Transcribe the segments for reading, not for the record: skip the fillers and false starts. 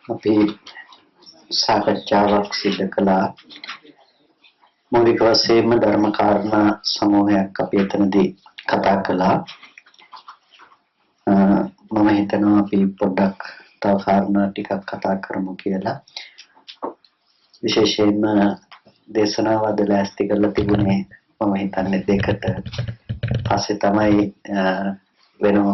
අපි සාකච්ඡාවක් සිදු කළා. මූලික වශයෙන්ම ධර්ම කාරණා සමූහයක් අපි එතනදී කතා කළා. මම හිතනවා අපි පොඩ්ඩක් තව කාරණා ටිකක් කතා කරමු කියලා. විශේෂයෙන්ම දේශනාව අද ලෑස්ති කරලා තිබුණේ මම හිතන්නේ දෙකට. පස්සේ තමයි වෙනම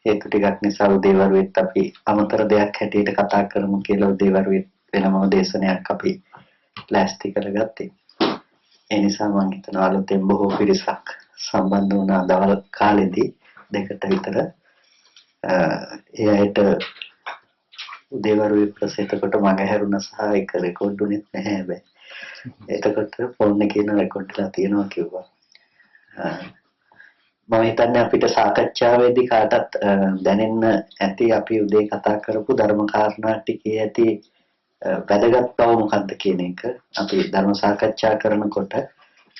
හේතු ටිකක් නිසා උදේවරුෙත් අපි අමතර දෙයක් හැටියට කතා කරමු කියලා උදේවරුෙත් වෙනම දේශනයක් අපි ලෑස්ති කරගත්තේ. ඒ නිසා මම හිතනවා අලුතෙන් බොහෝ පිරිසක් සම්බන්ධ වුණා දවල් කාලෙදී දෙකට විතර. ඒ ඇයිට උදේවරුේ ප්‍රසෙතකොට මග හැරුණා සහ ඒක රෙකෝඩ් වුණේ නැහැ හැබැයි. එතකොට ෆෝන් එකේ න රෙකෝඩ් කරලා තියෙනවා කිව්වා. මම හිතන්නේ අපිට සාකච්ඡාවේදී කාටත් දැනෙන්න ඇති අපි උදේ කතා කරපු ධර්ම කාරණා ටිකේ ඇති වැදගත් බව මොකක්ද කියන එක. අපි ධර්ම සාකච්ඡා කරනකොට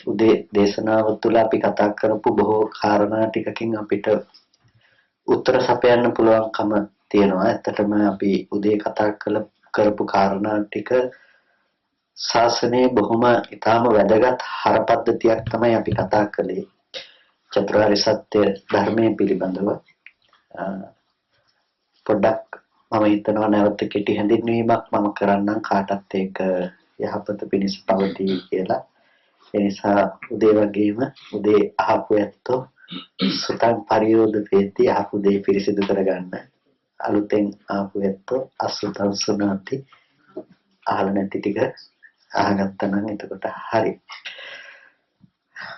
උදේ දේශනාව තුළ අපි කතා කරපු බොහෝ කාරණා ටිකකින් අපිට උත්තර සපයන්න පුළුවන්කම තියෙනවා. ඇත්තටම අපි උදේ කතා කරපු කාරණා ටික ශාසනයේ බොහොම ඊටාම වැදගත් හරපද්ධතියක් තමයි අපි කතා කළේ. චතුරාර්ය සත්‍ය ධර්මයේ පිළිබඳව පොඩ්ඩක් මම හිතනවා නැවත කෙටි හැඳින්වීමක් මම කරන්නම් කාටත් ඒක යහපත පිණිස පවතී කියලා. ඒ නිසා උදේ වගේම උදේ අහපු ඇත්තෝ සුතං පරියෝදපේති අහපු දේ පිරිසිදු කරගන්න. අලුතෙන් ආපු ඇත්තෝ අසුතං සුනාති අහල නැති ටික අහගත්තා නම් එතකොට හරි.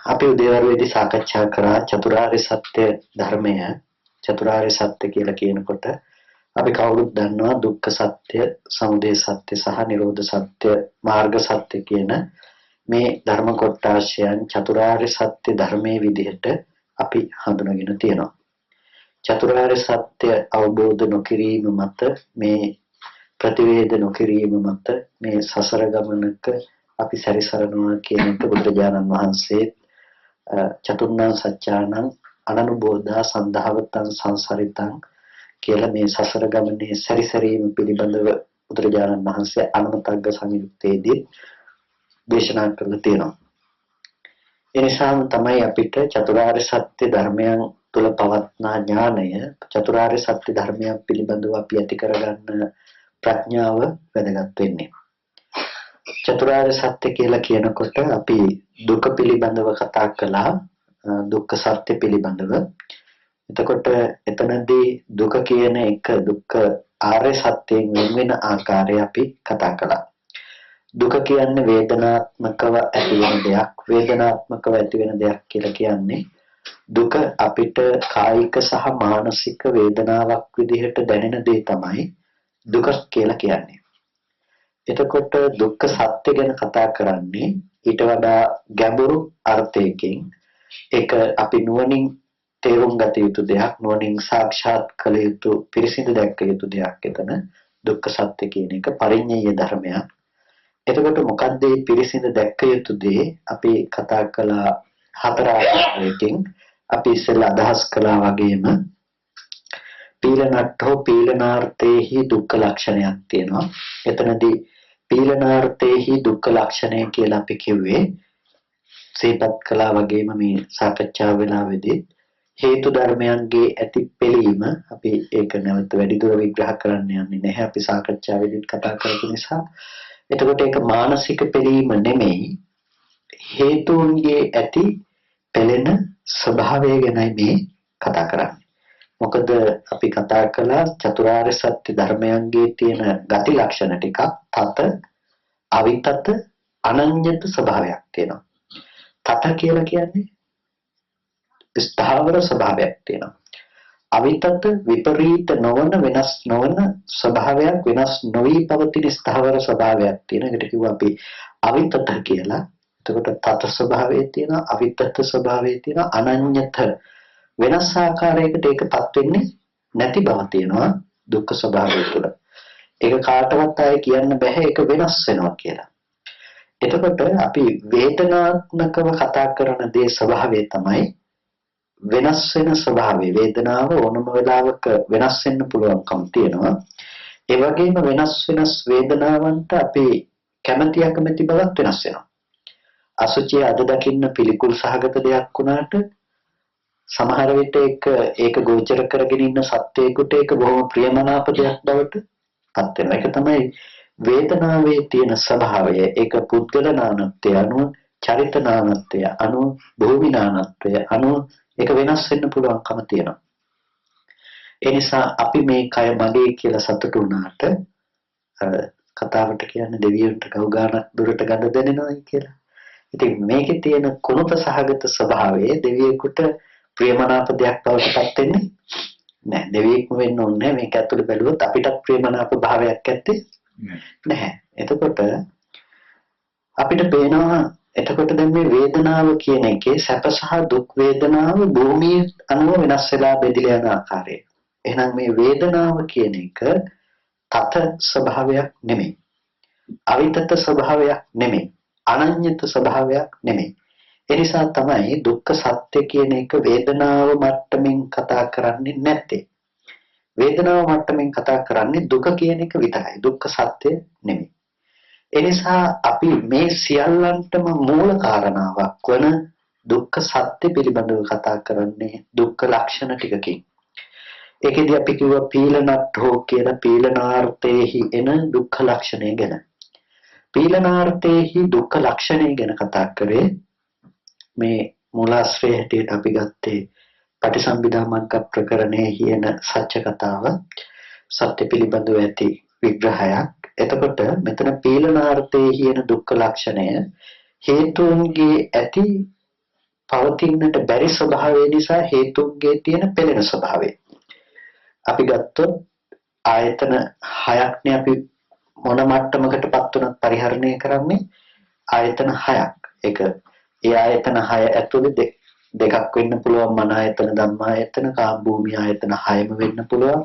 අපි උදේවරුේදී සාකච්ඡා කරා චතුරාර්ය සත්‍ය ධර්මය. චතුරාර්ය සත්‍ය කියලා කියනකොට අපි කවුරුත් දන්නවා දුක්ඛ සත්‍ය, සමුදය සත්‍ය සහ නිරෝධ සත්‍ය, මාර්ග සත්‍ය කියන මේ ධර්ම කොටාශයන් චතුරාර්ය සත්‍ය ධර්මයේ විදිහට අපි හඳුනගෙන තියෙනවා. චතුරාර්ය සත්‍ය අවබෝධ නොකිරීම මත මේ ප්‍රතිවේද නොකිරීම මත මේ සසර ගමනක අපි සැරිසරනවා කියන එක බුදුරජාණන් වහන්සේ චතුර්ණං සත්‍යානං අනනුබෝධා සන්ධාවතං සංසරිතං කියලා මේ සසර ගමනේ සැරිසරීම පිළිබඳව බුදුරජාණන් වහන්සේ අනුමතග්ග සංයුත්තේදී දේශනා කරලා තියෙනවා. ඒ නිසා තමයි අපිට චතුරාර්ය සත්‍ය ධර්මයන් තුල පවත්නා ඥානය, චතුරාර්ය සත්‍ය ධර්මයන් පිළිබඳව අපි ඇති කරගන්න ප්‍රඥාව වැදගත් වෙන්නේ. චතුරාර්ය සත්‍ය කියලා කියනකොට අපි දුක පිළිබඳව කතා කළා, දුක්ඛ සත්‍ය පිළිබඳව. එතකොට එතනදී දුක කියන එක දුක්ඛ ආර්ය සත්‍යයෙන් වෙන වෙන ආකාරය අපි කතා කළා. දුක කියන්නේ වේදනාත්මකව ඇති වෙන දෙයක්. වේදනාත්මකව ඇති වෙන දෙයක් කියලා කියන්නේ දුක අපිට කායික සහ මානසික වේදනාවක් විදිහට දැනෙන දේ තමයි දුක කියලා කියන්නේ. එතකොට දුක්ඛ සත්‍ය ගැන කතා කරන්නේ ඊට වඩා ගැඹුරු අර්ථයකින්. ඒක අපි නුවණින් තේරුම් ගත යුතු දෙයක්, නුවණින් සාක්ෂාත් කළ යුතු, පිරිසිදු දැක්ක යුතු දෙයක්. එතන දුක්ඛ සත්‍ය කියන එක පරිඤ්ඤය ධර්මයක්. එතකොට මොකද්ද මේ පිරිසිදු දැක්ක යුතු දේ? අපි කතා කළා හතර ආකාරයකින්. අපි ඉස්සෙල්ලා අදහස් කළා වගේම පීලනට්ඨෝ පීලනාර්ථේහි දුක්ඛ ලක්ෂණයක් තියෙනවා. එතනදී පීලනාර්ථේහි දුක්ඛ ලක්ෂණය කියලා අපි කිව්වේ සීපත් කළා වගේම මේ සාකච්ඡා වෙලාවේදී හේතු ධර්මයන්ගේ ඇති පිළීම. අපි ඒක නැවත වැඩිදුර විග්‍රහ කරන්න යන්නේ නැහැ. අපි සාකච්ඡාවේදී කතා කරපු නිසා. එතකොට ඒක මානසික පිළීම නෙමෙයි, හේතුන්ගේ ඇති පෙළෙන ස්වභාවය ගැනයි මේ කතා කරන්නේ. මොකද අපි කතා කළා චතුරාර්ය සත්‍ය ධර්මයන්ගේ තියෙන ගති ලක්ෂණ ටිකක් තත, අවිතත, අනඤ්‍යත ස්වභාවයක් තියෙනවා. තත කියලා කියන්නේ ස්ථාවර ස්වභාවයක් තියෙනවා. අවිතත විපරීත නොවන, වෙනස් නොවන ස්වභාවයක්, වෙනස් නොවි පවතින ස්ථාවර ස්වභාවයක් තියෙන. ඒකට කිව්වා අපි අවිතත කියලා. එතකොට තත ස්වභාවයේ තියෙනවා, අවිතත ස්වභාවයේ තියෙනවා, අනඤ්‍යත වෙනස් ආකාරයකට ඒකපත් වෙන්නේ නැති බව තියෙනවා දුක්ඛ ස්වභාවය තුළ. ඒක කාටවත් ආයේ කියන්න බෑ ඒක වෙනස් වෙනවා කියලා. එතකොට අපි වේදනාත්මකව කතා කරන දේ ස්වභාවය තමයි වෙනස් වෙන ස්වභාවය. වේදනාව ඕනම වෙලාවක වෙනස් වෙන්න පුළුවන්කම තියෙනවා. ඒ වගේම වෙනස් වේදනාවන්ට අපි කැමැති අකමැති බවක් වෙනස් වෙනවා. අසුචිය අද දකින්න පිළිකුල් සහගත දෙයක් වුණාට සමහර විට ඒක ගෝචර කරගෙන ඉන්න සත්‍යයකට ඒක බොහොම ප්‍රියමනාප දෙයක් බවට පත් වෙනවා. ඒක තමයි වේදනාවේ තියෙන ස්වභාවය. ඒක පුද්ගල නානත්වය අනුව, චරිත නානත්වය අනුව, භූමි නානත්වය අනුව ඒක වෙනස් වෙන්න පුළුවන්කම තියෙනවා. ඒ නිසා අපි මේ කය මගේ කියලා සතුටු වුණාට කතාවට කියන්නේ දෙවියන්ට ගව ගානක් දුරට ගඳ දැනෙනවායි කියලා. ඉතින් මේකේ තියෙන කුණප සහගත ස්වභාවයේ දෙවියෙකුට ප්‍රියමනාප දෙයක් බවට පත් වෙන්නේ නැහැ. දෙවියෙක්ම වෙන්න ඕනේ මේක ඇතුළේ බැලුවොත් අපිටත් ප්‍රියමනාප භාවයක් ඇත්තේ නැහැ. එතකොට අපිට පේනවා එතකොට දැන් මේ වේදනාව කියන එකේ සැප සහ දුක් වේදනාව භූමිය අනුව වෙනස් වෙලා බෙදලා යන ආකාරය. එහෙනම් මේ වේදනාව කියන එක තත ස්වභාවයක් නෙමෙයි. අවිතත ස්වභාවයක් නෙමෙයි. අනඤ්‍යත ස්වභාවයක් නෙමෙයි. ඒ නිසා තමයි දුක්ඛ සත්‍ය කියන එක වේදනාව මට්ටමින් කතා කරන්නේ නැත්තේ. වේදනාව මට්ටමින් කතා කරන්නේ දුක කියන එක විතරයි. දුක්ඛ සත්‍ය නෙමෙයි. ඒ නිසා අපි මේ සියල්ලන්ටම මූල කාරණාවක් වන දුක්ඛ සත්‍ය පිළිබඳව කතා කරන්නේ දුක්ඛ ලක්ෂණ ටිකකින්. ඒකෙදි අපි කිව්වා පීලනට්ඨෝ කියලා පීලනාර්ථේහි එන දුක්ඛ ලක්ෂණය ගැන. පීලනාර්ථේහි දුක්ඛ ලක්ෂණය ගැන කතා කරේ මේ මූලාශ්‍රය හැටියට අපි ගත්තේ පටිසම්භිදා මග්ග ප්‍රකරණයේ කියන සත්‍ය කතාව සත්‍ය පිළිබඳව ඇති විග්‍රහයක්. එතකොට මෙතන පීලනාර්ථයේ කියන දුක්ඛ ලක්ෂණය හේතුන්ගේ ඇති පවතින්නට බැරි ස්වභාවය නිසා හේතුන්ගේ තියෙන පෙළෙන ස්වභාවය. අපි ගත්තොත් ආයතන 6ක්නේ අපි මොන මට්ටමකටපත් උනත් පරිහරණය කරන්නේ ආයතන 6ක්. ඒක ඒ ආයතන 6 ඇතුලේ දෙකක් වෙන්න පුළුවන් මන ආයතන ධම්මායතන කාම භූමි ආයතන 6ම වෙන්න පුළුවන්.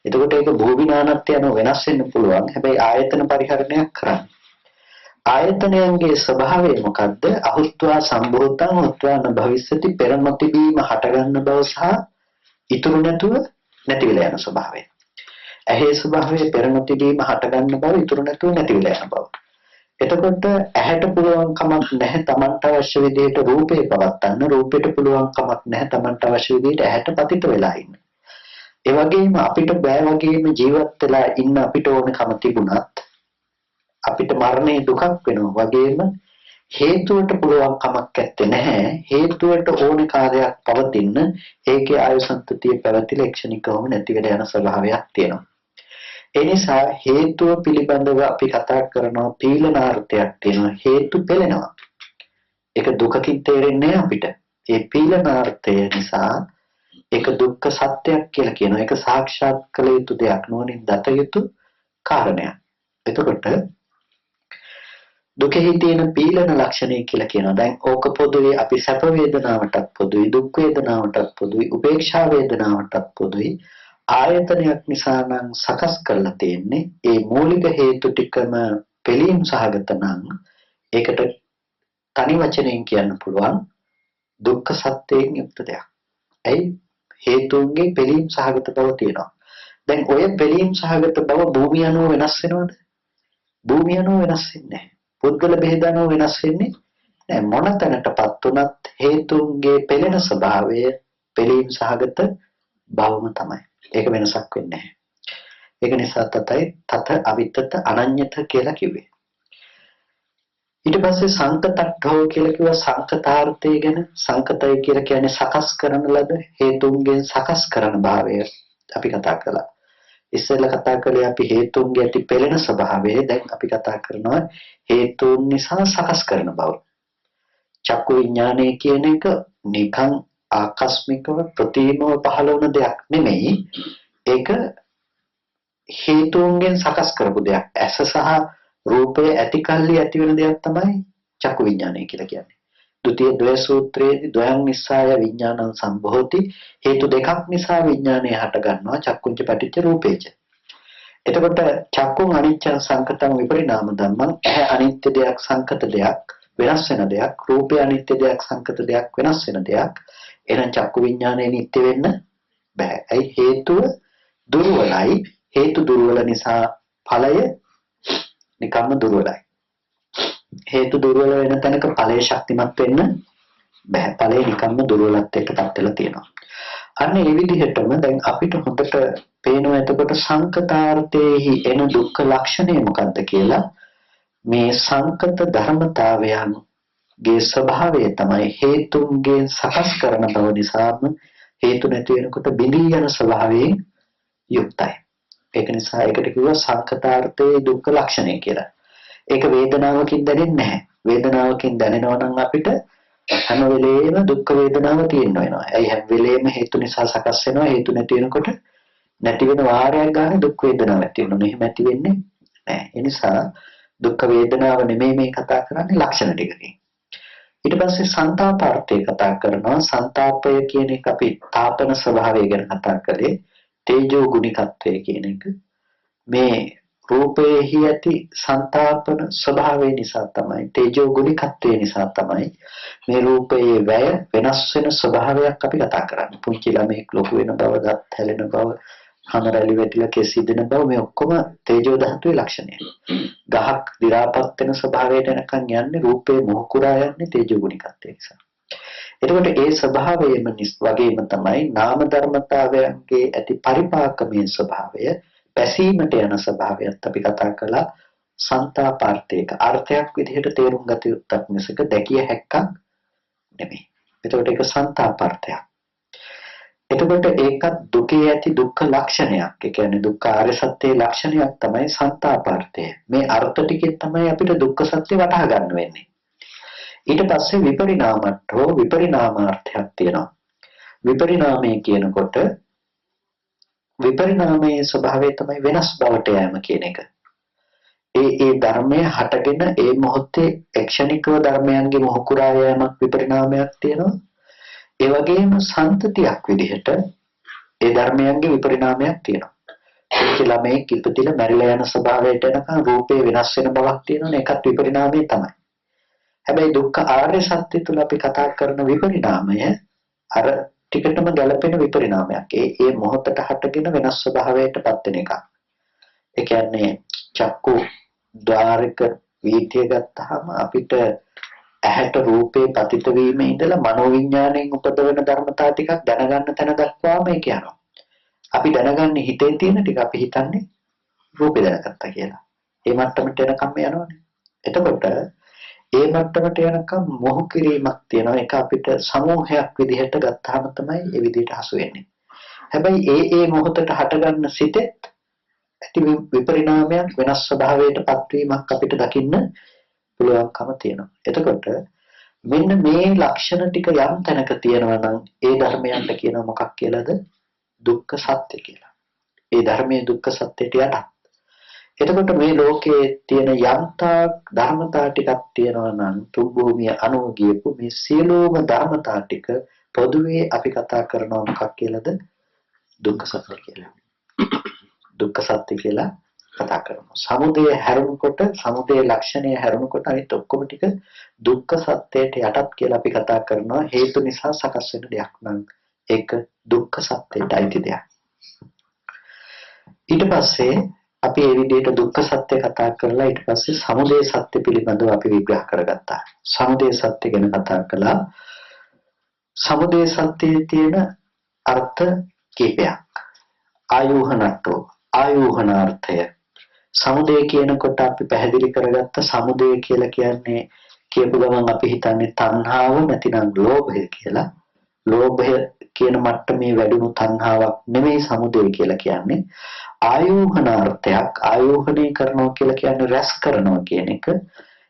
එතකොට ඒක භූමිනානත්ය යන වෙනස් වෙන්න පුළුවන්. හැබැයි ආයතන පරිහරණයක් කරන්නේ. ආයතනයන්ගේ ස්වභාවය මොකද්ද? අහුත්වා සම්භූතං උත්වා න භවිස්සති පෙර නොතිබීම හටගන්න බව සහ ඉතුරු නැතුව නැති වෙලා යන ස්වභාවය. ඇහි ස්වභාවය පෙර නොතිබීම හටගන්න බව ඉතුරු නැතුව නැති වෙලා යන බව. එතකොට ඇහැට පුළුවන් කමක් නැහැ Tamanට අවශ්‍ය විදිහට රූපේ පවත්වන්න. රූපෙට පුළුවන් කමක් නැහැ Tamanට අවශ්‍ය විදිහට ඇහැට පතිත වෙලා ඉන්න. ඒ වගේම අපිට බෑ වගේම ජීවත් වෙලා ඉන්න අපිට ඕනකම තිබුණත් අපිට මරණය දුකක් වෙනවා වගේම හේතුවට පුළුවන් කමක් ඇත්තේ නැහැ. හේතුවට ඕන කාර්යයක් පවතින ඒකේ ආයුසන්තතිය පැවතිලා ක්ෂණිකවම නැති වෙලා යන ස්වභාවයක් තියෙනවා. ඒ නිසා හේතුව පිළිබඳව අපි කතා කරනවා පීලනාර්ථයක් තියෙනවා. හේතු පෙළෙනවා. ඒක දුකකින් තේරෙන්නේ අපිට. ඒ පීලනාර්ථය නිසා ඒක දුක්ඛ සත්‍යයක් කියලා කියනවා. ඒක සාක්ෂාත් කළ යුතු දෙයක් නොවනින් දත යුතු කාරණයක්. එතකොට දුකෙහි තියෙන පීලන ලක්ෂණය කියලා කියනවා. දැන් ඕක පොදුයි අපි සැප වේදනාවටත් පොදුයි, දුක් වේදනාවටත් පොදුයි, උපේක්ෂා වේදනාවටත් පොදුයි. ආයතනයක් නිසා නම් සකස් කරලා තියෙන්නේ. ඒ මූලික හේතු ටිකම පිළීම් සහගත නම් ඒකට තනි වචනයෙන් කියන්න පුළුවන් දුක්ඛ සත්‍යයෙන් යුක්ත දෙයක්. ඇයි? හේතුන්ගේ පිළීම් සහගත බව තියෙනවා. දැන් ඔය පිළීම් සහගත බව භූමිය අනුව වෙනස් වෙනවද? භූමිය අනුව වෙනස් වෙන්නේ නැහැ. පුද්ගල බෙහෙද අනුව වෙනස් වෙන්නේ නැහැ. මොන තැනටපත් උනත් හේතුන්ගේ පෙළෙන ස්වභාවය පිළීම් සහගත බවම තමයි. ඒක වෙනසක් වෙන්නේ නැහැ. ඒක නිසා තත අවිතත අනඤ්‍යත කියලා කිව්වේ. ඊට පස්සේ සංකතට්ඨෝ කියලා කිව්වා සංකතාර්ථය ගැන. සංකතය කියලා කියන්නේ සකස් කරන ලද හේතුන්ගෙන් සකස් කරන භාවය අපි කතා කළා. ඉස්සෙල්ලා කතා කළේ අපි හේතුන්ගේ ඇති පෙළෙන ස්වභාවය. දැන් අපි කතා කරනවා හේතුන් නිසා සකස් කරන බව. චක්කු විඥානය කියන එක නිකන් ආකස්මිකව ප්‍රතිමව පහළ වුණ දෙයක් නෙමෙයි. ඒක හේතුන්ගෙන් සකස් කරපු දෙයක්. ඇස සහ රූපය ඇති කල්ලි ඇති වෙන දෙයක් තමයි චක්කු විඥානය කියලා කියන්නේ. ဒုတိ ය ද්වය සූත්‍රයේදී ද්වයං නිස්සාය විඥානං සම්භෝති හේතු දෙකක් නිසා විඥානය හට ගන්නවා චක්කුංච පටිච්ච රූපේච. එතකොට චක්කුං අනිච්චං සංකතං විපරිණාම ධම්මං. ඇහැ අනිත්‍ය දෙයක් සංකත දෙයක් වෙනස් වෙන දෙයක්. රූපය අනිත්‍ය දෙයක් සංකත දෙයක් වෙනස් වෙන දෙයක්. එහෙනම් චක්කු විඥානය නිට්ටය වෙන්න බෑ. ඇයි? හේතුව දුර්වලයි. හේතු දුර්වල නිසා ඵලය නිකම්ම දුර්වලයි. හේතු දුර්වල වෙන තැනක ඵලයේ ශක්තිමත් වෙන්න බෑ. ඵලය නිකම්ම දුර්වලත්වයකටපත් වෙලා තියෙනවා. අන්න ඒ විදිහටම දැන් අපිට හොඳට පේනවා එතකොට සංකතාර්ථයේහි එන දුක්ඛ ලක්ෂණය මොකක්ද කියලා. මේ සංකත ධර්මතාවයන්ගේ ස්වභාවය තමයි හේතුන්ගෙන් සකස් කරන බව නිසාම හේතු නැති වෙනකොට බිඳී යන ස්වභාවයෙන් යුක්තයි. ඒක නිසා ඒකට කිව්වා සංකතාර්ථයේ දුක්ඛ ලක්ෂණය කියලා. ඒක වේදනාවකින් දැනෙන්නේ නැහැ. වේදනාවකින් දැනෙනවා නම් අපිට හැම වෙලේම දුක් වේදනාව තියෙන්න වෙනවා. ඇයි හැම වෙලේම හේතු නිසා සකස් වෙනවා. හේතු නැති වෙනකොට නැති වෙන වාරයක් ගන්න දුක් වේදනාවක් ඇති වෙනවා. එහෙම ඇති වෙන්නේ නැහැ. ඒ නිසා දුක් වේදනාව නෙමෙයි මේ කතා කරන්නේ ලක්ෂණ ටිකකින්. ඊට පස්සේ සංතාපාර්ථය කතා කරනවා. සංතාපය කියන එක අපි තාපන ස්වභාවය ගැන කතා කළේ. තේජෝ ගුණිකත්වය කියන එක. මේ රූපයේහි ඇති සංතාපන ස්වභාවය නිසා තමයි තේජෝ ගුණිකත්වය නිසා තමයි මේ රූපයේ වැය වෙනස් වෙන ස්වභාවයක් අපි කතා කරන්නේ. පුංචි ළමෙක් ලොකු වෙන බව, දත් හැලෙන බව, කන රැලි වැටිලා කෙස් සිදෙන බව මේ ඔක්කොම තේජෝ ධාතුවේ ලක්ෂණය. ගහක් දි รา පත් වෙන ස්වභාවයට එනකන් යන්නේ රූපයේ මොහුකුරා යන්නේ තේජෝ ගුණිකත්වය නිසා. එතකොට ඒ ස්වභාවයෙම වගේම තමයි නාම ධර්මතාවයන්ගේ ඇති පරිපාකමේ ස්වභාවය, පැසීමට යන ස්වභාවයත් අපි කතා කළා සංතාපාර්ථයක අර්ථයක් විදිහට තේරුම් ගත යුත්තක් මිසක දැකිය හැක්කක් නෙමෙයි. එතකොට ඒක සංතාපාර්ථයක්. එතකොට ඒකත් දුකේ ඇති දුක්ඛ ලක්ෂණයක්. ඒ කියන්නේ දුක්ඛ ආර්ය සත්‍යයේ ලක්ෂණයක් තමයි සංතාපාර්ථය. මේ අර්ථ ටිකෙන් තමයි අපිට දුක්ඛ සත්‍ය වටහා ගන්න වෙන්නේ. ඊට පස්සේ විපරිණාමට්ඨෝ විපරිණාමාර්ථයක් තියෙනවා. විපරිණාමය කියනකොට විපරිණාමයේ ස්වභාවය තමයි වෙනස් බවට යෑම කියන එක. ඒ ධර්මයේ හටගෙන ඒ මොහොතේ ක්ෂණිකව ධර්මයන්ගේ මොහුකුරා යෑමක් විපරිණාමයක් තියෙනවා. ඒ වගේම සම්තතියක් විදිහට ඒ ධර්මයන්ගේ විපරිණාමයක් තියෙනවා. කියලා මේ කිපතිල මැරිලා යන ස්වභාවයට එනකන් රූපේ වෙනස් වෙන බවක් තියෙනවනේ. ඒකත් විපරිණාමය තමයි. හැබැයි දුක්ඛ ආර්ය සත්‍ය තුල අපි කතා කරන විපරිණාමය අර ටිකටම ගැලපෙන විපරිණාමයක්. ඒ මොහොතට හටගෙන වෙනස් ස්වභාවයකටපත් වෙන එකක්. ඒ කියන්නේ චක්කු ద్వාරික වීතිය ගත්තාම අපිට ඇහැට රූපේ පතිත වීම ඉඳලා මනෝවිඤ්ඤාණයෙන් උපදවන ධර්මතා ටිකක් දැනගන්න තැන දක්වාම ඒක යනවා. අපි දැනගන්නේ හිතේ තියෙන ටික අපි හිතන්නේ රූපේ දැනගත්තා කියලා. ඒ මට්ටමට එනකම් යනවනේ. එතකොට ඒ මට්ටමට යනකම් මොහු කිරීමක් තියෙනවා. ඒක අපිට සමූහයක් විදිහට ගත්තාම තමයි ඒ විදිහට හසු වෙන්නේ. හැබැයි ඒ මොහොතට හටගන්න සිතෙත් ඇති විපරිණාමයක් වෙනස් ස්වභාවයකටපත් වීමක් අපිට දකින්න පුළුවන්කම තියෙනවා. එතකොට මෙන්න මේ ලක්ෂණ ටික යම් තැනක තියෙනවා නම් ඒ ධර්මයන්ට කියනවා මොකක් කියලාද? දුක්ඛ සත්‍ය කියලා. ඒ ධර්මයේ දුක්ඛ සත්‍යයට යටත්. එතකොට මේ ලෝකයේ තියෙන යම්තා ධර්මතා ටිකක් තියෙනවා නම් තුන් භූමිය අනුව ගියපු මේ සියලුම ධර්මතා ටික පොදුවේ අපි කතා කරනවා මොකක් කියලාද? දුක්ඛ සත්‍ය කියලා. දුක්ඛ සත්‍ය කියලා කතා කරනවා. සමුදය හැරුණකොට සමුදය ලක්ෂණය හැරුණකොට අනිත් ඔක්කොම ටික දුක්ඛ සත්‍යයට යටත් කියලා අපි කතා කරනවා. හේතු නිසා සකස් වෙන දෙයක් නම් ඒක දුක්ඛ සත්‍යයට අයිති දෙයක්. ඊට පස්සේ අපි මේ විදිහට දුක්ඛ සත්‍ය කතා කරලා ඊට පස්සේ සමුදය සත්‍ය පිළිබඳව අපි විග්‍රහ කරගත්තා. සමුදය සත්‍ය ගැන කතා කළා. සමුදය සත්‍යයේ තියෙන අර්ථ කීපයක්. ආයෝහනට්ඨෝ ආයෝහනාර්ථය. සමුදය කියනකොට අපි පැහැදිලි කරගත්ත සමුදය කියලා කියන්නේ කියපු ගමන් අපි හිතන්නේ තණ්හාව නැතිනම් ලෝභය කියලා. ලෝභය කියන මට්ටමේ වැඩිමු තණ්හාවක් නෙමෙයි සමුදය කියලා කියන්නේ. ආයෝහනාර්ථයක්. ආයෝහණය කරනවා කියලා කියන්නේ රැස් කරනවා කියන එක.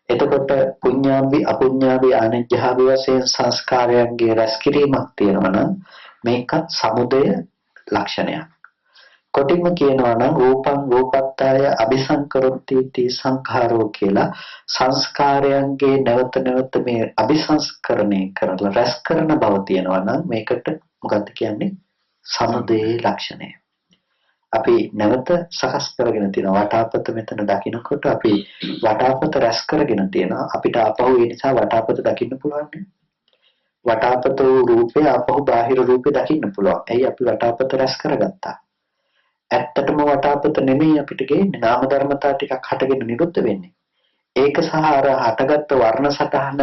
එතකොට පුඤ්ඤාභි අපුඤ්ඤාභි ආනෙජ්ජාභි වශයෙන් සංස්කාරයන්ගේ රැස් කිරීමක් තියෙනවා නම් මේකත් සමුදය ලක්ෂණයක්. කොටින්ම කියනවා නම් රූපං රූපත්තාය අபிසංකරොත්ති තී සංඛාරෝ කියලා සංස්කාරයන්ගේ නැවත නැවත මේ අபிසංස්කරණය කරලා රැස් කරන බව තියෙනවා නම් මේකට මොකක්ද කියන්නේ? සමුදය ලක්ෂණය. අපි නැවත සකස් කරගෙන තියෙනවා. වටාපත මෙතන දකින්නකොට අපි වටාපත රැස් කරගෙන තියෙනවා. අපිට ආපහු ඒ නිසා වටාපත දකින්න පුළුවන් නේ. වටාපත රූපේ ආපහු බාහිර රූපේ දකින්න පුළුවන්. ඇයි අපි වටාපත රැස් කරගත්තා. ඇත්තටම වටාපත නෙමෙයි අපිට ගේන්නේ. නාම ධර්මතා ටිකක් හටගෙන නිරුද්ධ වෙන්නේ. ඒක සහ අර හටගත්තු වර්ණ සටහන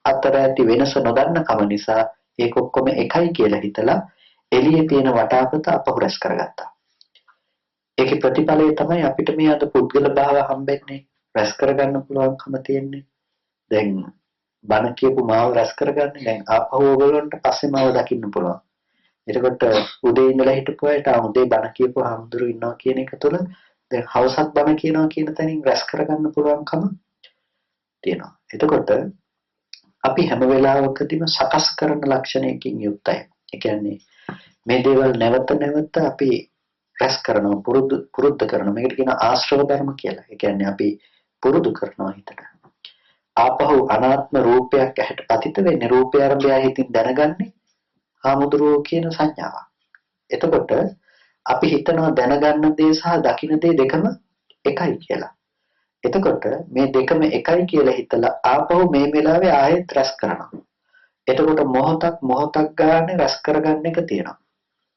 අතර ඇති වෙනස නොදන්න කම නිසා ඒක ඔක්කොම එකයි කියලා හිතලා එළියේ තියෙන වටාපත අපහු රැස් කරගත්තා. ඒකේ ප්‍රතිඵලය තමයි අපිට මේ අද පුද්ගල භාව හම්බෙන්නේ. රැස් කරගන්න පුළුවන්කම තියෙන්නේ. දැන් බණ කියපු මාව රැස් කරගන්නේ දැන් ආපහු ඕගොල්ලන්ට පස්සේ මාව දකින්න පුළුවන්. එතකොට උදේ ඉඳලා හිටපු අයට උදේ බණ කියපු හාමුදුරු ඉන්නවා කියන එක තුළ දැන් හවසත් බණ කියනවා කියන තැනින් රැස් කරගන්න පුළුවන්කම තියෙනවා. එතකොට අපි හැම වෙලාවකදීම සකස් කරන ලක්ෂණයකින් යුක්තයි. ඒ කියන්නේ මේ දේවල් නැවත නැවත අපි රැස් කරනවා පුරුද්ද කරනවා. මේකට කියන ආශ්‍රව ධර්ම කියලා. ඒ කියන්නේ අපි පුරුදු කරනවා හිතට. ආපහු අනාත්ම රූපයක් ඇහැට පතිත වෙන්නේ රූපය ආරම්භය හිතින් දැනගන්නේ හාමුදුරුවෝ කියන සංඥාවක්. එතකොට අපි හිතනවා දැනගන්න දේ සහ දකින්න දේ දෙකම එකයි කියලා. එතකොට මේ දෙකම එකයි කියලා හිතලා ආපහු මේ වෙලාවේ ආයෙත් රැස් කරනවා. එතකොට මොහොතක් ගන්න රැස් කරගන්න එක තියෙනවා.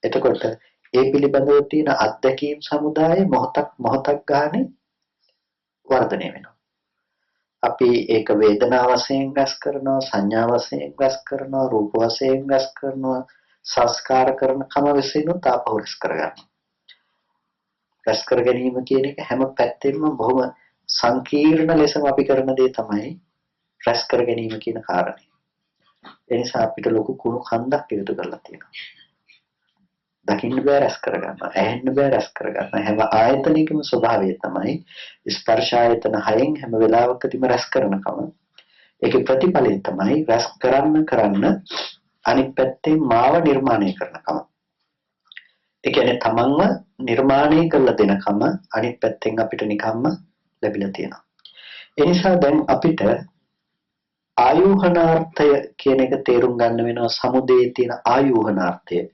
එතකොට ඒ පිළිබඳව තියෙන අත්දැකීම් සමුදාය මොහොතක් ගන්න වර්ධනය වෙනවා. අපි ඒක වේදනා වශයෙන් රැස් කරනවා, සංඥා වශයෙන් රැස් කරනවා, රූප වශයෙන් රැස් කරනවා, සංස්කාර කරන කම විසිනුත් ආපහු රැස් කරගන්නවා. රැස් කර ගැනීම කියන එක හැම පැත්තෙම බොහොම සංකීර්ණ ලෙසම අපි කරන දේ තමයි රැස් කර ගැනීම කියන කාරණය. ඒ නිසා අපිට ලොකු කුණු කන්දක් ඉවතු කරලා තියෙනවා. දකින්න බෑ රැස් කරගන්න, ඇහෙන්න බෑ රැස් කරගන්න. හැම ආයතනයකම ස්වභාවය තමයි ස්පර්ශ ආයතන 6න් හැම වෙලාවකදීම රැස් කරනකම. ඒකේ ප්‍රතිඵලය තමයි රැස් කරන්න අනිත් පැත්තෙන් මාව නිර්මාණය කරනකම. ඒ කියන්නේ තමන්ව නිර්මාණය කරලා දෙනකම අනිත් පැත්තෙන් අපිට නිකම්ම ලැබිලා තියෙනවා. ඒ නිසා දැන් අපිට ආයෝහනාර්ථය කියන එක තේරුම් ගන්න වෙනවා සමුදේ තියෙන ආයෝහනාර්ථය.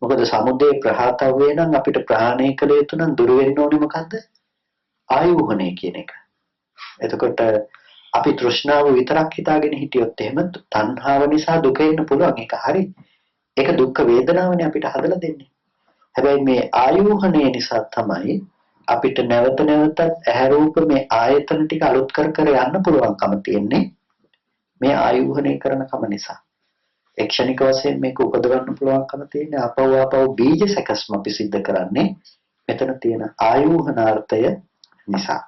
මොකද සමුදේ ප්‍රහාතව්‍ය නම් අපිට ප්‍රහාණය කළ යුතු නම් දුර වෙන්න ඕනේ මොකද්ද? ආයෝහණය කියන එක. එතකොට අපි තෘෂ්ණාව විතරක් හිතාගෙන හිටියොත් එහෙම තණ්හාව නිසා දුක එන්න පුළුවන්. ඒක හරි. ඒක දුක් වේදනාවනේ අපිට හදලා දෙන්නේ. හැබැයි මේ ආයෝහණය නිසා තමයි අපිට නැවත නැවතත් ඇහැ රූප මේ ආයතන ටික අලුත් කර යන්න පුළුවන්කම තියෙන්නේ මේ ආයෝහණය කරන කම නිසා. ක්ෂණික වශයෙන් මේක උපදවන්න පුළුවන්කම තියෙන්නේ ආපහු බීජ සැකස්ම අපි සිද්ධ කරන්නේ මෙතන තියෙන ආයෝහනාර්ථය නිසා.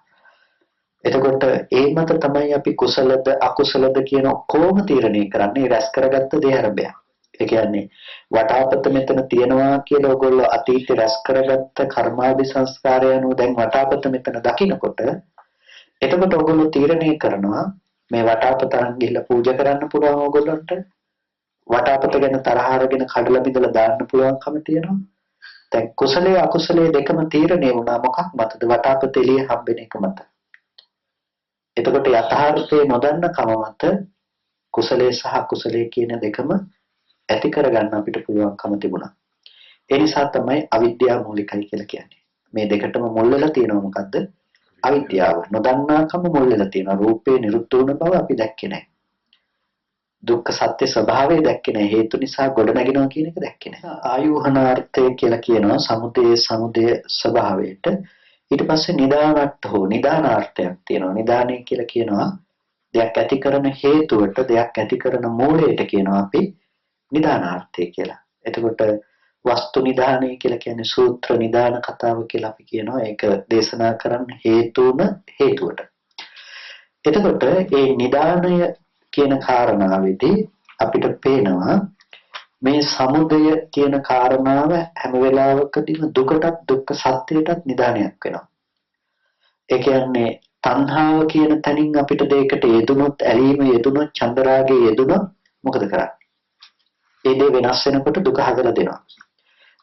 එතකොට ඒ මත තමයි අපි කුසලද අකුසලද කියන කොහොම තීරණය කරන්නේ රැස් කරගත්ත දේ ආරම්භය. ඒ කියන්නේ වටාපත මෙතන තියෙනවා කියලා ඔයගොල්ලෝ අතීතේ රැස් කරගත්ත කර්මාභි සංස්කාරය අනුව දැන් වටාපත මෙතන දකිනකොට එතකොට ඔයගොල්ලෝ තීරණය කරනවා මේ වටාපත අරන් ගිහිල්ලා පූජා කරන්න පුළුවන් ඔයගොල්ලන්ට වටාපත ගැන තරහ අරගෙන කඩලා බිඳලා දාන්න පුළුවන්කම තියෙනවා. දැන් කුසලයේ අකුසලයේ දෙකම තීරණය වුණා මොකක් මතද? වටාපත එළිය හම්බෙන එක මත. එතකොට යථාර්ථයේ නොදන්න කම මත කුසලයේ සහ අකුසලයේ කියන දෙකම ඇති කරගන්න අපිට පුළුවන්කම තිබුණා. ඒ නිසා තමයි අවිද්‍යාව මූලිකයි කියලා කියන්නේ. මේ දෙකටම මුල් වෙලා තියෙනවා මොකද්ද? අවිද්‍යාව. නොදන්නාකම මුල් වෙලා තියෙනවා. රූපේ නිරුද්ධ වුණ බව අපි දැක්කේ නැහැ. දුක්ඛ සත්‍ය ස්වභාවය දැක්කේ නැහැ. හේතු නිසා ගොඩ නැගෙනවා කියන එක දැක්කේ නැහැ. ආයෝහනාර්ථය කියලා කියනවා සමුදය ස්වභාවයට. ඊට පස්සේ නිදානට්ඨෝ නිදානාර්ථයක් තියෙනවා. නිදානය කියලා කියනවා දෙයක් ඇති කරන හේතුවට දෙයක් ඇති කරන මූලයට කියනවා අපි නිදානාර්ථය කියලා. එතකොට වස්තු නිදානය කියලා කියන්නේ සූත්‍ර නිදාන කතාව කියලා අපි කියනවා. ඒක දේශනා කරන්න හේතුවට. එතකොට මේ නිදානය කියන කාරණාවේදී අපිට පේනවා මේ සමුදය කියන කාරණාව හැම වෙලාවකදීම දුකටත් දුක්ඛ සත්‍යයටත් නිදානයක් වෙනවා. ඒ කියන්නේ තණ්හාව කියන තැනින් අපිට දෙයකට යෙදුනොත් ඇලීම යෙදුනොත් චන්දරාගය යෙදුනොත් මොකද කරන්නේ? ඒ දේ වෙනස් වෙනකොට දුක හදලා දෙනවා.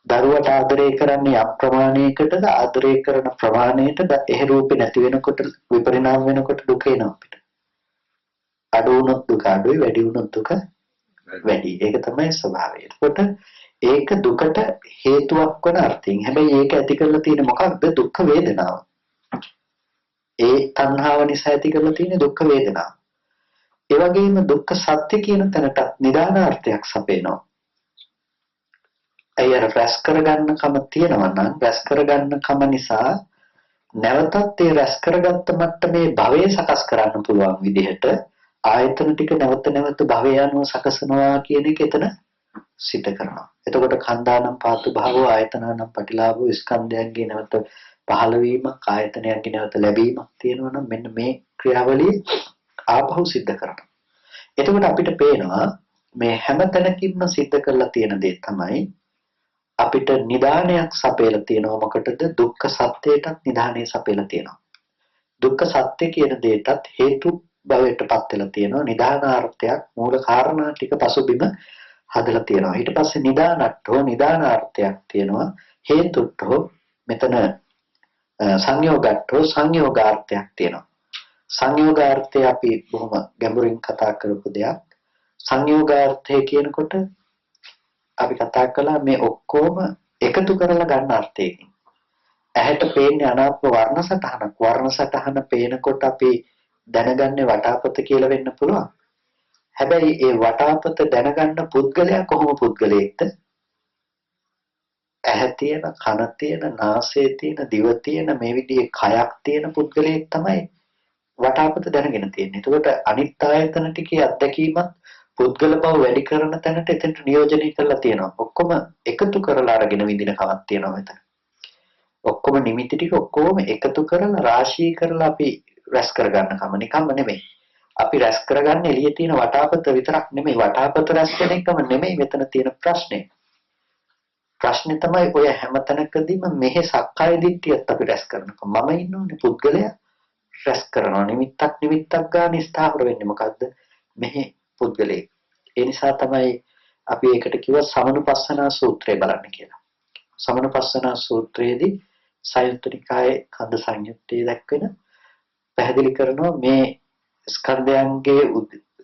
දරුවට ආදරය කරන්නේ අප්‍රමාණයකටද ආදරය කරන ප්‍රමාණයටද එහෙ රූපේ නැති වෙනකොට විපරිණාම වෙනකොට දුක එනවා අපිට. අඩු වුණොත් දුක අඩුයි වැඩි වුණොත් දුක වැඩි. ඒක තමයි ස්වභාවය. එතකොට ඒක දුකට හේතුවක් වන අර්ථයෙන්. හැබැයි ඒක ඇති කරලා තියෙන මොකක්ද? දුක් වේදනාව. ඒ තණ්හාව නිසා ඇති කරලා තියෙන දුක් වේදනාව. ඒ වගේම දුක්ඛ සත්‍ය කියන තැනට නිදානාර්ථයක් සපේනවා. අය රැස් කරගන්න කම තියෙනවා නම් රැස් කරගන්න කම නිසා නැවතත් ඒ රැස් කරගත්ත මට්ටමේ භවය සකස් කරන්න පුළුවන් විදිහට ආයතන ටික නැවත නැවත භවය අනුව සකසනවා කියන එක එතන සිද්ධ කරනවා. එතකොට කන්දානම් පාතු භාවෝ ආයතනානම් පටිලාභෝ ස්කන්ධයන්ගේ නැවත පහළ වීමක් ආයතනයන්ගේ නැවත ලැබීමක් තියෙනවා නම් මෙන්න මේ ක්‍රියාවලිය ආපහු සිද්ධ කරනවා. එතකොට අපිට පේනවා මේ හැම තැනකින්ම සිද්ධ කරලා තියෙන දේ තමයි අපිට නිදානයක් සපයලා තියෙනවා. මොකටද? දුක්ඛ සත්‍යයටත් නිදානේ සපයලා තියෙනවා. දුක්ඛ සත්‍ය කියන දෙයටත් හේතු භවයටපත් වෙලා තියෙනවා. නිදානාර්ථයක් මූල කාරණා ටික පසුබිම හදලා තියෙනවා. ඊට පස්සේ නිදානට්ඨෝ නිදානාර්ථයක් තියෙනවා. හේතුට්ඨෝ මෙතන සංයෝගට්ඨෝ සංයෝගාර්ථයක් තියෙනවා. සංයෝගාර්ථය අපි බොහොම ගැඹුරින් කතා කරපු දෙයක්. සංයෝගාර්ථය කියනකොට අපි කතා කළා මේ ඔක්කොම එකතු කරලා ගන්න අර්ථයකින්. ඇහැට පේන්නේ අනාත්ම වර්ණ සටහනක්. වර්ණ සටහන පේනකොට අපි දැනගන්නේ වටාපත කියලා වෙන්න පුළුවන්. හැබැයි ඒ වටාපත දැනගන්න පුද්ගලයා කොහොම පුද්ගලයෙක්ද? ඇහැ තියෙන, කන තියෙන, නාසය තියෙන, දිව තියෙන මේ විදිහේ කයක් තියෙන පුද්ගලයෙක් තමයි වටාපත දැනගෙන තියෙන්නේ. එතකොට අනිත් ආයතන ටිකේ අත්දැකීමත් පුද්ගල බව වැඩි කරන තැනට එතනට නියෝජනය කරලා තියෙනවා. ඔක්කොම එකතු කරලා අරගෙන විඳින කමක් තියෙනවා මෙතන. ඔක්කොම නිමිති ටික ඔක්කොම එකතු කරලා රාශී කරලා අපි රැස් කරගන්න කම නිකම්ම නෙමෙයි. අපි රැස් කරගන්න එළියේ තියෙන වටාපත විතරක් නෙමෙයි. වටාපත රැස් වෙන එකම නෙමෙයි මෙතන තියෙන ප්‍රශ්නේ. ප්‍රශ්නේ තමයි ඔය හැම තැනකදීම මෙහි සක්කාය දිට්ඨියත් අපි රැස් කරනවා. මම ඉන්නෝනේ පුද්ගලයා රැස් කරනවා. නිමිත්තක් ගන්න ස්ථාවර වෙන්නේ මොකද්ද? මෙහි පුද්ගලයෙක්. ඒ නිසා තමයි අපි ඒකට කිව්ව සමනුපස්සනා සූත්‍රය බලන්න කියලා. සමනුපස්සනා සූත්‍රයේදී සයුත්ත නිකායේ කන්ද සංයුත්තේ දක්වන පැහැදිලි කරනවා මේ ස්කන්ධයන්ගේ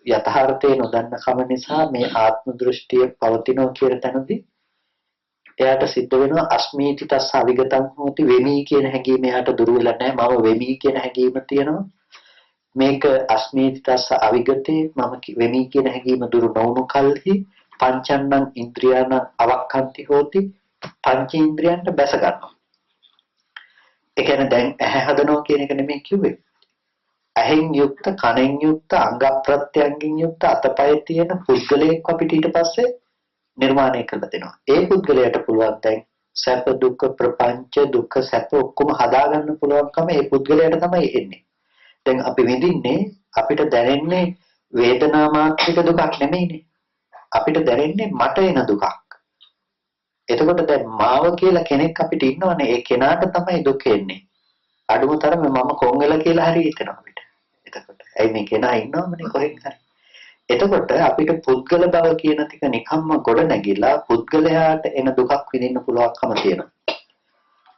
යථාර්ථය නොදන්න කම නිසා මේ ආත්ම දෘෂ්ටිය පවතිනවා කියන තැනදී එයාට සිද්ධ වෙනවා අස්මීති තස්ස අවිගතං හෝති වෙමි කියන හැඟීම එයාට දුර වෙලා නැහැ. මම වෙමි කියන හැඟීම තියෙනවා. මේක අස්මීති තස්ස අවිගතේ මම වෙමි කියන හැඟීම දුරු නොවුණු කල්හි පංචන්නං ඉන්ද්‍රියාණ අවක්ඛන්ති හෝති පංචේන්ද්‍රයන්ට බැස ගන්නවා. ඒ කියන්නේ දැන් ඇහැ හදනවා කියන එක නෙමෙයි කිව්වේ. ඇහෙන් යුක්ත, කනෙන් යුක්ත, අංග ප්‍රත්‍යංගින් යුක්ත අතපය තියෙන පුද්ගලයෙක් අපිට ඊට පස්සේ නිර්මාණය කරලා දෙනවා. ඒ පුද්ගලයාට පුළුවන් දැන් සැප දුක්ඛ ප්‍රපංච දුක්ඛ සැප ඔක්කොම හදාගන්න පුළුවන්කම ඒ පුද්ගලයාට තමයි එන්නේ. දැන් අපි විඳින්නේ අපිට දැනෙන්නේ වේදනා මාත්‍රික දුකක් නෙමෙයිනේ. අපිට දැනෙන්නේ මට එන දුකක්. එතකොට දැන් මාව කියලා කෙනෙක් අපිට ඉන්නවනේ. ඒ කෙනාට තමයි දුක එන්නේ. අඩුම තරමේ මම කොංගල කියලා හරි හිතෙනවා අපිට. එතකොට ඇයි මේ කෙනා ඉන්නවමනේ කොහෙන් හරි. එතකොට අපිට පුද්ගල බව කියන ටික නිකම්ම ගොඩ නැගිලා පුද්ගලයාට එන දුකක් විඳින්න පුළුවන්කම තියෙනවා.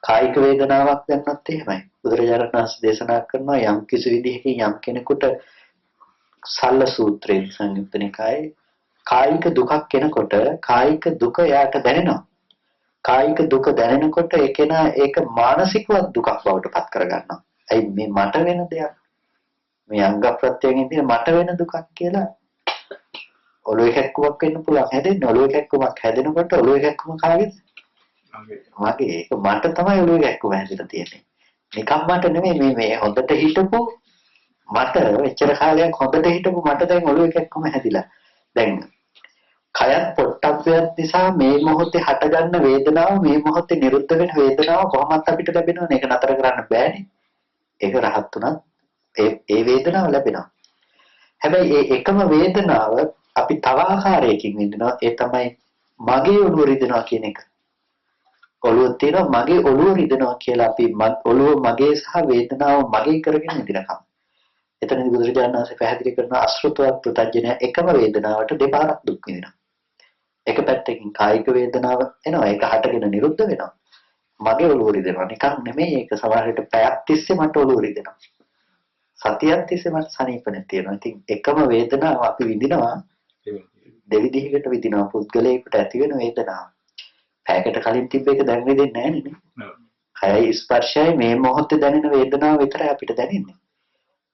කායික වේදනාවක් දැන්නත් එහෙමයි. බුදුරජාණන් වහන්සේ දේශනා කරනවා යම් කිසි විදිහකින් යම් කෙනෙකුට සල්ල සූත්‍රයෙන් සංයුක්ත නිකායේ කායික දුකක් එනකොට කායික දුක යාට දැනෙනවා. කායික දුක දැනෙනකොට ඒ කෙනා ඒක මානසිකවත් දුකක් බවට පත් කරගන්නවා. ඇයි මේ මට වෙන දෙයක්? මේ අංග ප්‍රත්‍යයෙන් ඉඳන් මට වෙන දුකක් කියලා ඔළුවේ කැක්කුමක් වෙන්න පුළුවන්. හැදෙන්න ඔළුවේ කැක්කුමක් හැදෙනකොට ඔළුවේ කැක්කුම කාගේද? මගේ. ඒක මට තමයි ඔළුවේ කැක්කුම හැදෙලා තියෙන්නේ. නිකම් මට නෙමෙයි මේ හොඳට හිටපු මට එච්චර කාලයක් හොඳට හිටපු මට දැන් ඔළුවේ කැක්කුම හැදිලා. දැන් කයත් පොට්ටබ්බයත් නිසා මේ මොහොතේ හටගන්න වේදනාව මේ මොහොතේ නිරුද්ධ වෙන වේදනාව කොහොමත් අපිට ලැබෙනවනේ. ඒක නතර කරන්න බෑනේ. ඒක රහත් උනත් ඒ වේදනාව ලැබෙනවා. හැබැයි ඒ එකම වේදනාව අපි තව ආකාරයකින් විඳිනවා. ඒ තමයි මගේ ඔළුව රිදෙනවා කියන එක. ඔළුව තියෙනවා මගේ ඔළුව රිදෙනවා කියලා අපි ඔළුව මගේ සහ වේදනාව මගේ කරගෙන විඳිනකම්. එතනදී බුදුරජාණන් වහන්සේ පැහැදිලි කරන අසෘතවත් ප්‍රත්‍යඥය එකම වේදනාවට දෙපාරක් දුක් විඳිනවා. එක පැත්තකින් කායික වේදනාව එනවා. ඒක හටගෙන නිරුද්ධ වෙනවා. මගේ ඔළුව රිදෙනවා. නිකන් නෙමෙයි ඒක සමහර විට පැයක් තිස්සේ මට ඔළුව රිදෙනවා. සතියක් තිස්සේ මට සනීප නැති වෙනවා. ඉතින් එකම වේදනාව අපි විඳිනවා දෙවිදිහකට විඳිනවා. පුද්ගලයෙකුට ඇති වෙන වේදනාව. පැයකට කලින් තිබ්බ එක දැන් වෙදෙන්නේ නැහැ නේ. කයයි ස්පර්ශයයි මේ මොහොතේ දැනෙන වේදනාව විතරයි අපිට දැනෙන්නේ.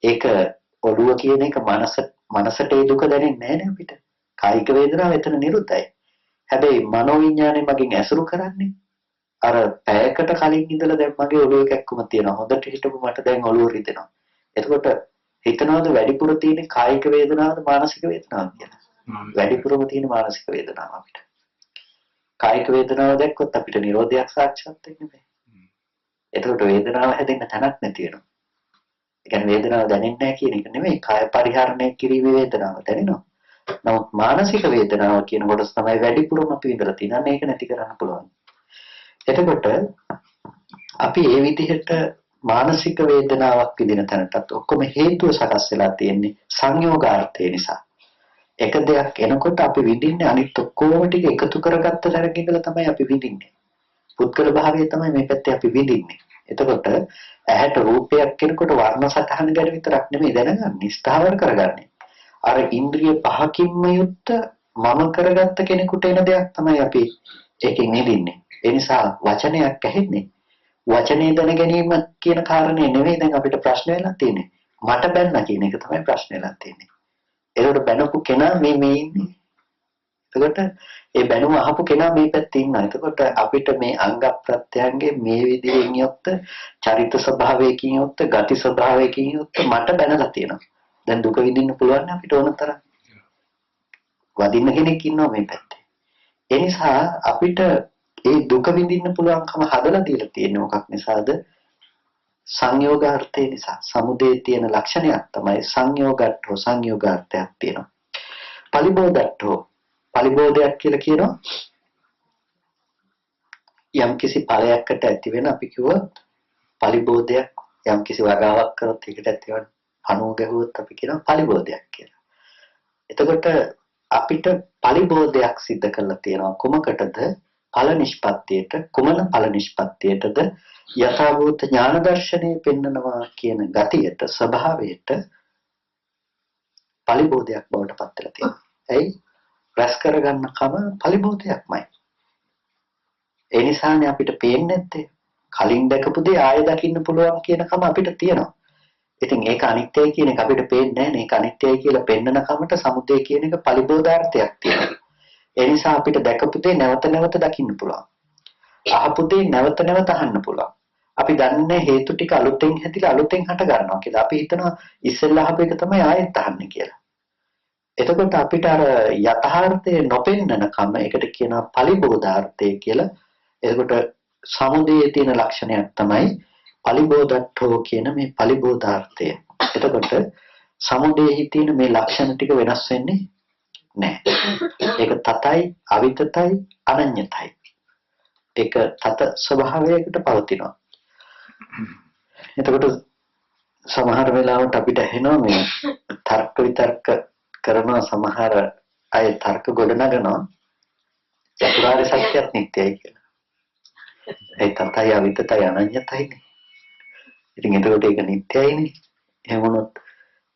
ඒක ඔළුව කියන එක මනසට ඒ දුක දැනෙන්නේ නැහැ නේ අපිට. කායික වේදනාව එතන නිරුද්ධයි. හැබැයි මනෝවිඤ්ඤාණය මගෙන් ඇසුරු කරන්නේ අර පැයකට කලින් ඉඳලා දැන් මගේ ඔළුවේ කැක්කුම තියෙනවා. හොඳට හිටපු මට දැන් ඔළුව රිදෙනවා. එතකොට හිතනවාද වැඩිපුර තියෙන කායික වේදනාවද මානසික වේදනාවද කියලා? වැඩිපුරම තියෙන මානසික වේදනාව අපිට. කායික වේදනාව දැක්කොත් අපිට නිරෝධයක් සාක්ෂාත් වෙන්නේ නැහැ. එතකොට වේදනාව හැදෙන්න තැනක් නැති වෙනවා. ඒ කියන්නේ වේදනාව දැනෙන්නේ නැහැ කියන එක නෙමෙයි කාය පරිහරණය කිරීමේ වේදනාව දැනෙනවා. නමුත් මානසික වේදනාව කියන කොටස තමයි වැඩිපුරම අපි විඳලා තියෙන්නේ. ඒක නැති කරන්න පුළුවන්. එතකොට අපි මේ විදිහට මානසික වේදනාවක් විඳින තැනටත් ඔක්කොම හේතුව සකස් වෙලා තියෙන්නේ සංයෝගාර්ථය නිසා. එක දෙයක් එනකොට අපි විඳින්නේ අනිත් ඔක්කොම ටික එකතු කරගත්ත තැනක ඉඳලා තමයි අපි විඳින්නේ. පුද්ගල භාවය තමයි මේ පැත්තේ අපි විඳින්නේ. එතකොට ඇහැට රූපයක් කෙනකොට වර්ණ සටහන ගැන විතරක් නෙමෙයි දැනගන්නේ, ස්ථාවර කරගන්නේ. අර ඉන්ද්‍රිය පහකින්ම යුක්ත මම කරගත්ත කෙනෙකුට එන දෙයක් තමයි අපි ඒකෙන් නිදින්නේ. ඒ නිසා වචනයක් ඇහෙන්නේ. වචනේ දැන ගැනීම කියන කාරණේ නෙවෙයි දැන් අපිට ප්‍රශ්න වෙලා තියෙන්නේ. මට බැන්න කියන එක තමයි ප්‍රශ්න වෙලා තියෙන්නේ. ඒකට බැනපු කෙනා මේ ඉන්නේ. එතකොට ඒ බැනුම අහපු කෙනා මේ පැත්තේ ඉන්නවා. එතකොට අපිට මේ අංග ප්‍රත්‍යයන්ගේ මේ විදිහෙන් යොත් චරිත ස්වභාවයකින් යොත් ගති ස්වභාවයකින් යොත් මට බැනලා තියෙනවා. දැන් දුක විඳින්න පුළුවන් අපිට ඕන තරම්. වදින්න කෙනෙක් ඉන්නවා මේ පැත්තේ. ඒ නිසා අපිට ඒ දුක විඳින්න පුළුවන්කම හදලා දීලා තියෙන්නේ මොකක් නිසාද? සංයෝගාර්ථය නිසා. සමුදේ තියෙන ලක්ෂණයක් තමයි සංයෝගට්ඨෝ සංයෝගාර්ථයක් තියෙනවා. පලිබෝධට්ඨෝ පලිබෝධයක් කියලා කියනවා යම් කිසි ඵලයකට ඇති වෙන අපි කිව්වොත් පලිබෝධයක් යම් කිසි වගාවක් කරොත් ඒකට ඇති වෙන අනුව ගැහුවොත් අපි කියනවා පලිබෝධයක් කියලා. එතකොට අපිට පලිබෝධයක් සිද්ධ කරලා තියෙනවා කුමකටද? ඵල නිෂ්පත්තියට. කුමන ඵල නිෂ්පත්තියටද? යථාභූත ඥාන දර්ශනය පෙන්නනවා කියන ගතියට ස්වභාවයට පලිබෝධයක් බවට පත් වෙලා තියෙනවා. එයි රැස් කරගන්න කම පලිබෝධයක්මයි. ඒ නිසානේ අපිට පේන්නේ නැත්තේ. කලින් දැකපු දේ ආයෙ දකින්න පුළුවන් කියන කම අපිට තියෙනවා. ඉතින් ඒක අනිත්‍යයි කියන එක අපිට පේන්නේ නැහැ නේ. ඒක අනිත්‍යයි කියලා පෙන්නන කමට සමුදය කියන එක පලිබෝධාර්ථයක් තියෙනවා. ඒ නිසා අපිට දැකපු දේ නැවත නැවත දකින්න පුළුවන්. අහපු දේ නැවත නැවත අහන්න පුළුවන්. අපි දන්නේ හේතු ටික අලුතෙන් හැදිලා අලුතෙන් හට ගන්නවා කියලා. අපි හිතනවා ඉස්සෙල්ලා අහපු එක තමයි ආයෙත් අහන්නේ කියලා. එතකොට අපිට අර යථාර්ථය නොපෙන්නන කම ඒකට කියනවා පලිබෝධාර්ථය කියලා. එතකොට සමුදයේ තියෙන ලක්ෂණයක් තමයි පලිබෝධට්ඨෝ කියන මේ පලිබෝධාර්ථය. එතකොට සමුදයේ තියෙන මේ ලක්ෂණ ටික වෙනස් වෙන්නේ නැහැ. ඒක තතයි, අවිතතයි, අනඤ්‍යතයි. ඒක තත ස්වභාවයකට පවතිනවා. එතකොට සමහර වෙලාවට අපිට ඇහෙනවා මේ තර්ක විතර්ක කරන සමහර අය තර්ක ගොඩනගනවා චතුරාර්ය සත්‍යත් නිට්ටයයි කියලා. ඒ තතයි අවිතතයි අනඤ්‍යතයිනේ. ඉතින් එතකොට ඒක නිට්ටයයිනේ. එහෙම වුණොත්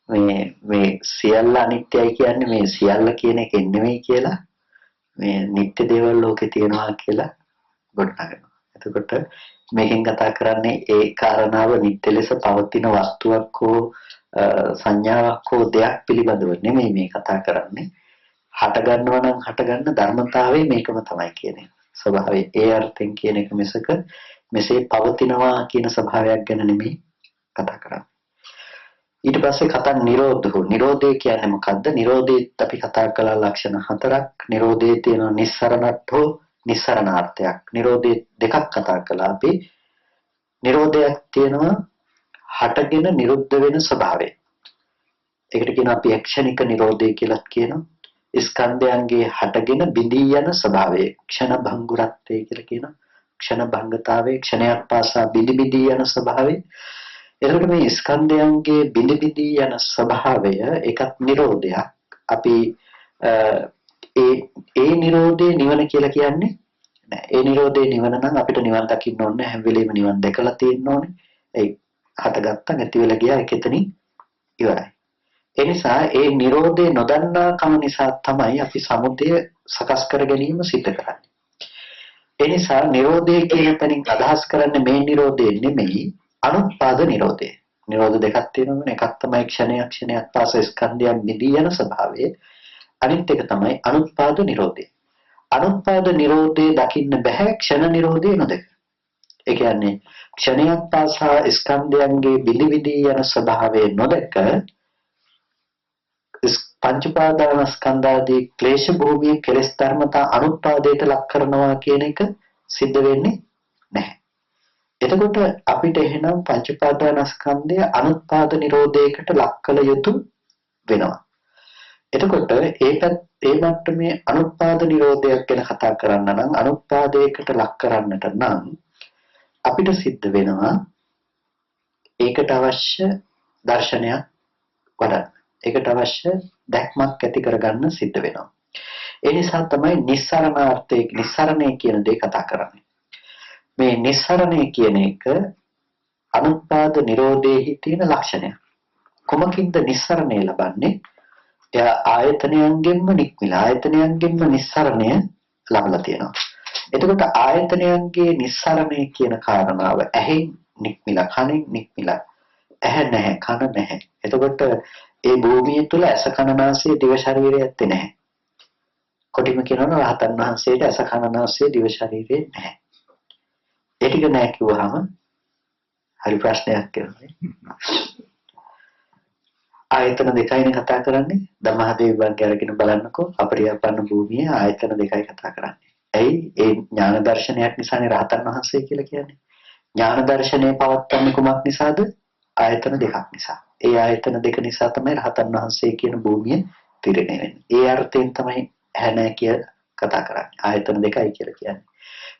මේ සියල්ල අනිත්‍යයි කියන්නේ මේ සියල්ල කියන එක නෙමෙයි කියලා මේ නිට්ටය දේවල් ලෝකේ තියෙනවා කියලා ගොඩනගනවා. එතකොට මේකෙන් කතා කරන්නේ ඒ කාරණාව නිට්ටය ලෙස පවතින වස්තුවක් හෝ සංඥාවක් හෝ දෙයක් පිළිබඳව නෙමෙයි මේ කතා කරන්නේ. හට ගන්නවා නම් හට ගන්න ධර්මතාවය මේකම තමයි කියන්නේ. ස්වභාවය ඒ අර්ථයෙන් කියන එක මිසක මෙසේ පවතිනවා කියන ස්වභාවයක් ගැන නෙමෙයි කතා කරන්නේ. ඊට පස්සේ කතා නිරෝධෝ. නිරෝධය කියන්නේ මොකද්ද? නිරෝධයත් අපි කතා කළා ලක්ෂණ හතරක්. නිරෝධයේ තියෙන නිස්සරණට්ඨෝ නිස්සරණාර්ථයක්. නිරෝධය දෙකක් කතා කළා අපි. නිරෝධයක් තියෙනවා හටගෙන නිරුද්ධ වෙන ස්වභාවය. ඒකට කියනවා අපි ක්ෂණික නිරෝධය කියලා කියනවා. ස්කන්ධයන්ගේ හටගෙන බිඳී යන ස්වභාවය ක්ෂණ භංගුරත්වය කියලා කියනවා. ක්ෂණ භංගතාවය ක්ෂණයක් පාසා බිඳි බිඳී යන ස්වභාවය. එතකොට මේ ස්කන්ධයන්ගේ බිඳි බිඳී යන ස්වභාවය ඒකත් නිරෝධයක්. අපි ඒ නිරෝධේ නිවන කියලා කියන්නේ නෑ. ඒ නිරෝධේ නිවන නම් අපිට නිවන් දකින්න ඕනේ. හැම වෙලෙම නිවන් දැකලා තියෙන්න ඕනේ. ඒ හටගත්තා නැති වෙලා ගියා ඒක එතනින් ඉවරයි. ඒ නිසා ඒ නිරෝධේ නොදන්නා කම නිසා තමයි අපි සමුදය සකස් කර ගැනීම සිද්ධ කරන්නේ. ඒ නිසා නිරෝධය කියන තැනින් අදහස් කරන්නේ මේ නිරෝධය නෙමෙයි අනුත්පාද නිරෝධය. නිරෝධ දෙකක් තියෙනවනේ. එකක් තමයි ක්ෂණයක් පාස ස්කන්ධයන් මිදී යන ස්වභාවය. අනිත් එක තමයි අනුත්පාද නිරෝධය. අනුත්පාද නිරෝධේ දකින්න බෑ ක්ෂණ නිරෝධේ නොදක. ඒ කියන්නේ ක්ෂණයක් පාසා ස්කන්ධයන්ගේ විවිධ යන ස්වභාවය නොදක පංච උපාදානස්කන්ධාදී ක්ලේශ භූමියේ කෙලෙස් ධර්මතා අනුත්පාදයට ලක් කරනවා කියන එක සිද්ධ වෙන්නේ නැහැ. එතකොට අපිට එහෙනම් පංච උපාදානස්කන්ධය අනුත්පාද නිරෝධයකට ලක් කළ යුතු වෙනවා. එතකොට ඒ මට්ටමේ අනුත්පාද නිරෝධයක් ගැන කතා කරන්න නම් අනුත්පාදයකට ලක් කරන්නට නම් අපිට සිද්ධ වෙනවා ඒකට අවශ්‍ය දර්ශනයක් වඩන්න. ඒකට අවශ්‍ය දැක්මක් ඇති කරගන්න සිද්ධ වෙනවා. ඒ නිසා තමයි නිස්සරණය කියන දේ කතා කරන්නේ. මේ නිස්සරණය කියන එක අනුත්පාද නිරෝධයේ තියෙන ලක්ෂණය. කොමකින්ද නිස්සරණය ලබන්නේ? එයා ආයතනයන්ගෙන්ම නික්මිලා ආයතනයන්ගෙන්ම නිස්සරණය ලබලා තියෙනවා. එතකොට ආයතනයන්ගේ නිස්සරණය කියන කාරණාව ඇහෙන් නික්මිලා කනෙන් නික්මිලා ඇහැ නැහැ කන නැහැ. එතකොට ඒ භූමිය තුල ඇස කන නාසය දිව ශරීරය ඇත්තේ නැහැ. කොටිම කියනවා රහතන් වහන්සේට ඇස කන නාසය දිව ශරීරය නැහැ. ඒ ටික නැහැ කිව්වහම හරි ප්‍රශ්නයක් කරන්නේ. ආයතන දෙකයිනේ කතා කරන්නේ. ධම්මහදේව වර්ගය අරගෙන බලන්නකෝ අපරියපන්න භූමියේ ආයතන දෙකයි කතා කරන්නේ. ඇයි ඒ ඥාන දර්ශනයක් නිසානේ රහතන් වහන්සේ කියලා කියන්නේ. ඥාන දර්ශනය පවත්වන්නේ කුමක් නිසාද? ආයතන දෙකක් නිසා. ඒ ආයතන දෙක නිසා තමයි රහතන් වහන්සේ කියන භූමිය තිරණය වෙන්නේ. ඒ අර්ථයෙන් තමයි ඇහැ කියලා කතා කරන්නේ. ආයතන දෙකයි කියලා කියන්නේ.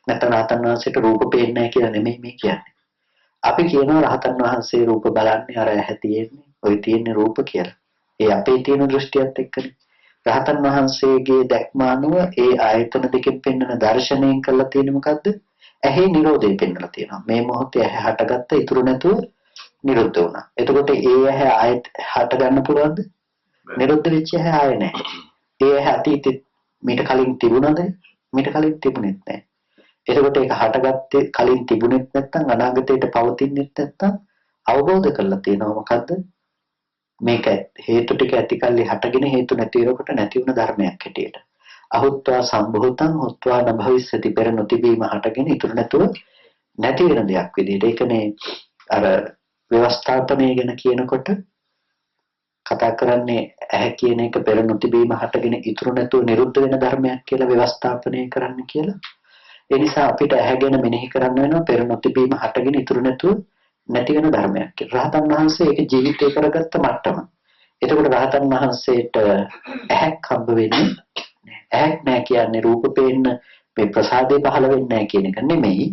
නැත්නම් රහතන් වහන්සේට රූප පේන්නේ නැහැ කියලා නෙමෙයි මේ කියන්නේ. අපි කියනවා රහතන් වහන්සේ රූප බලන්නේ අර ඇහැ තියෙන්නේ, ওই තියෙන්නේ රූප කියලා. ඒ අපේ තියෙන දෘෂ්ටියත් එක්කනේ. රහතන් වහන්සේගේ දැක්ම අනුව ඒ ආයතන දෙකෙන් පෙන්වන දර්ශනයෙන් කළා තියෙන්නේ මොකද්ද? ඇහි නිරෝධය පෙන්වලා තියෙනවා. මේ මොහොතේ ඇහැ හටගත්ත ඉතුරු නැතුව නිරුද්ධ වුණා. එතකොට ඒ ඇහැ ආයෙත් හට ගන්න පුළුවන්ද? නිරුද්ධ වෙච්ච ඇහැ ආයෙ නැහැ. ඒ ඇහැ අතීතෙත් මීට කලින් තිබුණාද? මීට කලින් තිබුණෙත් නැහැ. එතකොට ඒක හටගත්තේ කලින් තිබුණෙත් නැත්නම් අනාගතයට පවතින්නෙත් නැත්නම් අවබෝධ කරලා තියෙනවා මොකද්ද? මේක හේතු ටික ඇතිකල්ලි හටගෙන හේතු නැති වෙනකොට නැති වුණ ධර්මයක් හැටියට. අහුත්වා සම්භූතං හුත්වා නභවිස්සති පෙර නොතිබීම හටගෙන ඉතුරු නැතුව නැති වෙන දෙයක් විදිහට. ඒකනේ අර ව්‍යවස්ථාපනය ගැන කියනකොට කතා කරන්නේ ඇහැ කියන එක පෙර නොතිබීම හටගෙන ඉතුරු නැතුව නිරුද්ධ වෙන ධර්මයක් කියලා ව්‍යවස්ථාපනය කරන්න කියලා. ඒ නිසා අපිට ඇහැ ගැන මෙනෙහි කරන්න වෙනවා පෙර නොතිබීම හටගෙන ඉතුරු නැතුව නැති වෙන ධර්මයක් කියලා. රහතන් වහන්සේ ඒක ජීවිතේ කරගත්ත මට්ටම. එතකොට රහතන් වහන්සේට ඇහැක් හම්බ වෙන්නේ ඇහැක් නැහැ කියන්නේ රූප පේන්න මේ ප්‍රසාදේ පහළ වෙන්නේ නැහැ කියන එක නෙමෙයි.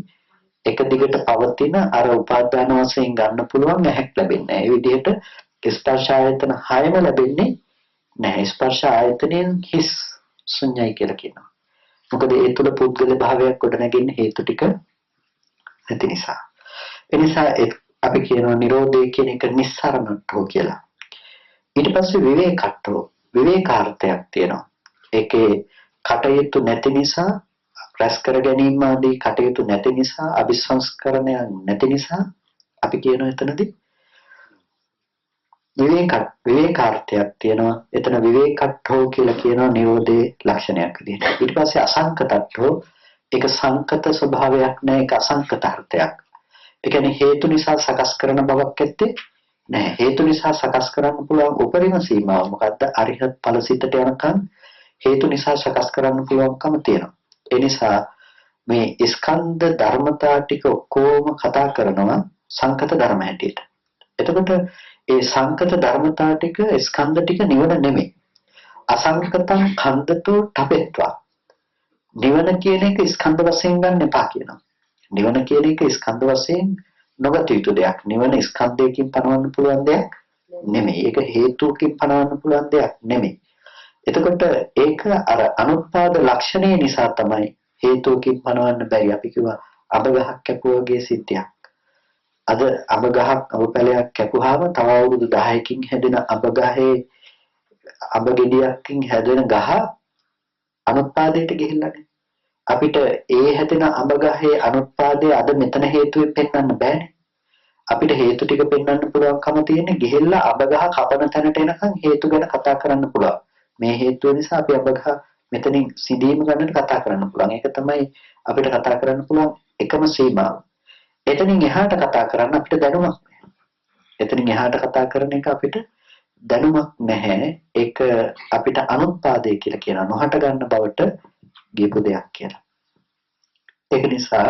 එක දිගට පවතින අර උපාදාන වශයෙන් ගන්න පුළුවන් ඇහැක් ලැබෙන්නේ නැහැ. ඒ විදිහට ස්පර්ශ ආයතන 6ම ලැබෙන්නේ නැහැ. ස්පර්ශ ආයතනෙන් හිස් ශුන්‍යයි කියලා කියනවා. මොකද ඒ තුල පුද්ගල භාවයක් ගොඩනැගෙන්නේ හේතු ටික නැති නිසා. ඒ නිසා අපි කියනවා නිරෝධය කියන එක නිස්සරණට්ඨෝ කියලා. ඊට පස්සේ විවේකට්ඨෝ විවේකාර්ථයක් තියෙනවා. ඒකේ කටයුතු නැති නිසා රැස් කර ගැනීම ආදී කටයුතු නැති නිසා අபிසංස්කරණයක් නැති නිසා අපි කියනවා එතනදී විවේකාර්ථයක් තියෙනවා. එතන විවේකට්ඨෝ කියලා කියනවා නිරෝධයේ ලක්ෂණයක් විදිහට. ඊට පස්සේ අසංකතට්ඨෝ ඒක සංකත ස්වභාවයක් නෑ, ඒක අසංකතාර්ථයක්. ඒ කියන්නේ හේතු නිසා සකස් කරන බවක් ඇත්තේ නැහැ. හේතු නිසා සකස් කරන්න පුළුවන් උපරිම සීමාව මොකද්ද? අරිහත් ඵල සිතට යනකම් හේතු නිසා සකස් කරන්න පුළුවන්කම තියෙනවා. ඒ නිසා මේ ස්කන්ධ ධර්මතා ටික ඔක්කොම කතා කරනවා සංකත ධර්ම හැටියට. එතකොට ඒ සංකත ධර්මතා ටික ස්කන්ධ ටික නිවන නෙමෙයි. අසංකතං ඛණ්ඩතෝ තපෙත්වා. නිවන කියන එක ස්කන්ධ වශයෙන් ගන්න එපා කියනවා. නිවන කියන එක ස්කන්ධ වශයෙන් නොගත යුතු දෙයක්. නිවන ස්කන්ධයකින් පනවන්න පුළුවන් දෙයක් නෙමෙයි. ඒක හේතුවකින් පනවන්න පුළුවන් දෙයක් නෙමෙයි. එතකොට ඒක අර අනුත්පාද ලක්ෂණය නිසා තමයි හේතුවකින් පනවන්න බැරි. අපි කිව්වා අබ ගහක් කැපුවාගේ සිද්ධියක්. අද අබ ගහක් අබ පැලයක් කැපුවාම තව අවුරුදු 10කින් හැදෙන අබ ගහේ අබ ගෙඩියකින් හැදෙන ගහ අනුත්පාදයට ගිහිල්ලානේ. අපිට ඒ හැදෙන අබ ගහේ අනුත්පාදයේ අද මෙතන හේතුවෙන් පෙන්වන්න බෑනේ. අපිට හේතු ටික පෙන්වන්න පුළුවන්කම තියෙන්නේ ගිහිල්ලා අබ ගහ කපන තැනට එනකන් හේතු ගැන කතා කරන්න පුළුවන්. මේ හේතුව නිසා අපි අබ ගහ මෙතනින් සිඳීම ගන්නට කතා කරන්න පුළුවන්. ඒක තමයි අපිට කතා කරන්න පුළුවන් එකම සීමාව. එතනින් එහාට කතා කරන්න අපිට දැනුමක් නැහැ. එතනින් එහාට කතා කරන එක අපිට දැනුමක් නැහැ. ඒක අපිට අනුත්පාදේ කියලා කියනවා. නොහට ගන්න බවට ගියපු දෙයක් කියලා. ඒක නිසා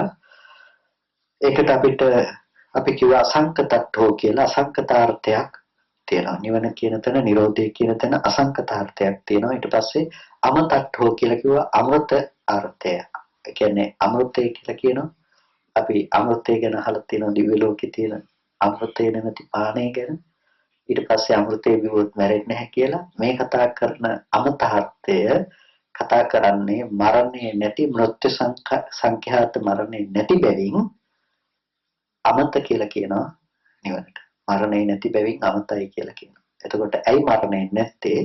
ඒකට අපිට අපි කිව්ව අසංකතත්වෝ කියලා අසංකතාර්ථයක් තියෙනවා. නිවන කියන තැන, නිරෝධය කියන තැන අසංකතාර්ථයක් තියෙනවා. ඊට පස්සේ අමතට්ඨෝ කියලා කිව්ව අමෘත අර්ථය. ඒ කියන්නේ අමෘතය කියලා කියනවා. අපි අමෘතය ගැන අහලා තියෙනවා දිව්‍ය ලෝකේ තියෙන අමෘතය නැමැති පානය ගැන. ඊට පස්සේ අමෘතය බිව්වොත් මැරෙන්නේ නැහැ කියලා. මේ කතා කරන අමතාර්ථය කතා කරන්නේ මරණය නැති මෘත්‍යු සංඛ්‍යාත මරණය නැති බැවින් අමත කියලා කියනවා නිවනට. මරණය නැති බැවින් අමතයි කියලා කියනවා. එතකොට ඇයි මරණය නැත්තේ?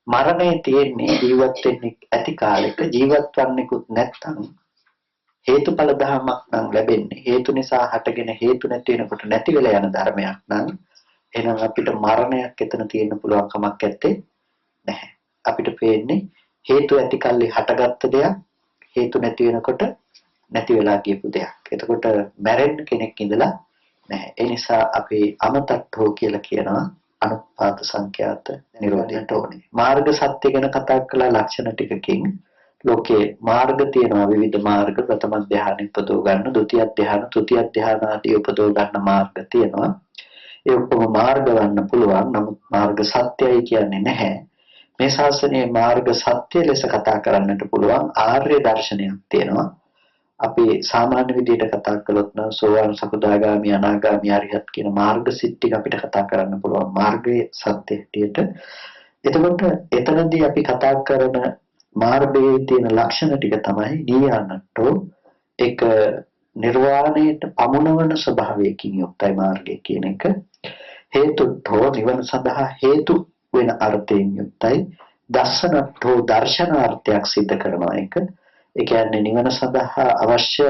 මරණය තියෙන්නේ ජීවත් වෙන්නේ ඇති කාලෙක ජීවත් වන්නෙකුත් නැත්නම් හේතුඵල ධර්මයක් නම් ලැබෙන්නේ. හේතු නිසා හටගෙන හේතු නැති වෙනකොට නැති වෙලා යන ධර්මයක් නම් එහෙනම් අපිට මරණයක් එතන තියෙන්න පුළුවන් කමක් නැත්තේ නැහැ. අපිට පේන්නේ හේතු ඇති කල්ලි හටගත්ත දෙයක් හේතු නැති වෙනකොට නැති වෙලා ගියපු දෙයක්. එතකොට මැරෙන්න කෙනෙක් ඉඳලා නැහැ. ඒ නිසා අපි අමතට්ඨෝ කියලා කියනවා අනුපාත සංඛ්‍යාත නිරෝධයට ඕනේ. මාර්ග සත්‍ය ගැන කතා කළා ලක්ෂණ ටිකකින්. ලෝකේ මාර්ග තියෙනවා විවිධ මාර්ග. ප්‍රථම ධ්‍යාන උපදව ගන්න, ဒုတိ ය ධ්‍යාන, තෘතිය ධ්‍යාන ආදී උපදව ගන්න මාර්ග තියෙනවා. ඒ ඔක්කොම මාර්ග වන්න පුළුවන්. නමුත් මාර්ග සත්‍යයි කියන්නේ නැහැ. මේ ශාසනයේ මාර්ග සත්‍ය ලෙස කතා කරන්නට පුළුවන් ආර්ය දර්ශනයක් තියෙනවා. අපි සාමාන්‍ය විදිහට කතා කළොත් නම් සෝවාන් සකදාගාමි අනාගාමි අරිහත් කියන මාර්ග සිත් ටික අපිට කතා කරන්න පුළුවන් මාර්ගයේ සත්‍ය හැටියට. එතකොට එතනදී අපි කතා කරන මාර්ගයේ තියෙන ලක්ෂණ ටික තමයි නියානට්ඨෝ. ඒක නිර්වාණයට පමුණවන ස්වභාවයකින් යුක්තයි මාර්ගය කියන එක. හේතුට්ඨෝ නිවන සඳහා හේතු වෙන අර්ථයෙන් යුක්තයි. දර්ශනට්ඨෝ දර්ශනාර්ථයක් සිද්ධ කරනවා එක. ඒ කියන්නේ නිවන සඳහා අවශ්‍ය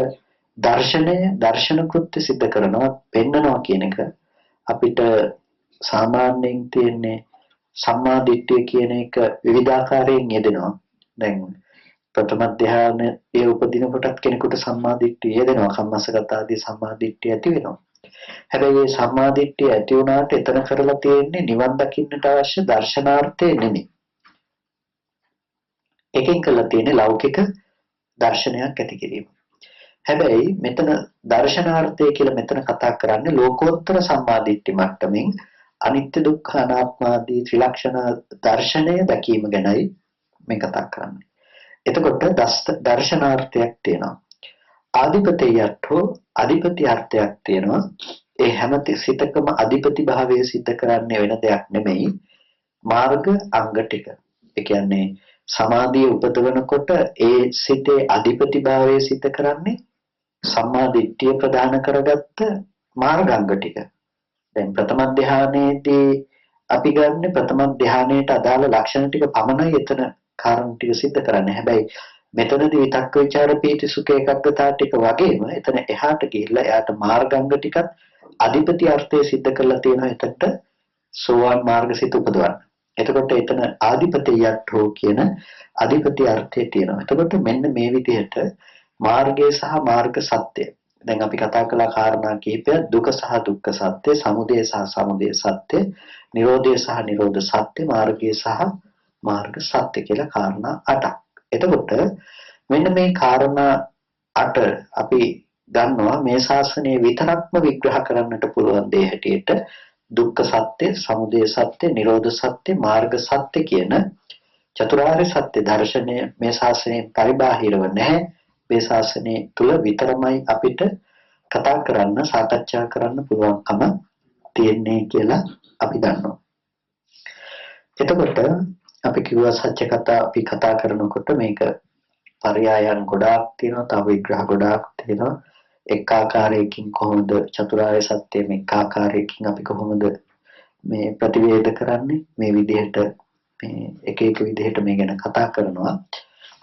දර්ශන කෘත්‍ය සිද්ධ කරනවා පෙන්නනවා කියන එක අපිට සාමාන්‍යයෙන් තියෙන්නේ සම්මා දිට්ඨිය කියන එක විවිධාකාරයෙන් යෙදෙනවා. දැන් ප්‍රථම ධ්‍යානයේ උපදින කොටත් කෙනෙකුට සම්මා දිට්ඨිය යෙදෙනවා. කම්මස්සගත ආදී සම්මා දිට්ඨිය ඇති වෙනවා. හැබැයි මේ සම්මා දිට්ඨිය ඇති වුණාට එතන කරලා තියෙන්නේ නිවන් දකින්නට අවශ්‍ය දර්ශනාර්ථය නෙමෙයි. එකෙන් කරලා තියෙන්නේ ලෞකික දර්ශනයක් ඇති කිරීම. හැබැයි මෙතන දර්ශනාර්ථය කියලා මෙතන කතා කරන්නේ ලෝකෝත්තර සම්මාදිට්ඨි මට්ටමින් අනිත්‍ය දුක්ඛ අනාත්ම ආදී ත්‍රිලක්ෂණ දර්ශනය දැකීම ගැනයි මේ කතා කරන්නේ. එතකොට දර්ශනාර්ථයක් තියෙනවා. ආධිපතියට්ඨෝ අධිපති අර්ථයක් තියෙනවා. ඒ හැම සිතකම අධිපති භාවය සිද්ධ කරන්නේ වෙන දෙයක් නෙමෙයි මාර්ග අංග ටික. ඒ කියන්නේ සමාධිය උපදවනකොට ඒ සිතේ අධිපතිභාවය සිද්ධ කරන්නේ සම්මා දිට්ඨිය ප්‍රදාන කරගත්ත මාර්ගාංග ටික. දැන් ප්‍රථම ධ්‍යානයේදී අපි ගන්න ප්‍රථම ධ්‍යානයට අදාළ ලක්ෂණ ටික පමණයි එතන කාරණා ටික සිද්ධ කරන්නේ. හැබැයි මෙතනදී විතක්ක ਵਿਚාර පීති සුඛ ඒකග්ගතා ටික වගේම එතන එහාට ගිහිල්ලා එයාට මාර්ගාංග ටිකත් අධිපති අර්ථය සිද්ධ කරලා තියෙනවා එතනට සෝවාන් මාර්ගසිත උපදවන්න. එතකොට එතන ආධිපතියට්ඨෝ කියන අධිපති අර්ථය තියෙනවා. එතකොට මෙන්න මේ විදිහට මාර්ගය සහ මාර්ග සත්‍ය. දැන් අපි කතා කළා කාරණා කිහිපයක් දුක සහ දුක්ඛ සත්‍ය, සමුදය සහ සමුදය සත්‍ය, නිරෝධය සහ නිරෝධ සත්‍ය, මාර්ගය සහ මාර්ග සත්‍ය කියලා කාරණා 8ක්. එතකොට මෙන්න මේ කාරණා 8 අපි ගන්නවා මේ ශාසනයේ විතරක්ම විග්‍රහ කරන්නට පුළුවන් දේ හැටියට දුක්ඛ සත්‍ය, සමුදය සත්‍ය, නිරෝධ සත්‍ය, මාර්ග සත්‍ය කියන චතුරාර්ය සත්‍ය දර්ශනය මේ ශාසනයෙන් පරිබාහිරව නැහැ. මේ ශාසනය තුල විතරමයි අපිට කතා කරන්න, සාකච්ඡා කරන්න පුළුවන්කම තියෙන්නේ කියලා අපි දන්නවා. එතකොට අපි කිව්වා සත්‍ය කතා අපි කතා කරනකොට මේක පරයයන් ගොඩාක් තියෙනවා, තව විග්‍රහ ගොඩාක් තියෙනවා. එක් ආකාරයකින් කොහොමද චතුරාර්ය සත්‍ය එක් ආකාරයකින් අපි කොහොමද මේ ප්‍රතිවේද කරන්නේ මේ විදිහට මේ එක එක විදිහට මේ ගැන කතා කරනවා.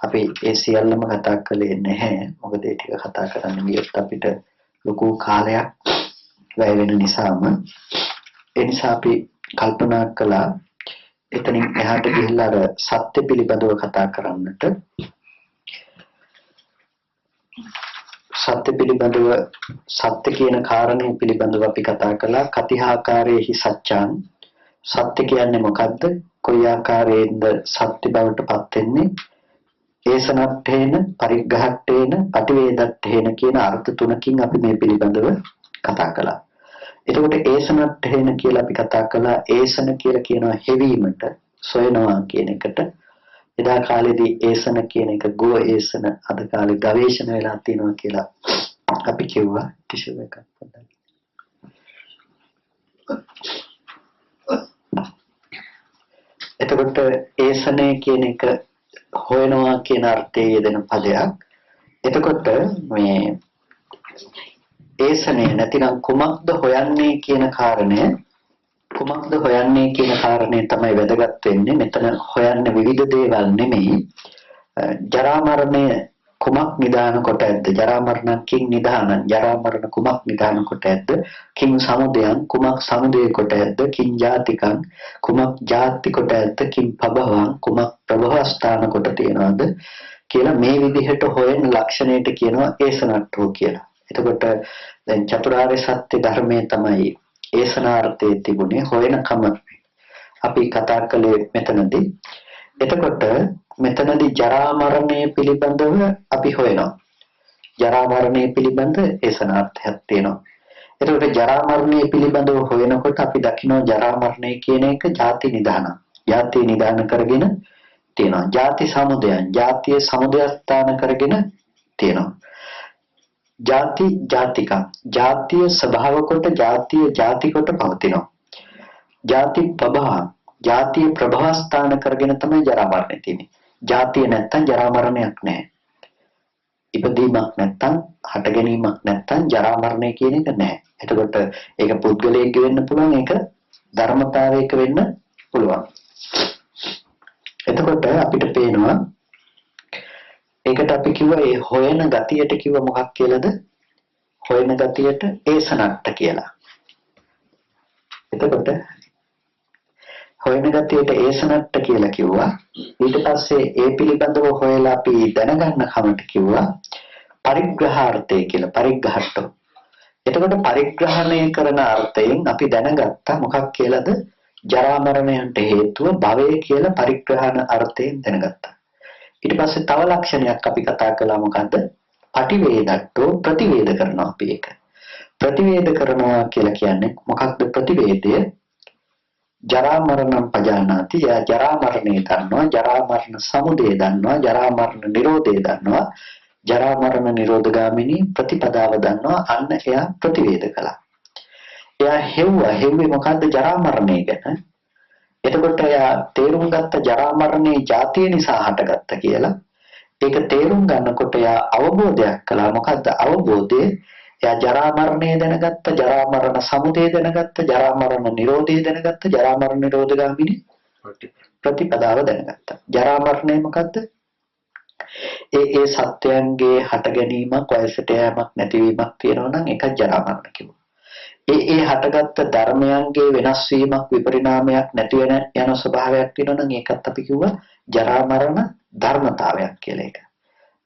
අපි ඒ සියල්ලම කතා කළේ නැහැ. මොකද ඒ ටික කතා කරන්න ගියොත් අපිට ලොකු කාලයක් වැය වෙන නිසාම ඒ නිසා අපි කල්පනා කළා එතනින් එහාට ගිහිල්ලා අර සත්‍ය පිළිබඳව කතා කරන්නට සත්‍ය පිළිබඳව සත්‍ය කියන කාරණේ පිළිබඳව අපි කතා කළා. කතිහාකාරයේහි සත්‍යං සත්‍ය කියන්නේ මොකද්ද? කොයි ආකාරයෙන්ද සත්‍ය බවට පත් වෙන්නේ? ඒසනට්ඨේන පරිග්ඝහට්ඨේන පටිවේදට්ඨේන කියන අර්ථ තුනකින් අපි මේ පිළිබඳව කතා කළා. එතකොට ඒසනට්ඨේන කියලා අපි කතා කළා. ඒසන කියලා කියනවා හෙවීමට, සොයනවා කියන එකට. එදා කාලේදී ඒසන කියන එක ගෝ ඒසන, අද කාලේ ගවේෂණ වෙලා තියෙනවා කියලා අපි කිව්වා. ටිෂු එකක් පොඩ්ඩක්. එතකොට ඒසනේ කියන එක හොයනවා කියන අර්ථයේ යෙදෙන පදයක්. එතකොට මේ ඒසනේ නැතිනම් කුමක්ද හොයන්නේ කියන කාරණය තමයි වැදගත් වෙන්නේ. මෙතන හොයන්නේ විවිධ දේවල් නෙමෙයි. ජරා මරණය කුමක් නිදාන කොට ඇද්ද? ජරා මරණ කිං නිදානං? ජරා මරණ කුමක් නිදාන කොට ඇද්ද? කිං සමුදයං කුමක් සමුදය කොට ඇද්ද? කිං ජාතිකං කුමක් ජාති කොට ඇද්ද? කිං පබවං කුමක් ප්‍රභවස්ථාන කොට තියනවාද කියලා මේ විදිහට හොයන ලක්ෂණයට කියනවා ඒසනට්ඨෝ කියලා. එතකොට දැන් චතුරාර්ය සත්‍ය ධර්මයේ තමයි ඒසනාර්ථයේ තිබුණේ, හොයනකම අපි කතා කළේ මෙතනදී. එතකොට මෙතනදී ජරා මරණය පිළිබඳව අපි හොයනවා. ජරා මරණය පිළිබඳ ඒසනාර්ථයක් තියෙනවා. එතකොට ජරා මරණය පිළිබඳව හොයනකොට අපි දකිනවා ජරා මරණය කියන එක ಜಾති නිදාන. ಜಾති නිදාන කරගෙන තියෙනවා. ಜಾති සමුදයන්, ಜಾතිය සමුදයස්ථාන කරගෙන තියෙනවා. ಜಾති ජාතිකං, ಜಾතිය ස්වභාව කොට, ಜಾතිය ಜಾති කොට පවතිනවා. ಜಾති ප්‍රභව, ಜಾතිය ප්‍රභවස්ථාන කරගෙන තමයි ජරා මරණය තියෙන්නේ. ಜಾතිය නැත්තම් ජරා මරණයක් නැහැ. ඉපදීමක් නැත්තම්, හට ගැනීමක් නැත්තම් ජරා මරණය කියන එක නැහැ. එතකොට ඒක පුද්ගලයෙක් වෙන්න පුළුවන්, ඒක ධර්මතාවයක වෙන්න පුළුවන්. එතකොට අපිට පේනවා ඒකට අපි කිව්වා ඒ හොයන ගතියට කිව්ව මොකක් කියලාද? හොයන ගතියට ඒසනට්ඨ කියලා. එතකොට හොයන ගතියට ඒසනට්ඨ කියලා කිව්වා. ඊට පස්සේ ඒ පිළිබඳව හොයලා අපි දැනගන්න කමට කිව්වා පරිග්‍රහාර්ථය කියලා. පරිග්‍රහට්ඨ. එතකොට පරිග්‍රහණය කරන අර්ථයෙන් අපි දැනගත්තා මොකක් කියලාද? ජරා මරණයන්ට හේතුව භවය කියලා පරිග්‍රහණ අර්ථයෙන් දැනගත්තා. ඊට පස්සේ තව ලක්ෂණයක් අපි කතා කළා. මොකද්ද? පටිවේදට්ඨෝ, ප්‍රතිවේද කරනවා අපි ඒක. ප්‍රතිවේද කරනවා කියලා කියන්නේ මොකක්ද? ප්‍රතිවේදය ජරා මරණම් පජානාති. ජරා මරණය දන්නවා, ජරා මරණ සමුදය දන්නවා, ජරා මරණ නිරෝධය දන්නවා, ජරා මරණ නිරෝධගාමිනී ප්‍රතිපදාව දන්නවා. අන්න එයා ප්‍රතිවේද කළා. එයා හෙව්වේ මොකද්ද? ජරා මරණය ගැන. එතකොට එයා තේරුම් ගත්ත ජරා මරණේ ජාතිය නිසා හටගත්ත කියලා. ඒක තේරුම් ගන්නකොට එයා අවබෝධයක් කළා. මොකද්ද අවබෝධය? එයා ජරා මරණය දැනගත්ත, ජරා මරණ සමුදය දැනගත්ත, ජරා මරණ නිරෝධය දැනගත්ත, ජරා මරණ නිරෝධගාමිනී ප්‍රතිපදාව දැනගත්ත. ජරා මරණය මොකද්ද? ඒ සත්‍යයන්ගේ හට ගැනීමක්, වයසට යෑමක්, නැතිවීමක් තියෙනවා නම් ඒක ජරා මරණ කියනවා. ඒ හටගත්ත ධර්මයන්ගේ වෙනස් වීමක්, විපරිණාමයක්, නැති වෙන යන ස්වභාවයක් තියෙනවා නම් ඒකත් අපි කිව්වා ජරා මරණ ධර්මතාවයක් කියලා. ඒක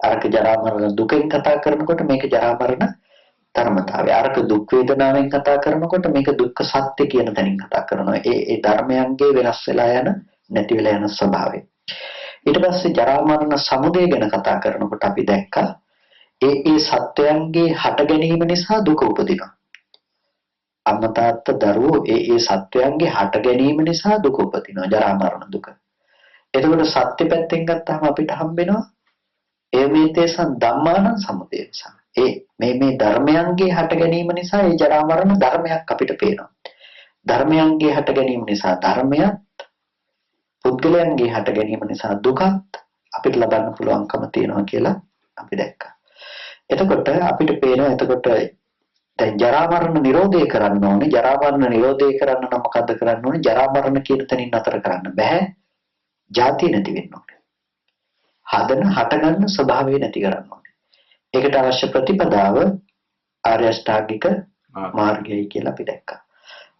අරක ජරා මරණ දුකෙන් කතා කරනකොට මේක ජරා මරණ ධර්මතාවය. අරක දුක් වේදනාවෙන් කතා කරනකොට මේක දුක්ඛ සත්‍ය කියන තැනින් කතා කරනවා. ඒ ධර්මයන්ගේ වෙනස් වෙලා යන, නැති වෙලා යන ස්වභාවය. ඊට පස්සේ ජරා මරණ සමුදය ගැන කතා කරනකොට අපි දැක්කා ඒ සත්‍යයන්ගේ හට ගැනීම නිසා දුක උපදිනවා. අම්මා තාත්තා දරුවෝ ඒ සත්‍යයන්ගේ හට ගැනීම නිසා දුක උපදිනවා, ජරා මරණ දුක. එතකොට සත්‍ය පැත්තෙන් ගත්තාම අපිට හම්බෙනවා ඒ මේතේසන් ධම්මාන සමුදය නිසා. මේ ධර්මයන්ගේ හට ගැනීම නිසා ඒ ජරා මරණ ධර්මයක් අපිට පේනවා. ධර්මයන්ගේ හට ගැනීම නිසා ධර්මයක්, පුද්ගලයන්ගේ හට ගැනීම නිසා දුකත් අපිට ලබන්න පුළුවන්කම තියෙනවා කියලා අපි දැක්කා. එතකොට අපිට පේනවා එතකොට දැන් ජරා මරණ නිරෝධය කරන්න ඕනේ. ජරා මරණ නිරෝධය කරන්න නම් මොකද්ද කරන්න ඕනේ? ජරා මරණ කියන තැනින් නතර කරන්න බෑ. ජාතිය නැති වෙන්න ඕනේ. හටගන්න ස්වභාවය නැති කරන්න ඕනේ. ඒකට අවශ්‍ය ප්‍රතිපදාව ආර්ය අෂ්ටාංගික මාර්ගයයි කියලා අපි දැක්කා.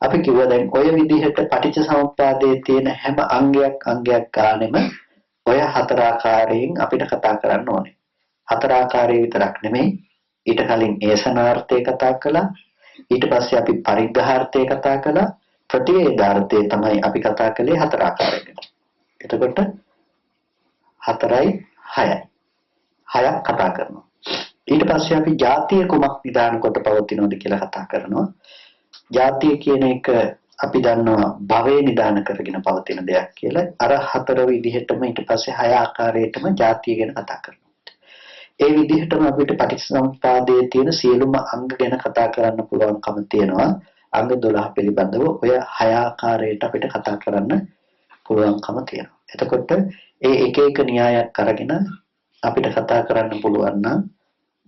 අපි කිව්වා දැන් ඔය විදිහට පටිච්චසමුප්පාදයේ තියෙන හැම අංගයක් ගානෙම ඔය හතර ආකාරයෙන් අපිට කතා කරන්න ඕනේ. හතර ආකාරයේ විතරක් නෙමෙයි ඊට කලින් ඒසනාර්ථය කතා කළා. ඊට පස්සේ අපි පරිග්‍රහාර්ථය කතා කළා. ප්‍රතිවේදාර්ථය තමයි අපි කතා කළේ හතර ආකාරයකට. එතකොට 4යි 6යි. 6ක් කතා කරනවා. ඊට පස්සේ අපි ಜಾතිය කුමක් නිදාන කොට පවතිනවද කියලා කතා කරනවා. ಜಾතිය කියන එක අපි දන්නවා භවයේ නිදාන කරගෙන පවතින දෙයක් කියලා. අර හතර විදිහටම ඊට පස්සේ 6 ආකාරයටම ಜಾතිය ගැන කතා කරනවා. ඒ විදිහටම අපිට පටිච්චසමුප්පාදයේ තියෙන සියලුම අංග ගැන කතා කරන්න පුළුවන්කම තියෙනවා. අංග 12 පිළිබඳව ඔය 6 ආකාරයට අපිට කතා කරන්න පුළුවන්කම තියෙනවා. එතකොට ඒ එක එක න්‍යායක් අරගෙන අපිට කතා කරන්න පුළුවන් නම්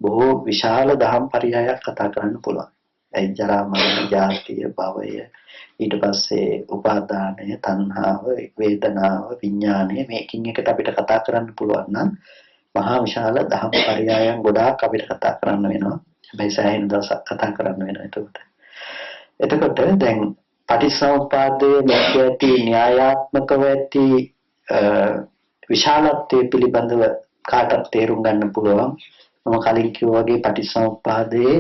බොහෝ විශාල දහම් පරයයක් කතා කරන්න පුළුවන්. ඒ ජරා මරණ ජාතිය භවය ඊට පස්සේ උපාදානය තණ්හාව වේදනාව විඥානය මේකින් එකට අපිට කතා කරන්න පුළුවන් නම් මහා විශාල දහම් පරයයන් ගොඩාක් අපිට කතා කරන්න වෙනවා. හැබැයි සෑහෙන දවසක් කතා කරන්න වෙනවා. එතකොට දැන් පටිච්චසමුප්පාදයේ ලෝකයේ ඇති න්‍යායාත්මකව ඇති විශාලත්වයේ පිළිබඳව කාටත් තේරුම් ගන්න පුළුවන්. මම කලින් කිව්වා වගේ පටිච්චසමුප්පාදයේ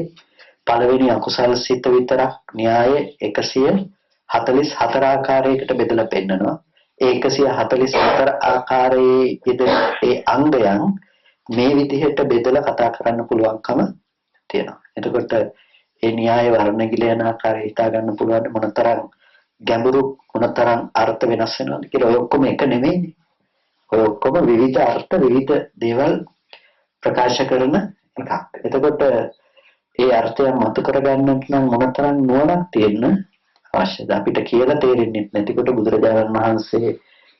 පළවෙනි අකුසල් සිත විතරක් න්‍යාය 144 ආකාරයකට බෙදලා පෙන්නනවා. ඒ 144 ආකාරයේ යෙදෙන ඒ අංගයන් මේ විදිහට බෙදලා කතා කරන්න පුළුවන්කම තියෙනවා. එතකොට ඒ න්‍යාය වර්ණගිල යන ආකාරය හිතා ගන්න පුළුවන් මොනතරම් ගැඹුරු මොනතරම් අර්ථ වෙනස් වෙනවද කියලා. ඔය ඔක්කොම එක නෙමෙයිනේ. ඔය ඔක්කොම විවිධ අර්ථ විවිධ දේවල් ප්‍රකාශ කරන එකක්. එතකොට ඒ අර්ථය මතු කරගන්නට නම් මොනතරම් නුවණක් තියෙන්න අවශ්‍යද? අපිට කියලා තේරෙන්නේ නැතිකොට බුදුරජාණන් වහන්සේ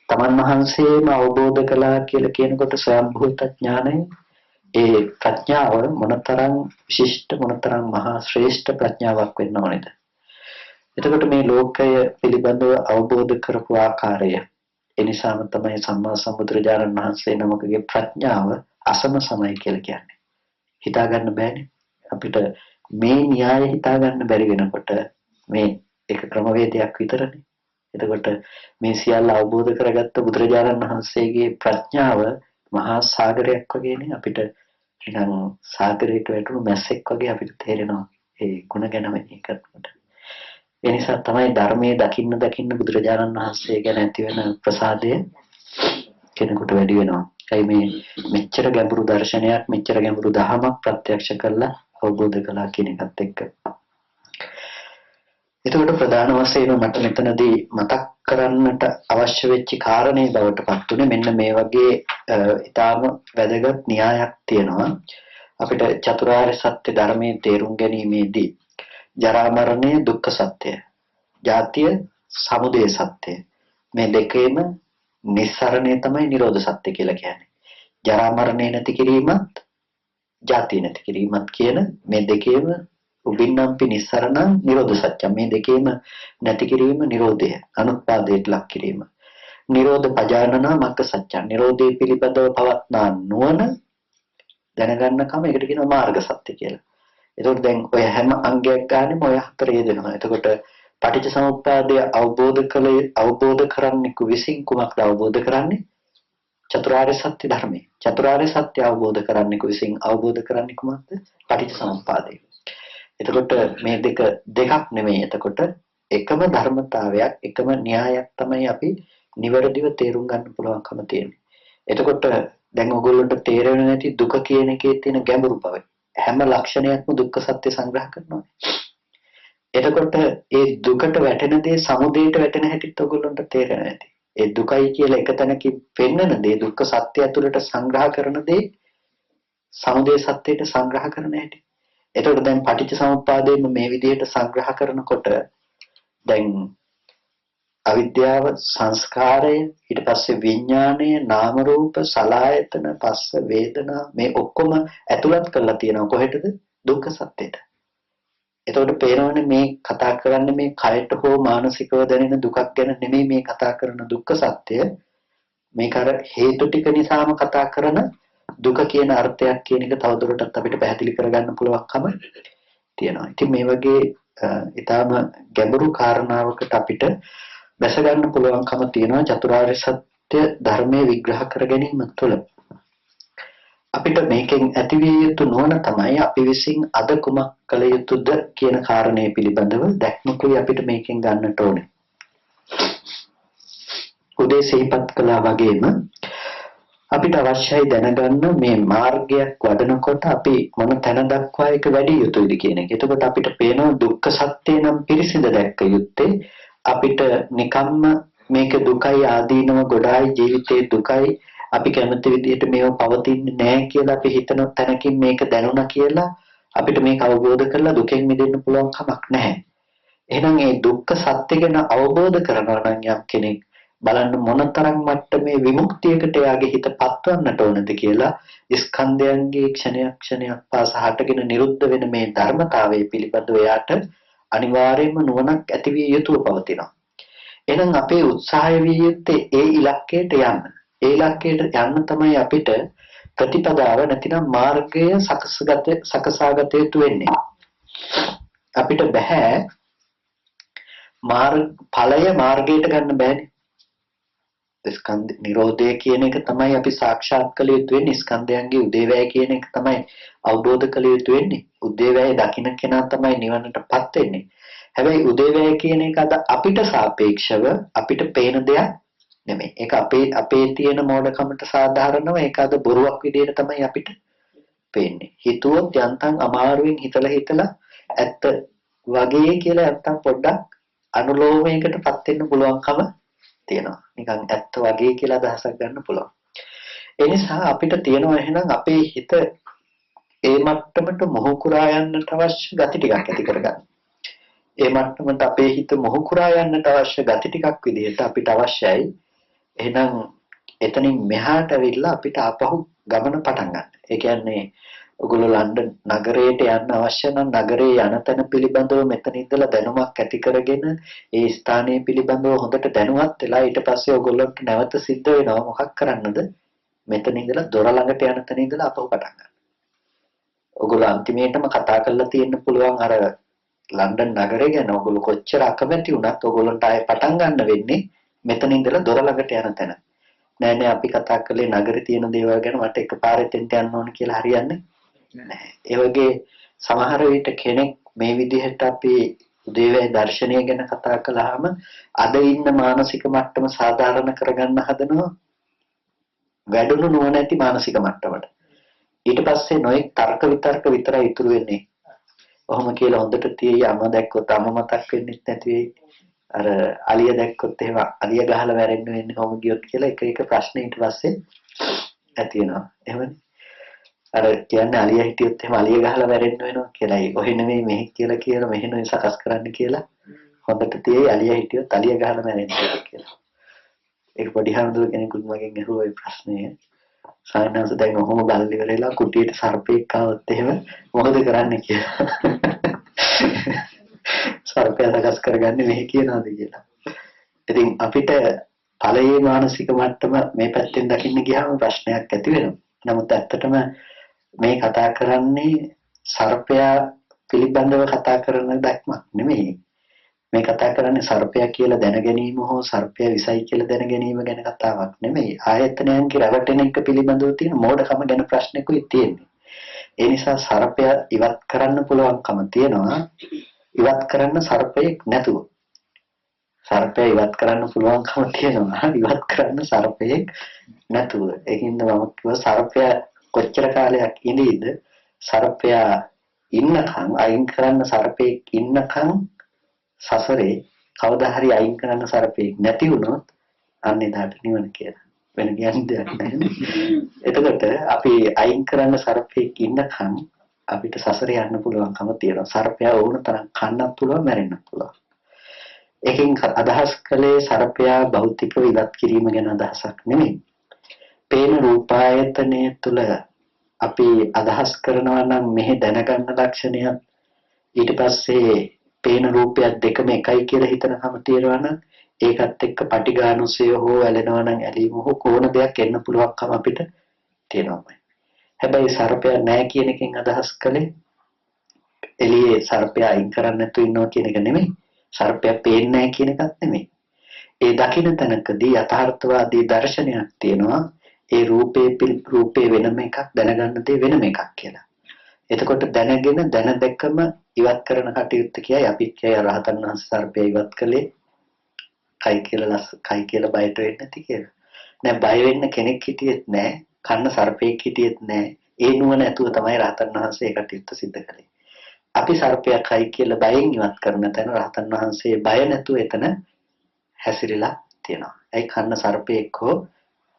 තමන් වහන්සේම අවබෝධ කළා කියලා කියනකොට ස්වයංභූත ඥානය ඒ ප්‍රඥාව මොනතරම් විශිෂ්ට මොනතරම් මහා ශ්‍රේෂ්ඨ ප්‍රඥාවක් වෙන්න ඕනේද? එතකොට මේ ලෝකය පිළිබඳව අවබෝධ කරපු ආකාරය එනිසාම තමයි සම්මා සම්බුදුරජාණන් වහන්සේ නමකගේ ප්‍රඥාව අසම සමයි කියලා කියන්නේ. හිතා ගන්න බෑනේ. අපිට මේ න්‍යාය හිතා ගන්න බැරි වෙනකොට මේ එක ක්‍රමවේදයක් විතරනේ. එතකොට මේ සියල්ල අවබෝධ කරගත්ත බුදුරජාණන් වහන්සේගේ ප්‍රඥාව මහා සාගරයක් වගේනේ. අපිට නිකන් සාගරයට වැටුණු මැස්සෙක් වගේ අපිට තේරෙනවා ඒ ಗುಣ ගැන මෙහි කරනකොට. ඒ නිසා තමයි ධර්මයේ දකින්න බුදුරජාණන් වහන්සේ ගැන ඇති වෙන ප්‍රසාදය කෙනෙකුට වැඩි වෙනවා. ඒ මේ මෙච්චර ගැඹුරු දර්ශනයක් මෙච්චර ගැඹුරු දහමක් ප්‍රත්‍යක්ෂ කරලා අවබෝධ කළා කියන එකත් එක්ක. එතකොට ප්‍රධාන වශයෙන් මට මෙතනදී මතක් කරන්නට අවශ්‍ය වෙච්ච කාරණේ බවට පත් උනේ මෙන්න මේ වගේ ඊටාම වැදගත් න්‍යායක් තියෙනවා. අපිට චතුරාර්ය සත්‍ය ධර්මයේ තේරුම් ගැනීමේදී ජරා මරණය දුක්ඛ සත්‍යය, ජාතිය සමුදය සත්‍යය, මේ දෙකේම නිස්සරණය තමයි නිරෝධ සත්‍ය කියලා කියන්නේ. ජරා මරණය නැති කිරීමත් ජාතිය නැති කිරීමත් කියන මේ දෙකේම උබින්නම්පි නිස්සරණ නිරෝධ සත්‍ය, මේ දෙකේම නැති කිරීම නිරෝධය, අනුත්පාදයට ලක් කිරීම. නිරෝධ පජානනා මග්ග සත්‍ය, නිරෝධය පිළිබඳව පවත්නා නුවණ දැනගන්නකම ඒකට කියනවා මාර්ග සත්‍ය කියලා. එතකොට දැන් ඔය හැම අංගයක් ගන්නෙම ඔය හතර යෙදෙනවා. එතකොට පටිච්චසමුප්පාදය අවබෝධ කරන්නේ විසින් කුමක්ද අවබෝධ කරන්නේ? චතුරාර්ය සත්‍ය ධර්මය. චතුරාර්ය සත්‍ය අවබෝධ කරන්නේ විසින් අවබෝධ කරන්නේ කුමක්ද? පටිච්චසමුප්පාදය. එතකොට මේ දෙකක් නෙමෙයි. එතකොට එකම ධර්මතාවයක් එකම න්‍යායක් තමයි අපි නිවැරදිව තේරුම් ගන්න පුළුවන්කම තියෙන්නේ. එතකොට දැන් ඔයගොල්ලන්ට තේරෙන්නේ නැති දුක කියන එකේ තියෙන ගැඹුරු බව. හැම ලක්ෂණයක්ම දුක්ඛ සත්‍ය සංග්‍රහ කරනවා. එතකොට ඒ දුකට වැටෙන දේ සමුදයට වැටෙන හැටිත් ඔයගොල්ලන්ට තේරෙන්නේ නැති. ඒ දුකයි කියලා එක තැනකින් පෙන්වන දේ දුක්ඛ සත්‍ය ඇතුළට සංග්‍රහ කරන දේ සමුදය සත්‍යයට සංග්‍රහ කරන හැටි. එතකොට දැන් පටිච්චසමුප්පාදයෙන් මේ විදිහට සංග්‍රහ කරනකොට දැන් අවිද්‍යාව, සංස්කාරය, ඊට පස්සේ විඥාණය, නාම රූප, සලආයතන, පස්ස, වේදනා මේ ඔක්කොම ඇතුළත් කරලා තියෙනවා කොහෙටද? දුක්ඛ සත්‍යයට. එතකොට පේනවනේ මේ කතා කරන්නේ මේ කයට හෝ මානසිකව දැනෙන දුකක් ගැන නෙමෙයි මේ කතා කරන දුක්ඛ සත්‍ය. මේක අර හේතු ටික නිසාම කතා කරන දුක කියන අර්ථයක් කියන එක තවදුරටත් අපිට පැහැදිලි කරගන්න පුළුවන්කම තියෙනවා. ඉතින් මේ වගේ ඊටාම ගැඹුරු කාරණාවකට අපිට දැස ගන්න පුළුවන්කම තියෙනවා චතුරාර්ය සත්‍ය ධර්මයේ විග්‍රහ කර ගැනීම තුළ. අපිට මේකෙන් ඇතිවිය යුතු නුවණ තමයි අපි විසින් අද කුමක් කළ යුතුද කියන කාරණේ පිළිබඳව දැක්මකුයි අපිට මේකෙන් ගන්නට ඕනේ. උදේ සිහිපත් කළා වගේම අපිට අවශ්‍යයි දැනගන්න මේ මාර්ගයක් වඩනකොට අපි මොන තැන දක්වා ඒක වැඩි යුතුයිද කියන එක. එතකොට අපිට පේනවා දුක්ඛ සත්‍ය නම් පිරිසිඳ දැක්ක යුත්තේ අපිට නිකම්ම මේක දුකයි ආදීනව ගොඩායි ජීවිතේ දුකයි අපි කැමති විදිහට මේව පවතින්නේ නැහැ කියලා අපි හිතන තැනකින් මේක දැනුණා කියලා අපිට මේක අවබෝධ කරලා දුකෙන් මිදෙන්න පුළුවන් කමක් නැහැ. එහෙනම් මේ දුක්ඛ සත්‍ය ගැන අවබෝධ කරනවා නම් යම් කෙනෙක් බලන්න මොනතරම් මට්ටමේ විමුක්තියකට යාගේ හිත පත්වන්නට ඕනද කියලා ස්කන්ධයන්ගේ ක්ෂණයක් ක්ෂණයක් පාසා හටගෙන නිරුද්ධ වෙන මේ ධර්මතාවයේ පිළිබඳව යාට අනිවාර්යයෙන්ම නුවණක් ඇති විය යුතුව පවතිනවා. එහෙනම් අපේ උත්සාහය විය යුත්තේ ඒ ඉලක්කයට යන්න. ඒ ඉලක්කයට යන්න තමයි අපිට ප්‍රතිපදාව නැතිනම් මාර්ගය සකසාගත යුතු වෙන්නේ. අපිට බෑ ඵලය මාර්ගයට ගන්න බෑනේ. ස්කන්ධ නිරෝධය කියන එක තමයි අපි සාක්ෂාත් කළ යුතු වෙන්නේ. ස්කන්ධයන්ගේ උදේවැය කියන එක තමයි අවබෝධ කළ යුතු වෙන්නේ. උදේවැය දකින්න කෙනා තමයි නිවනටපත් වෙන්නේ. හැබැයි උදේවැය කියන එක අද අපිට සාපේක්ෂව අපිට පේන දෙයක් නෙමෙයි. ඒක අපේ තියෙන මෝඩකමට සාධාරණව ඒක අද බොරුවක් විදිහට තමයි අපිට පේන්නේ. හිතුවොත් යන්තම් අමාරුවෙන් හිතලා ඇත්ත වගේ කියලා නැත්තම් පොඩ්ඩක් අනුලෝමයකටපත් වෙන්න පුළුවන්කම තියෙනවා. නිකන් ඇත්ත වගේ කියලා අදහසක් ගන්න පුළුවන්. ඒ නිසා අපිට තියෙනවා එහෙනම් අපේ හිත ඒ මට්ටමට මොහු කුරා යන්නට අවශ්‍ය ගති ටිකක් ඇති කරගන්න. ඒ මට්ටමට අපේ හිත මොහු කුරා යන්නට අවශ්‍ය ගති ටිකක් විදිහට අපිට අවශ්‍යයි. එහෙනම් එතනින් මෙහාට ඇවිල්ලා අපිට ආපහු ගමන පටන් ගන්න. ඒ කියන්නේ ඔගොල්ලෝ ලන්ඩන් නගරයට යන්න අවශ්‍ය නම් නගරේ යන තැන පිළිබඳව මෙතන ඉඳලා දැනුමක් ඇති කරගෙන ඒ ස්ථානයේ පිළිබඳව හොඳට දැනුවත් වෙලා ඊට පස්සේ ඔයගොල්ලන්ට නැවත සිද්ධ වෙනවා මොකක් කරන්නද මෙතන ඉඳලා දොර ළඟට යන තැන ඉඳලා අපව පටන් ගන්න. ඔයගොල්ලෝ අන්තිමේටම කතා කරලා තියෙන්න පුළුවන් අර ලන්ඩන් නගරය ගැන ඔයගොල්ලෝ කොච්චර අකමැති වුණත් ඔයගොල්ලන්ට ආයෙ පටන් ගන්න වෙන්නේ මෙතන ඉඳලා දොර ළඟට යන තැන. නෑ අපි කතා කළේ නගරේ තියෙන දේවල් ගැන මට එකපාරට එන්න ඕන කියලා හරියන්නේ නැහැ. ඒ වගේ සමහර විට කෙනෙක් මේ විදිහට අපි උදේවැය දර්ශනය ගැන කතා කළාම අද ඉන්න මානසික මට්ටම සාධාරණ කරගන්න හදනවා වැඩුණු නොනැති මානසික මට්ටමට. ඊට පස්සේ නොඑක් තර්ක විතර්ක විතරයි ඉතුරු වෙන්නේ. ඔහොම කියලා හොඳට තියෙයි අම දැක්කොත් අම මතක් වෙන්නේ නැති වෙයි. අර අලිය දැක්කොත් එහෙම අලිය ගහලා වැරෙන්න වෙන්නේ කොහොම ගියොත් කියලා එක ප්‍රශ්න ඊට පස්සේ ඇති වෙනවා. එහෙමනේ. අර කියන්නේ අලිය හිටියොත් එහෙම අලිය ගහලා වැරෙන්න වෙනවා කියලායි. ඔහෙ නෙමෙයි මෙහෙ කියලා මෙහෙ නෙමෙයි සකස් කරන්න කියලා. හොඳට තියෙයි අලිය හිටියොත් අලිය ගහලා වැරෙන්න කියලා. ඒක පොඩි හාමුදුරුවෝ කෙනෙකුත් මගෙන් අහුවා ඒ ප්‍රශ්නේ. සායනස දැන් ඔහොම බල්ලි වෙලලා කුටියට සර්පෙක් ආවොත් එහෙම මොකද කරන්නේ කියලා. සර්පයා සකස් කරගන්නේ මෙහෙ කියනවාද කියලා. ඉතින් අපිට ඵලයේ මානසික මට්ටම මේ පැත්තෙන් දකින්න ගියාම ප්‍රශ්නයක් ඇති වෙනවා. නමුත් ඇත්තටම මේ කතා කරන්නේ සර්පයා පිළිබඳව කතා කරන දැක්මක් නෙමෙයි. මේ කතා කරන්නේ සර්පයා කියලා දැන ගැනීම හෝ සර්පයා විසයි කියලා දැන ගැනීම ගැන කතාවක් නෙමෙයි. ආයතනයන්ගේ රැවටෙන එක පිළිබඳව තියෙන මෝඩකම ගැන ප්‍රශ්නකුයි තියෙන්නේ. ඒ නිසා සර්පයා ඉවත් කරන්න පුළුවන්කම තියෙනවා. ඉවත් කරන්න සර්පයෙක් නැතුව. සර්පයා ඉවත් කරන්න පුළුවන්කම තියෙනවා. ඉවත් කරන්න සර්පයෙක් නැතුව. ඒකින්ද මම කිව්වා සර්පයා කොච්චර කාලයක් ඉඳීද සර්පයා ඉන්නකම් අයින් කරන්න සර්පයෙක් ඉන්නකම් සසරේ කවදා හරි අයින් කරන්න සර්පයෙක් නැති වුණොත් අන්නේ දාට නිවන කියලා. වෙන කියන්නේ දෙයක් නැහැ. එතකොට අපි අයින් කරන්න සර්පයෙක් ඉන්නකම් අපිට සසරේ යන්න පුළුවන්කම තියෙනවා. සර්පයා ඕන තරම් කන්නත් පුළුවන් මැරෙන්නත් පුළුවන්. ඒකෙන් අදහස් කළේ සර්පයා භෞතිකව ඉවත් කිරීම ගැන අදහසක් නෙමෙයි. පේන රූපායතනය තුළ අපි අදහස් කරනවා නම් මෙහි දැනගන්න ලක්ෂණයක් ඊට පස්සේ පේන රූපයක් දෙකම එකයි කියලා හිතනකම තියෙනවා නම් ඒකත් එක්ක පටිඝානුසය හෝ ඇලෙනවා නම් ඇලීම හෝ කොන දෙයක් එන්න පුළුවන්කම අපිට තියෙනවා. හැබැයි සර්පයා නැහැ කියන එකෙන් අදහස් කළේ එළියේ සර්පයා අයින් කරන්න නැතුව ඉන්නවා කියන එක නෙමෙයි. සර්පයා පේන්නේ නැහැ කියන එකත් නෙමෙයි. ඒ දකින්න තැනකදී යථාර්ථවාදී දර්ශනයක් තියෙනවා. ඒ රූපේ වෙනම එකක්, දැනගන්න දේ වෙනම එකක් කියලා. එතකොට දැනගෙන දැන දැකම ඉවත් කරන කටයුත්ත කියයි අපි කියයි රහතන් වහන්සේ සර්පය ඉවත් කළේ කයි කියලා බයට වෙන්නේ නැති කියලා. නෑ බය වෙන්න කෙනෙක් හිටියෙත් නෑ, කන්න සර්පෙක් හිටියෙත් නෑ. ඒ නුවණ ඇතුව තමයි රහතන් වහන්සේ ඒ කටයුත්ත සිද්ධ කළේ. අපි සර්පයක් කයි කියලා බයෙන් ඉවත් කරන තැන රහතන් වහන්සේ බය නැතුව එතන හැසිරিলা තියෙනවා. ඒ කන්න සර්පෙක් හෝ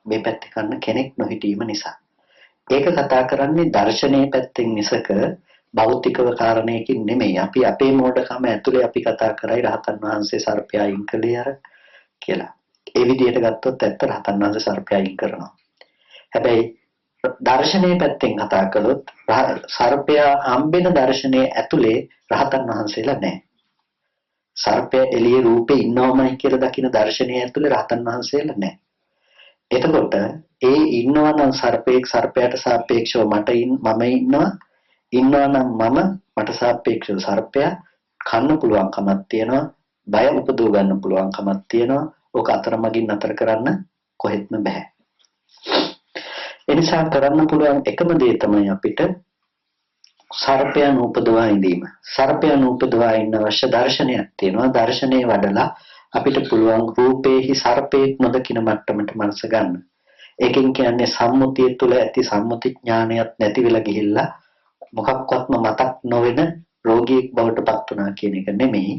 මේ පැත්තේ කන්න කෙනෙක් නොහිටීම නිසා. ඒක කතා කරන්නේ දර්ශනීය පැත්තෙන් මිසක භෞතිකව කාරණයකින් නෙමෙයි. අපි අපේ මෝඩකම ඇතුලේ අපි කතා කරයි රහතන් වහන්සේ සර්පය අයින් කළේ අර කියලා. ඒ විදිහට ගත්තොත් ඇත්ත රහතන් වහන්සේ සර්පය අයින් කරනවා. හැබැයි දර්ශනීය පැත්තෙන් කතා කළොත් සර්පය හම්බෙන දර්ශනයේ ඇතුලේ රහතන් වහන්සේලා නැහැ. සර්පය එළියේ රූපේ ඉන්නවමයි කියලා දකින දර්ශනයේ ඇතුලේ රහතන් වහන්සේලා නැහැ. එතකොට ඒ ඉන්නවා නම් සර්පයට සාපේක්ෂව මම ඉන්නවා නම් මට සාපේක්ෂව සර්පයා කන්න පුළුවන්කමක් තියෙනවා, බය උපදව ගන්න පුළුවන්කමක් තියෙනවා. ඕක අතරමඟින් නතර කරන්න කොහෙත්ම බෑ. එනිසා කරන්න පුළුවන් එකම දේ තමයි අපිට සර්පයන් උපදවා ඉඳීම. සර්පයන් උපදවා ඉන්න අවශ්‍ය දර්ශනයක් තියෙනවා. දර්ශනේ වඩලා අපිට පුළුවන් රූපේහි සර්පේක් නොදකින මට්ටමට මනස ගන්න. ඒකෙන් කියන්නේ සම්මුතිය තුළ ඇති සම්මුති ඥානයක් නැති වෙලා ගිහිල්ලා මොකක්වත්ම මතක් නොවන රෝගියෙක් බවට පත් වුණා කියන එක නෙමෙයි.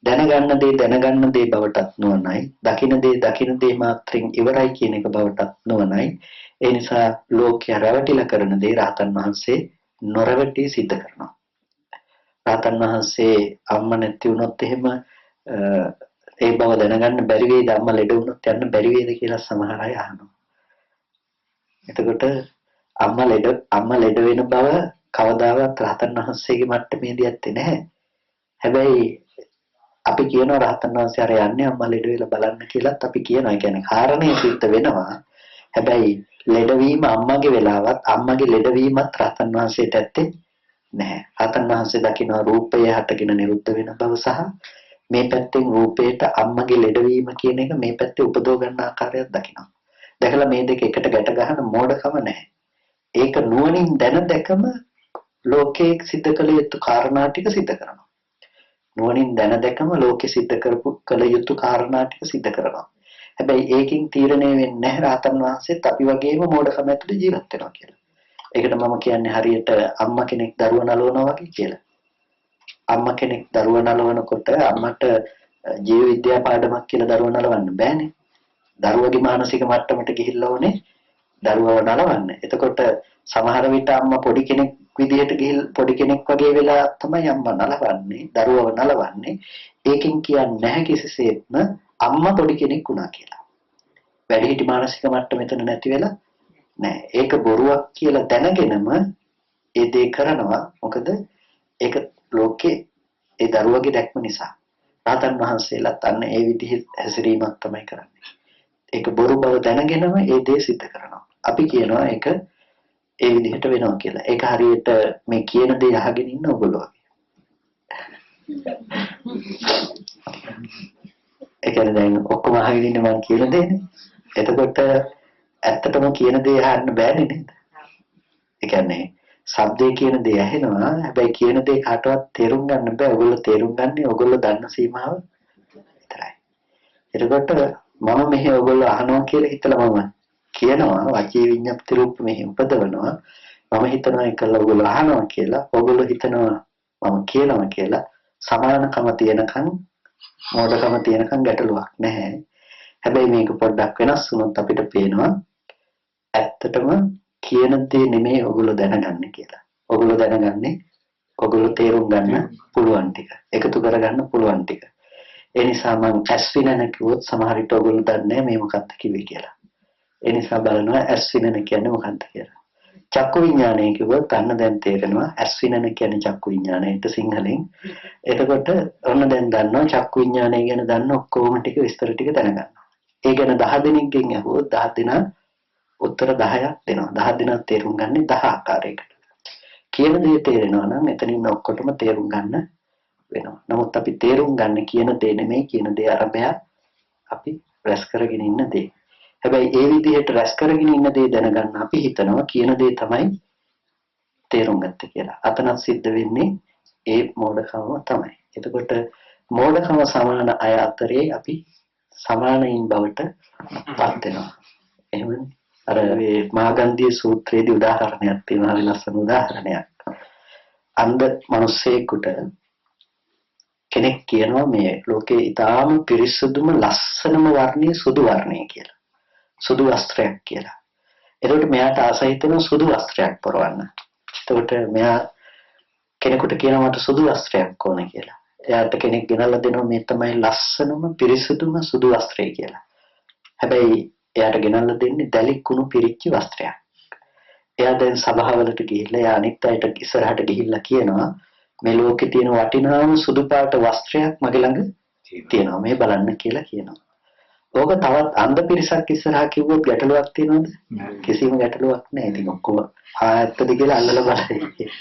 දැනගන්න දේ බවටත් නොවනයි, දකින දේ මාත්‍රෙන් ඉවරයි කියන එක බවටත් නොවනයි. ඒ නිසා ලෝකයා රැවටිලා කරන දේ රහතන් වහන්සේ නොරැවටි සිද්ධ කරනවා. රහතන් වහන්සේ අම්ම නැති වුණොත් එහෙම ඒ බව දැනගන්න බැරි වේද, අම්මා ලෙඩ වුණොත් යන්න බැරි වේද කියලා සමහර අය අහනවා. එතකොට අම්මා ලෙඩ වෙන බව කවදාවත් රහතන් වහන්සේගේ මට්ටමේදී ඇත්තේ නැහැ. හැබැයි අපි කියනවා රහතන් වහන්සේ අර යන්නේ අම්මා ලෙඩ වෙලා බලන්න කියලාත් අපි කියනවා. ඒ කියන්නේ කාරණේ සිද්ධ වෙනවා. හැබැයි ලෙඩවීම අම්මගේ වෙලාවත් අම්මගේ ලෙඩවීමත් රහතන් වහන්සේට ඇත්තේ නැහැ. රහතන් වහන්සේ දකින්න රූපය හටගෙන නිරුද්ධ වෙන බව සහ මේ පැත්තෙන් රූපේට අම්මගේ ලෙඩවීම කියන එක මේ පැත්තේ උපදව ගන්න ආකාරයක් දකිනවා. දැකලා මේ දෙක එකට ගැට ගන්න මෝඩකම නැහැ. ඒක නුවණින් දැකම ලෝකයේ සිද්ධ කළ යුතු කාරණා ටික සිද්ධ කරනවා. නුවණින් දැකම ලෝකෙ සිද්ධ කළ යුතු කාරණා ටික සිද්ධ කරනවා. හැබැයි ඒකෙන් තීරණය වෙන්නේ නැහැ රහතන් වහන්සේත් අපි වගේම මෝඩකම ඇතුළේ ජීවත් වෙනවා කියලා. ඒකට මම කියන්නේ හරියට අම්මා කෙනෙක් දරුවා නලවනවා වගේ කියලා. අම්මා කෙනෙක් දරුවා නලවනකොට අම්මට ජීව විද්‍යා පාඩමක් කියලා දරුවා නලවන්න බෑනේ. දරුවගේ මානසික මට්ටමට ගිහිල්ලා ඕනේ දරුවව නලවන්න. එතකොට සමහර විට අම්මා පොඩි කෙනෙක් විදිහට පොඩි කෙනෙක් වගේ වෙලා තමයි අම්මා නලවන්නේ, දරුවව නලවන්නේ. ඒකෙන් කියන්නේ නැහැ කිසිසේත්ම අම්මා පොඩි කෙනෙක් වුණා කියලා. වැඩිහිටි මානසික මට්ටම මෙතන නැති වෙලා නැහැ. ඒක බොරුවක් කියලා දැනගෙනම ඒ දේ කරනවා. මොකද ඒක ලෝකේ ඒ දරුවගේ දැක්ම නිසා. රහතන් වහන්සේලාත් අන්න ඒ විදිහේ හැසිරීමක් තමයි කරන්නේ. ඒක බොරු බව දැනගෙනම ඒ දේ සිද්ධ කරනවා. අපි කියනවා ඒක ඒ විදිහට වෙනවා කියලා. ඒක හරියට මේ කියන දේ අහගෙන ඉන්න ඔයගොල්ලෝ වගේ. ඒ කියන්නේ දැන් ඔක්කොම අහගෙන ඉන්නේ මම කියන දේනේ. එතකොට ඇත්තටම කියන දේ අහන්න බෑනේ නේද? ඒ කියන්නේ ශබ්දේ කියන දේ ඇහෙනවා. හැබැයි කියන දේ කාටවත් තේරුම් ගන්න බෑ. ඔයගොල්ලෝ තේරුම් ගන්නේ ඔයගොල්ලෝ දන්න සීමාව විතරයි. එතකොට මම මෙහි ඔයගොල්ලෝ අහනවා කියලා හිතලා මම කියනවා වාචී විඤ්ඤාප්ති රූප මෙහි උපදවනවා. මම හිතනවා ඒකලා ඔයගොල්ලෝ අහනවා කියලා. ඔයගොල්ලෝ හිතනවා මම කියනවා කියලා. සමානකම තියෙනකන් මෝඩකම තියෙනකන් ගැටලුවක් නැහැ. හැබැයි මේක පොඩ්ඩක් වෙනස් වුණොත් අපිට පේනවා ඇත්තටම කියන දේ නෙමෙයි ඔයගොල්ලෝ දැනගන්නේ කියලා. ඔයගොල්ලෝ දැනගන්නේ ඔයගොල්ලෝ තේරුම් ගන්න පුළුවන් ටික. එකතු කරගන්න පුළුවන් ටික. ඒ නිසා මම ඇස් විනන කිව්වොත් සමහර විට ඔයගොල්ලෝ දන්නේ මේ මොකක්ද කිව්වේ කියලා. ඒ නිසා බලනවා ඇස් විනන කියන්නේ මොකක්ද කියලා. චක්කු විඥානය කිව්වොත් අන්න දැන් තේරෙනවා ඇස් විනන කියන්නේ චක්කු විඥානයට සිංහලෙන්. එතකොට ඔන්න දැන් දන්නවා චක්කු විඥානය ගැන දන්න ඔක්කොම ටික විස්තර ටික දැනගන්නවා. ඒ ගැන 10 දෙනෙක්ගෙන් අහුවොත් 10 දෙනා උත්තර 10ක් දෙනවා. 10 දෙනා තේරුම් ගන්නේ 10 ආකාරයකට. කියන දේ තේරෙනවා නම් එතනින් ඔක්කොටම තේරුම් ගන්න වෙනවා. නමුත් අපි තේරුම් ගන්න කියන දේ නෙමෙයි කියන දේ අරබය අපි රැස් කරගෙන ඉන්න දේ. හැබැයි ඒ විදිහට රැස් කරගෙන ඉන්න දේ දැනගන්න අපි හිතනවා කියන දේ තමයි තේරුම් ගත්තේ කියලා. අතනත් සිද්ධ වෙන්නේ ඒ මෝඩකම තමයි. එතකොට මෝඩකම සමාන අය අතරේ අපි සමානයින් බවට පත් වෙනවා. එහෙමනේ. අර මේ මාගන්ධිය සූත්‍රයේදී උදාහරණයක් තියෙනවා ලස්සන උදාහරණයක්. අන්ධ මිනිස්සෙකුට කෙනෙක් කියනවා මේ ලෝකේ ඊටාම පිරිසුදුම ලස්සනම වර්ණය සුදු වර්ණය කියලා. සුදු වස්ත්‍රයක් කියලා. එතකොට මෙයාට ආස හිතෙන සුදු වස්ත්‍රයක් පොරවන්න. එතකොට මෙයා කෙනෙකුට කියනවා මට සුදු වස්ත්‍රයක් ඕන කියලා. එයාට කෙනෙක් ගෙනල්ලා දෙනවා මේ තමයි ලස්සනම පිරිසුදුම සුදු වස්ත්‍රය කියලා. හැබැයි එයාට ගෙනල්ලා දෙන්නේ දැලි කුණු පිරිච්ච වස්ත්‍රයක්. එයා දැන් සභාවලට ගිහිල්ලා එයා අනිත් අයට ඉස්සරහට ගිහිල්ලා කියනවා මේ ලෝකේ තියෙන වටිනාම සුදු පාට වස්ත්‍රයක් මගේ ළඟ තියෙනවා මේ බලන්න කියලා කියනවා. ඕක තවත් අන්ධ පිරිසක් ඉස්සරහා කිව්වොත් ගැටලුවක් තියෙනවද? කිසිම ගැටලුවක් නැහැ. ඉතින් ඔක්කොම ආයත්තද කියලා අල්ලලා බලයි.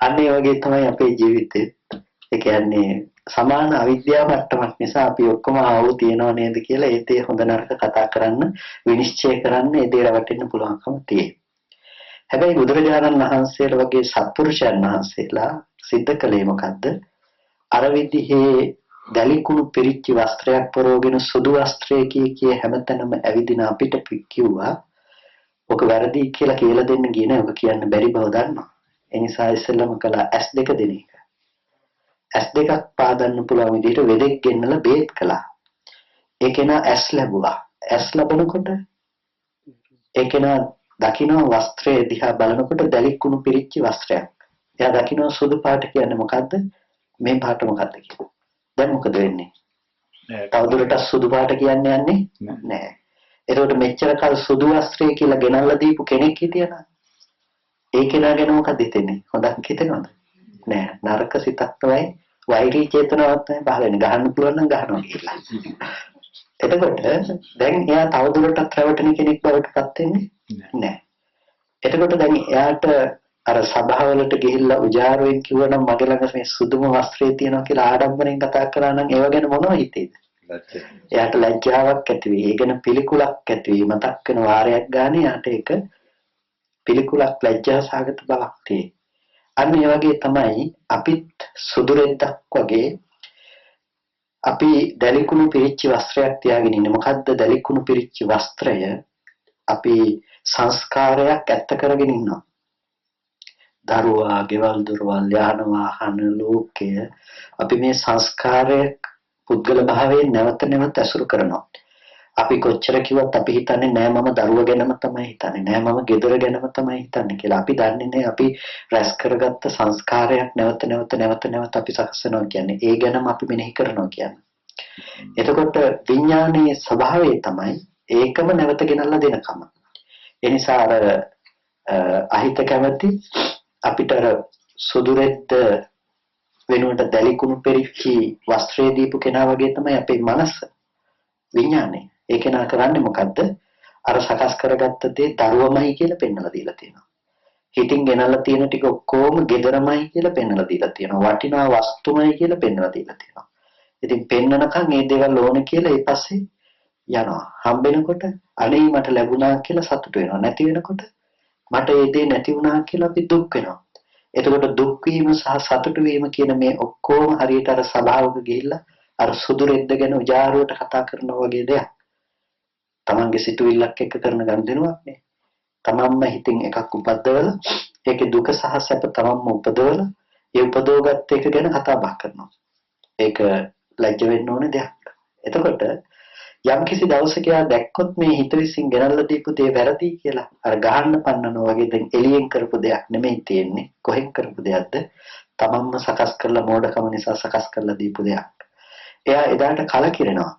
අන්න ඒ වගේ තමයි අපේ ජීවිතේ. ඒ කියන්නේ සමාන අවිද්‍යාව මට්ටමක් නිසා අපි ඔක්කොම ආවෝ තියනව නේද කියලා ඒ දේ හොඳ නරක කතා කරන්න විනිශ්චය කරන්න ඒ දේ රවටෙන්න පුළුවන්කම තියෙනවා. හැබැයි බුදුරජාණන් වහන්සේලා වගේ සත්පුරුෂයන් වහන්සේලා සිද්ධ කළේ මොකද්ද? අර විදිහේ දැලිකුණු පිරිච්ච වස්ත්‍රයක් පරෝගෙන සුදු වස්ත්‍රය කිය හැමතැනම ඇවිදින අපිට කිව්වා ඔක වැරදි කියලා දෙන්න ගියේ ඔක කියන්න බැරි බව දන්නවා. ඒ නිසා ඉස්සෙල්ලම කළා S2 දෙන එක. S2ක් පාදන්න පුළුවන් විදිහට වෙදෙක් ගෙන්නලා බේත් කළා. ඒකේනා S ලැබුවා. S ලැබනකොට ඒකේනා දකින්න වස්ත්‍රයේ දිහා බලනකොට දැලිකුණු පිරිච්ච වස්ත්‍රයක්. එයා දකින්න සුදු පාට කියන්නේ මොකද්ද? මේ පාට මොකද්ද කියලා. දැන් මොකද වෙන්නේ? තවදුරටත් සුදු පාට කියන්නේ නැහැ. ඒකට මෙච්චර කල් සුදු වස්ත්‍රය කියලා ගෙනල්ලා දීපු කෙනෙක් හිටියනම් ඒ කෙනා ගැන මොකද හිතෙන්නේ? හොඳක් හිතෙනවද? නෑ. නරක සිතක් තමයි වෛරී චේතනාවක් තමයි පහළ වෙන්නේ. ගහන්න පුළුවන් නම් ගහනවා කියලා. එතකොට දැන් එයා තවදුරටත් රැවටෙන කෙනෙක් බවට පත් වෙන්නේ නෑ. එතකොට දැන් එයාට අර සභාවලට ගිහිල්ලා උජාරුවෙන් කිව්වනම් මගේ ළඟ මේ සුදුම වස්ත්‍රය තියෙනවා කියලා ආඩම්බරෙන් කතා කරා නම් ඒව ගැන මොනව හිතේද? එයාට ලැජ්ජාවක් ඇති වෙයි. ඒ ගැන පිළිකුලක් ඇති වෙයි. මතක් වෙන වාරයක් ගානේ යාට ඒක පිළිකුලක් ලැජ්ජා සාගත බවක් තියෙයි. අන්න ඒ වගේ තමයි අපිත් සුදු රෙද්දක් වගේ අපි දැලිකුණු පිරිච්ච වස්ත්‍රයක් තියාගෙන ඉන්නේ. මොකද්ද දැලිකුණු පිරිච්ච වස්ත්‍රය? අපි සංස්කාරයක් ඇත්ත කරගෙන ඉන්නවා. දරුවා, ගෙවල් දොරවල්, යාන වාහන, ලෝකය අපි මේ සංස්කාරයක් පුද්ගල භාවයෙන් නැවත නැවත ඇසුරු කරනවා. අපි කොච්චර කිව්වත් අපි හිතන්නේ නෑ මම දරුවා ගැනම තමයි හිතන්නේ. නෑ මම ගෙදර ගැනම තමයි හිතන්නේ කියලා. අපි දන්නේ නෑ අපි රැස් කරගත්ත සංස්කාරයක් නැවත නැවත අපි සකසනවා කියන්නේ. ඒ ගැනම අපි මෙනෙහි කරනවා කියන්නේ. එතකොට විඥානයේ ස්වභාවය තමයි ඒකම නැවත ගෙනල්ලා දෙනකම. ඒ නිසා අර අහිත කැමැති අපිට අර සුදු රෙද්ද වෙනුවට දැලිකුණු පෙරිච්චි වස්ත්‍රය දීපු කෙනා වගේ තමයි අපේ මනස විඥානය. ඒක නා කරන්නේ මොකද්ද? අර සකස් කරගත්ත දේ දරුවමයි කියලා පෙන්වලා දීලා තියෙනවා. හිතින් ගෙනල්ලා තියෙන ටික ඔක්කොම ගෙදරමයි කියලා පෙන්වලා දීලා තියෙනවා. වටිනා වස්තුමයි කියලා පෙන්වලා දීලා තියෙනවා. ඉතින් පෙන්නනකම් මේ දේවල් ඕන කියලා ඊපස්සේ යනවා. හම්බෙනකොට අනේ මට ලැබුණා කියලා සතුට වෙනවා. නැති වෙනකොට මට ඒ දේ නැති වුණා කියලා අපි දුක් වෙනවා. එතකොට දුක් වීම සහ සතුට වීම කියන මේ ඔක්කොම හරියට අර සබාවක ගිහිල්ලා අර සුදු රෙද්ද ගැන උජාරුවට කතා කරනවා වගේ දෙයක්. තමන්ගේ සිතුවිල්ලක් එක්ක කරන ගනුදෙනුවක් නේ. තමන්ම හිතින් එකක් උපද්දවලා ඒකේ දුක සහ සැප තමන්ම උපදවලා ඒ උපදවගත් එක ගැන කතා බහ කරනවා. ඒක ලැජ්ජ වෙන්න ඕන දෙයක්. එතකොට යම් කිසි දවසක යා දැක්කොත් මේ හිත විසින් ගෙනල්ලා දීපු දේ වැරදි කියලා අර ගහන්න පන්නනවා වගේ දැන් එළියෙන් කරපු දෙයක් නෙමෙයි තියෙන්නේ. කොහෙන් කරපු දෙයක්ද? තමන්ම සකස් කරලා මෝඩකම නිසා සකස් කරලා දීපු දෙයක්. එයා එදාට කලකිරෙනවා.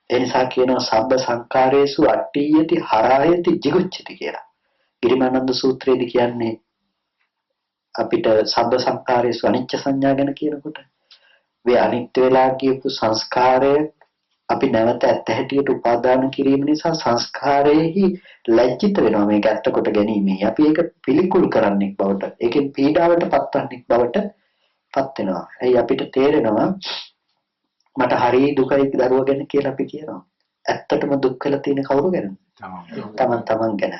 ඒ නිසා කියනවා සබ්බ සංකාරේසු අට්ඨියති හරායති jigucchati කියලා. ගිරිමානන්ද සූත්‍රයේදී කියන්නේ අපිට සබ්බ සංකාරේසු අනිච්ච සංඥා ගැන කියනකොට මේ අනිත්‍ය වෙලා කියපු සංස්කාරය අපි නැවත ඇත්ත හැටියට උපාදාන කිරීම නිසා සංස්කාරයේහි ලැජ්ජිත වෙනවා මේක ඇත්ත කොට ගැනීමෙහි. අපි ඒක පිළිකුල් කරන්නෙක් බවට, ඒකෙන් පීඩාවට පත්වන්නෙක් බවට පත් වෙනවා. ඇයි අපිට තේරෙනවා මට හරි දුකයි දරුවා ගැන කියලා අපි කියනවා. ඇත්තටම දුක් වෙලා තියෙන කවුරු ගැනද? තමන් ගැන.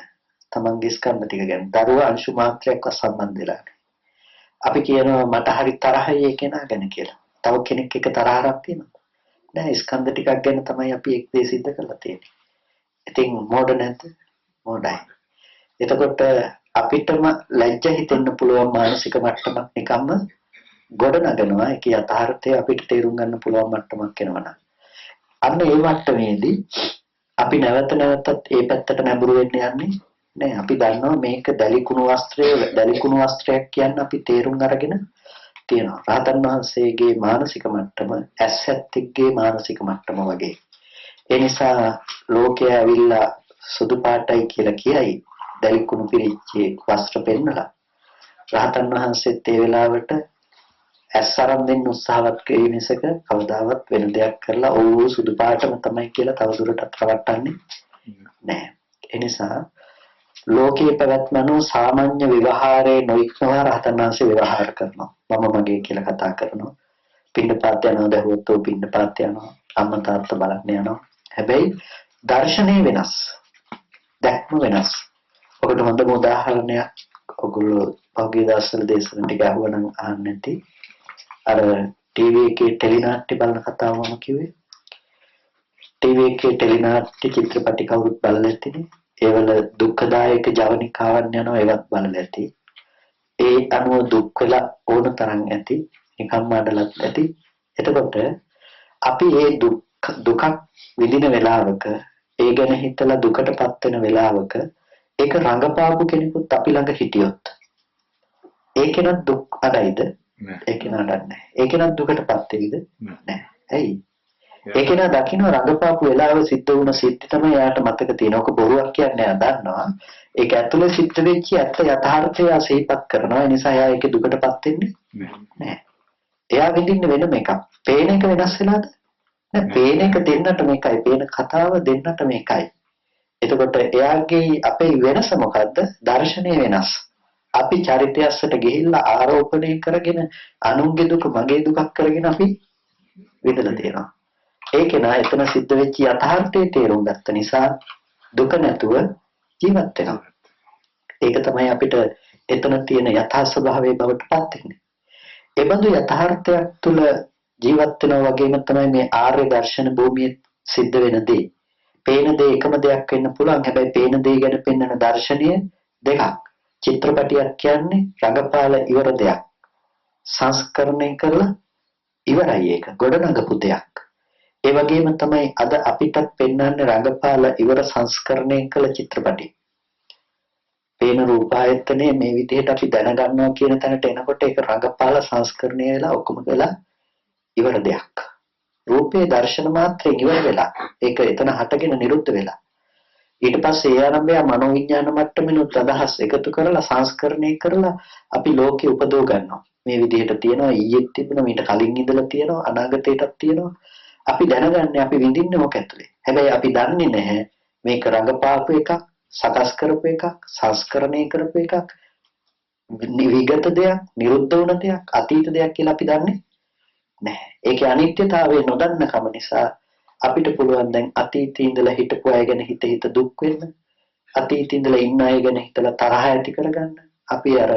තමන්ගේ ස්කන්ධ ටික ගැන. දරුවා අංශු මාත්‍රයක්වත් සම්බන්ධ වෙලා නැහැ. අපි කියනවා මට හරි තරහයි ඒ කෙනා ගැන කියලා. තව කෙනෙක් එක තරහක් තියෙනවා. නෑ ස්කන්ධ ටිකක් ගැන තමයි අපි එක් දේ සිද්ධ කරලා තියෙන්නේ. ඉතින් මෝඩ නැද්ද? මෝඩයි. එතකොට අපිටම ලැජ්ජ හිතෙන්න පුළුවන් මානසික මට්ටමක් නිකම්ම ගොඩනගනවා. ඒක යථාර්ථය අපිට තේරුම් ගන්න පුළුවන් මට්ටමක් වෙනවා. අන්න ඒ මට්ටමේදී අපි නැවත නැවතත් ඒ පැත්තට නැඹුරු වෙන්න යන්නේ නෑ. අපි දන්නවා මේක දැලිකුණු වස්ත්‍රයක් කියන්න අපි තේරුම් අරගෙන තියෙනවා. රහතන් වහන්සේගේ මානසික මට්ටම ඇස්සැත්තෙක්ගේ මානසික මට්ටම වගේ. ඒ නිසා ලෝකයේ ඇවිල්ලා සුදු පාටයි කියලා කියයි දැලිකුණු පිරිච්ච වස්ත්‍ර පෙන්නලා. රහතන් වහන්සේත් ඒ වෙලාවට ඇස් අරන් දෙන්න උත්සාහවත් වෙයි මිසක කවදාවත් වෙන දෙයක් කරලා ඕව සුදු පාටම තමයි කියලා තවදුරටත් රවට්ටන්නේ නැහැ. ඒ නිසා ලෝකයේ පැවැත්මනෝ සාමාන්‍ය විවහාරයේ නොඉක්මවා රහතන් වහන්සේ විවහාර කරනවා. මම මගේ කියලා කතා කරනවා. පින්නපාත යනවා දහුවොත් පින්නපාත යනවා. අම්මා තාත්තා බලන්න යනවා. හැබැයි දර්ශනය වෙනස්. දැක්ම වෙනස්. ඔකට හොඳම උදාහරණයක් ඔයගොල්ලෝ පහුගිය දවස්වල දේශන ටික අහුවනම් අහන්න නැති. අර ටීවී එකේ ටෙලිනාට්‍ය බලන කතාව මම කිව්වේ. ටීවී එකේ ටෙලිනාට්‍ය චිත්‍රපටි කවුරුත් බලලා නැතිනේ. ඒවල දුක්ඛදායක ජවනිකාවන් යනවා ඒවත් බලලා ඇති. ඒ අනුව දුක් වෙලා ඕන තරම් ඇති. නිකම්ම අඩලත් ඇති. එතකොට අපි මේ දුකක් විඳින වෙලාවක ඒ ගැන හිතලා දුකටපත් වෙන වෙලාවක ඒක රඟපාපු කෙනෙකුත් අපි ළඟ හිටියොත් ඒකෙනත් දුක් අඩයිද? ඒකෙන අඩන්නේ නැහැ. ඒකෙනත් දුකටපත් වෙයිද? නැහැ. ඇයි? ඒකෙන දකින්න රඟපාපු වෙලාව සිද්ධ වුණ සිද්ධි තමයි යාට මතක තියෙන. ඔක බොරුවක් කියන්නේ යා දන්නවා. ඒක ඇතුලේ සිද්ධ වෙච්ච ඇත්ත යථාර්ථය සිහිපත් කරනවා. ඒ නිසා යා ඒකේ දුකටපත් වෙන්නේ නැහැ. එයා විඳින්න වෙනම එකක්. පේන එක වෙනස් වෙලාද? නෑ. පේන එක දෙන්නට මේකයි. පේන කතාව දෙන්නට මේකයි. එතකොට එයාගේ අපේ වෙනස මොකද්ද? දර්ශනය වෙනස්. අපි චරිතයස්සට ගිහිල්ලා ආරෝපණය කරගෙන අනුන්ගේ දුක මගේ දුකක් කරගෙන අපි විඳලා තියෙනවා. ඒක නා එතන සිද්ධ වෙච්ච යථාර්ථයේ තේරුම් ගත්ත නිසා දුක නැතුව ජීවත් වෙනවා. ඒක තමයි අපිට එතන තියෙන යථා ස්වභාවයේ බවට පත් වෙන්නේ. ඒ බඳු යථාර්ථයක් තුළ ජීවත් වෙනවා වගේම තමයි මේ ආර්ය දර්ශන භූමියේ සිද්ධ වෙන දේ. පේන දේ එකම දෙයක් වෙන්න පුළුවන්. හැබැයි පේන දේ ගැන පෙන්වන දර්ශනය දෙකක්. චිත්‍රපටියක් කියන්නේ රඟපාල ඉවර දෙයක්. සංස්කරණය කරලා ඉවරයි ඒක. ගොඩනගපු දෙයක්. ඒ වගේම තමයි අද අපිටත් පෙන්වන්නේ රඟපාල ඉවර සංස්කරණය කළ චිත්‍රපටි. පේන රූපායතනේ මේ විදිහට අපි දැනගන්නවා කියන තැනට එනකොට ඒක රඟපාල සංස්කරණය වෙලා ඔක්කොම වෙලා ඉවර දෙයක්. රූපේ දර්ශන මාත්‍රයෙන් ඉවර වෙලා ඒක එතන හටගෙන නිරුද්ධ වෙලා ඊට පස්සේ ඒ ආරම්භය මනෝවිඥාන මට්ටමිනුත් අදහස් එකතු කරලා සංස්කරණය කරලා අපි ලෝකෙ උපදව ගන්නවා. මේ විදිහට තියෙනවා ඊයේ තිබුණා මීට කලින් ඉඳලා තියෙනවා අනාගතයටත් තියෙනවා. අපි දැනගන්නේ අපි විඳින්නේ මොක ඇතුලේ. හැබැයි අපි දන්නේ නැහැ මේක රඟපාපු එකක්, සකස් කරපු එකක්, සංස්කරණය කරපු එකක්, විගත දෙයක්, නිරුද්ධ වුණ දෙයක්, අතීත දෙයක් කියලා අපි දන්නේ නැහැ. ඒකේ අනිත්‍යතාවය නොදන්න කම නිසා අපිට පුළුවන් දැන් අතීතයේ ඉඳලා හිටපු අය ගැන හිත දුක් වෙන්න, අතීතයේ ඉඳලා ඉන්න අය ගැන හිතලා තරහ ඇති කරගන්න. අපි අර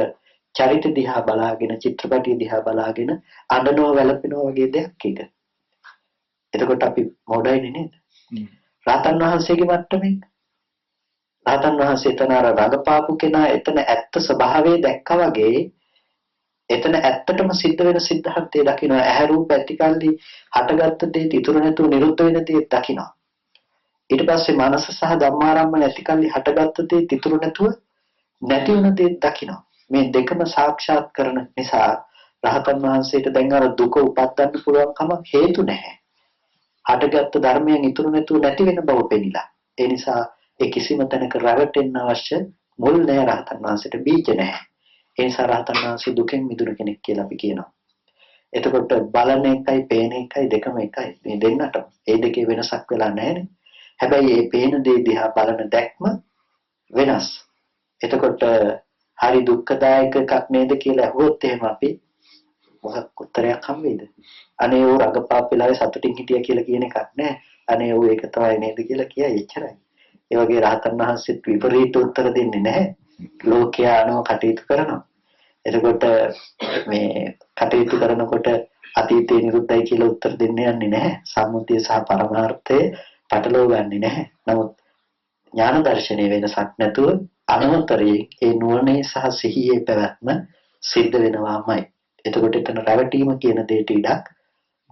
චරිත දිහා බලාගෙන, චිත්‍රපටිය දිහා බලාගෙන අඬනවා වැළපෙනවා වගේ දෙයක් ඒක. එතකොට අපි මොඩයිනේ නේද? රහතන් වහන්සේගේ මට්ටමේ රහතන් වහන්සේ එතන අර රඟපාපු කෙනා එතන ඇත්ත ස්වභාවය දැක්කා වගේ එතන ඇත්තටම සිද්ධ වෙන සිද්ධාර්ථය දකින්න ඇහැ රූප ඇතිකල්ලි හටගත්ත දේ ඉතුරු නැතුව නිරුද්ධ වෙන දේ දකින්න. ඊට පස්සේ මනස සහ ධම්මාරම්මන ඇතිකල්ලි හටගත්ත දේ ඉතුරු නැතුව නැති වෙන දේ දකින්න. මේ දෙකම සාක්ෂාත් කරන නිසා රහතන් වහන්සේට දැන් අර දුක උපදින්න පුළුවන් කමක් හේතු නැහැ. හටගත්ත ධර්මයන් ඉතුරු නැතුව නැති වෙන බව පෙනිලා. ඒ නිසා ඒ කිසිම තැනක රැවටෙන්න අවශ්‍ය මුල් නැහැ රහතන් වහන්සේට බීජ නැහැ. ඒ නිසා රහතන් වහන්සේ දුකෙන් මිදුණු කෙනෙක් කියලා අපි කියනවා. එතකොට බලන එකයි පේන එකයි දෙකම එකයි. මේ දෙන්නට ඒ දෙකේ වෙනසක් වෙලා නැහැනේ. හැබැයි මේ පේන දේ දිහා බලන දැක්ම වෙනස්. එතකොට හරි දුක්ඛදායක එකක් නේද කියලා අහුවොත් එහෙම අපි මොකක් උත්තරයක් හම් වෙයිද? අනේ ਉਹ රඟපාපු වෙලාවේ සතුටින් හිටියා කියලා කියන එකක් නෑ. අනේ ਉਹ ඒක තමයි නේද කියලා කියයි එච්චරයි. ඒ වගේ රහතන් වහන්සේත් විපරීත උත්තර දෙන්නේ නැහැ. ලෝකයා අනුව කටයුතු කරනවා. එතකොට මේ කටයුතු කරනකොට අතීතේ නිරුද්ධයි කියලා උත්තර දෙන්න යන්නේ නැහැ. සම්මුතිය සහ පරමාර්ථය පටලව ගන්නෙ නැහැ. නමුත් ඥාන දර්ශනයේ වෙනසක් නැතුව අනවතරයේ ඒ නුවණේ සහ සිහියේ පැවැත්ම සිද්ධ වෙනවාමයි. එතකොට එතන රැවටීම කියන දෙයට ඉඩක්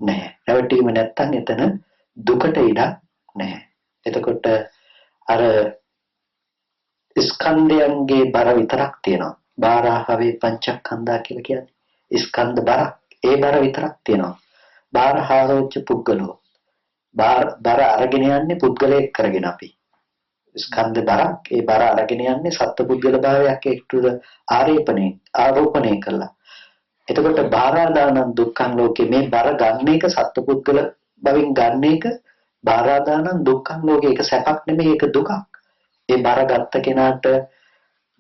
නැහැ. රැවටීම නැත්තම් එතන දුකට ඉඩක් නැහැ. එතකොට අර ස්කන්ධයන්ගේ බර විතරක් තියෙනවා. බාරහවේ පංචස්කන්ධා කියලා කියන්නේ. ස්කන්ධ බරක්. ඒ බර විතරක් තියෙනවා. බාරහාරෝච්ච පුද්ගලෝ. බර අරගෙන යන්නේ පුද්ගලයෙක් කරගෙන අපි. ස්කන්ධ බරක්. ඒ බර අරගෙන යන්නේ සත්පුද්ගල භාවයක් එක්තුල ආරෝපණය කළා. එතකොට බාරාදානං දුක්ඛං ලෝකේ මේ බර ගන්න එක සත්පුද්ගල බවින් ගන්න එක බාරාදානං දුක්ඛං ලෝකේ ඒක සැපක් නෙමෙයි ඒක දුකක්. ඒ බර ගත්ත කෙනාට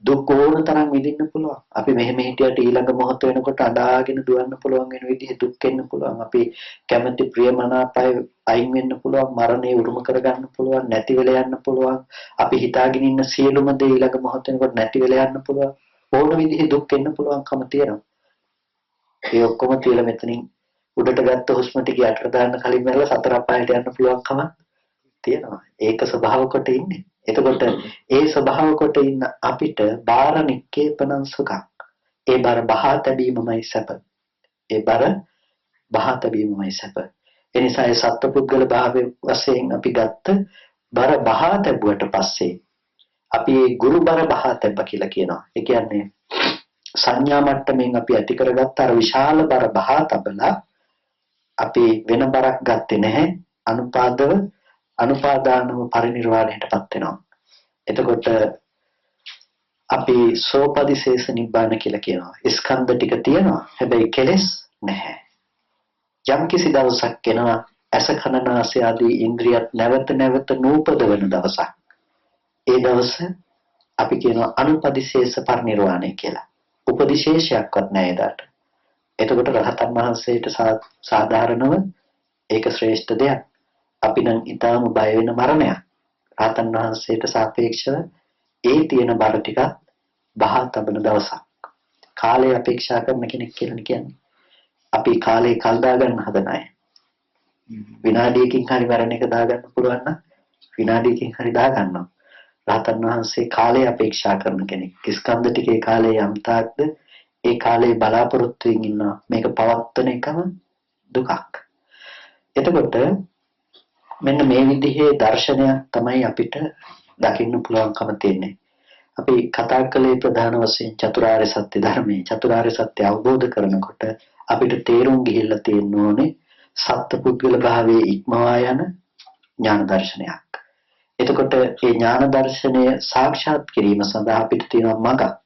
දුක් ඕන තරම් විඳින්න පුළුවන්. අපි මෙහෙම හිටියට ඊළඟ මොහොත වෙනකොට අඬාගෙන දුවන්න පුළුවන් වෙන විදිහේ දුක් එන්න පුළුවන්. අපි කැමැති ප්‍රියමනාපය අයින් වෙන්න පුළුවන්. මරණය උරුම කරගන්න පුළුවන්. නැති වෙලා යන්න පුළුවන්. අපි හිතාගෙන ඉන්න සියලුම දේ ඊළඟ මොහොත වෙනකොට නැති වෙලා යන්න පුළුවන්. ඕන විදිහේ දුක් එන්න පුළුවන්කම තියෙනවා. ඒ ඔක්කොම තියලා මෙතනින් උඩට ගත්ත හුස්ම ටික යටට දාන්න කලින් මැරලා සතර අපායට යන්න පුළුවන්කම තියෙනවා. ඒක ස්වභාව කොට ඉන්නේ. එතකොට ඒ ස්වභාව කොට ඉන්න අපිට බාර නික්කේපනං සුඛං. ඒ බර බහා තැබීමමයි සැප. ඒ බර බහා තැබීමමයි සැප. ඒ නිසා ඒ සත්පුද්ගල භාවයේ වශයෙන් අපි ගත්ත බර බහා තැබුවට පස්සේ අපි ඒ ගුරු බර බහා තැබ්බ කියලා කියනවා. ඒ කියන්නේ සංඥා මට්ටමින් අපි ඇති කරගත්ත අර විශාල බර බහා තබලා අපි වෙන බරක් ගත්තේ නැහැ. අනුපාදානම පරිනිර්වාණයටපත් වෙනවා. එතකොට අපි සෝපදිශේෂ නිබ්බාන කියලා කියනවා. ස්කන්ධ ටික තියෙනවා. හැබැයි කෙලෙස් නැහැ. යම් කිසි දවසක් එනවා ඇස කන නාසය ආදී ඉන්ද්‍රියත් නැවත නැවත නූපදවන දවසක්. ඒ දවස අපි කියනවා අනුපදිශේෂ පරිනිර්වාණය කියලා. උපදිශේෂයක්වත් නැහැ එදාට. එතකොට රහතන් වහන්සේට සාධාරණව ඒක ශ්‍රේෂ්ඨ දෙයක්. අපි නම් ඊටාම බය වෙන මරණයක්. රහතන් වහන්සේට සාපේක්ෂව ඒ තියෙන බර ටික බහා තබන දවසක්. කාලය අපේක්ෂා කරන කෙනෙක් කියලා කියන්නේ. අපි කාලේ කල් දාගන්න හදන අය. විනාඩියකින් හරි මරණ එක දාගන්න පුළුවන් නම් විනාඩියකින් හරි දාගන්නවා. රහතන් වහන්සේ කාලය අපේක්ෂා කරන කෙනෙක්. ස්කන්ධ ටිකේ කාලය යම් තාක්ද ඒ කාලේ බලාපොරොත්තු වෙමින් ඉන්නවා. මේක පවත්වන එකම දුකක්. එතකොට මෙන්න මේ විදිහේ දර්ශනයක් තමයි අපිට දකින්න පුළුවන්කම තියෙන්නේ. අපි කතා කළේ ප්‍රධාන වශයෙන් චතුරාර්ය සත්‍ය ධර්මයේ. චතුරාර්ය සත්‍ය අවබෝධ කරනකොට අපිට තේරුම් ගිහිල්ලා තියෙන්න ඕනේ සත්පුද්ගල භාවයේ ඉක්මවා යන ඥාන දර්ශනයක්. එතකොට මේ ඥාන දර්ශනය සාක්ෂාත් කිරීම සඳහා අපිට තියෙන මඟක්.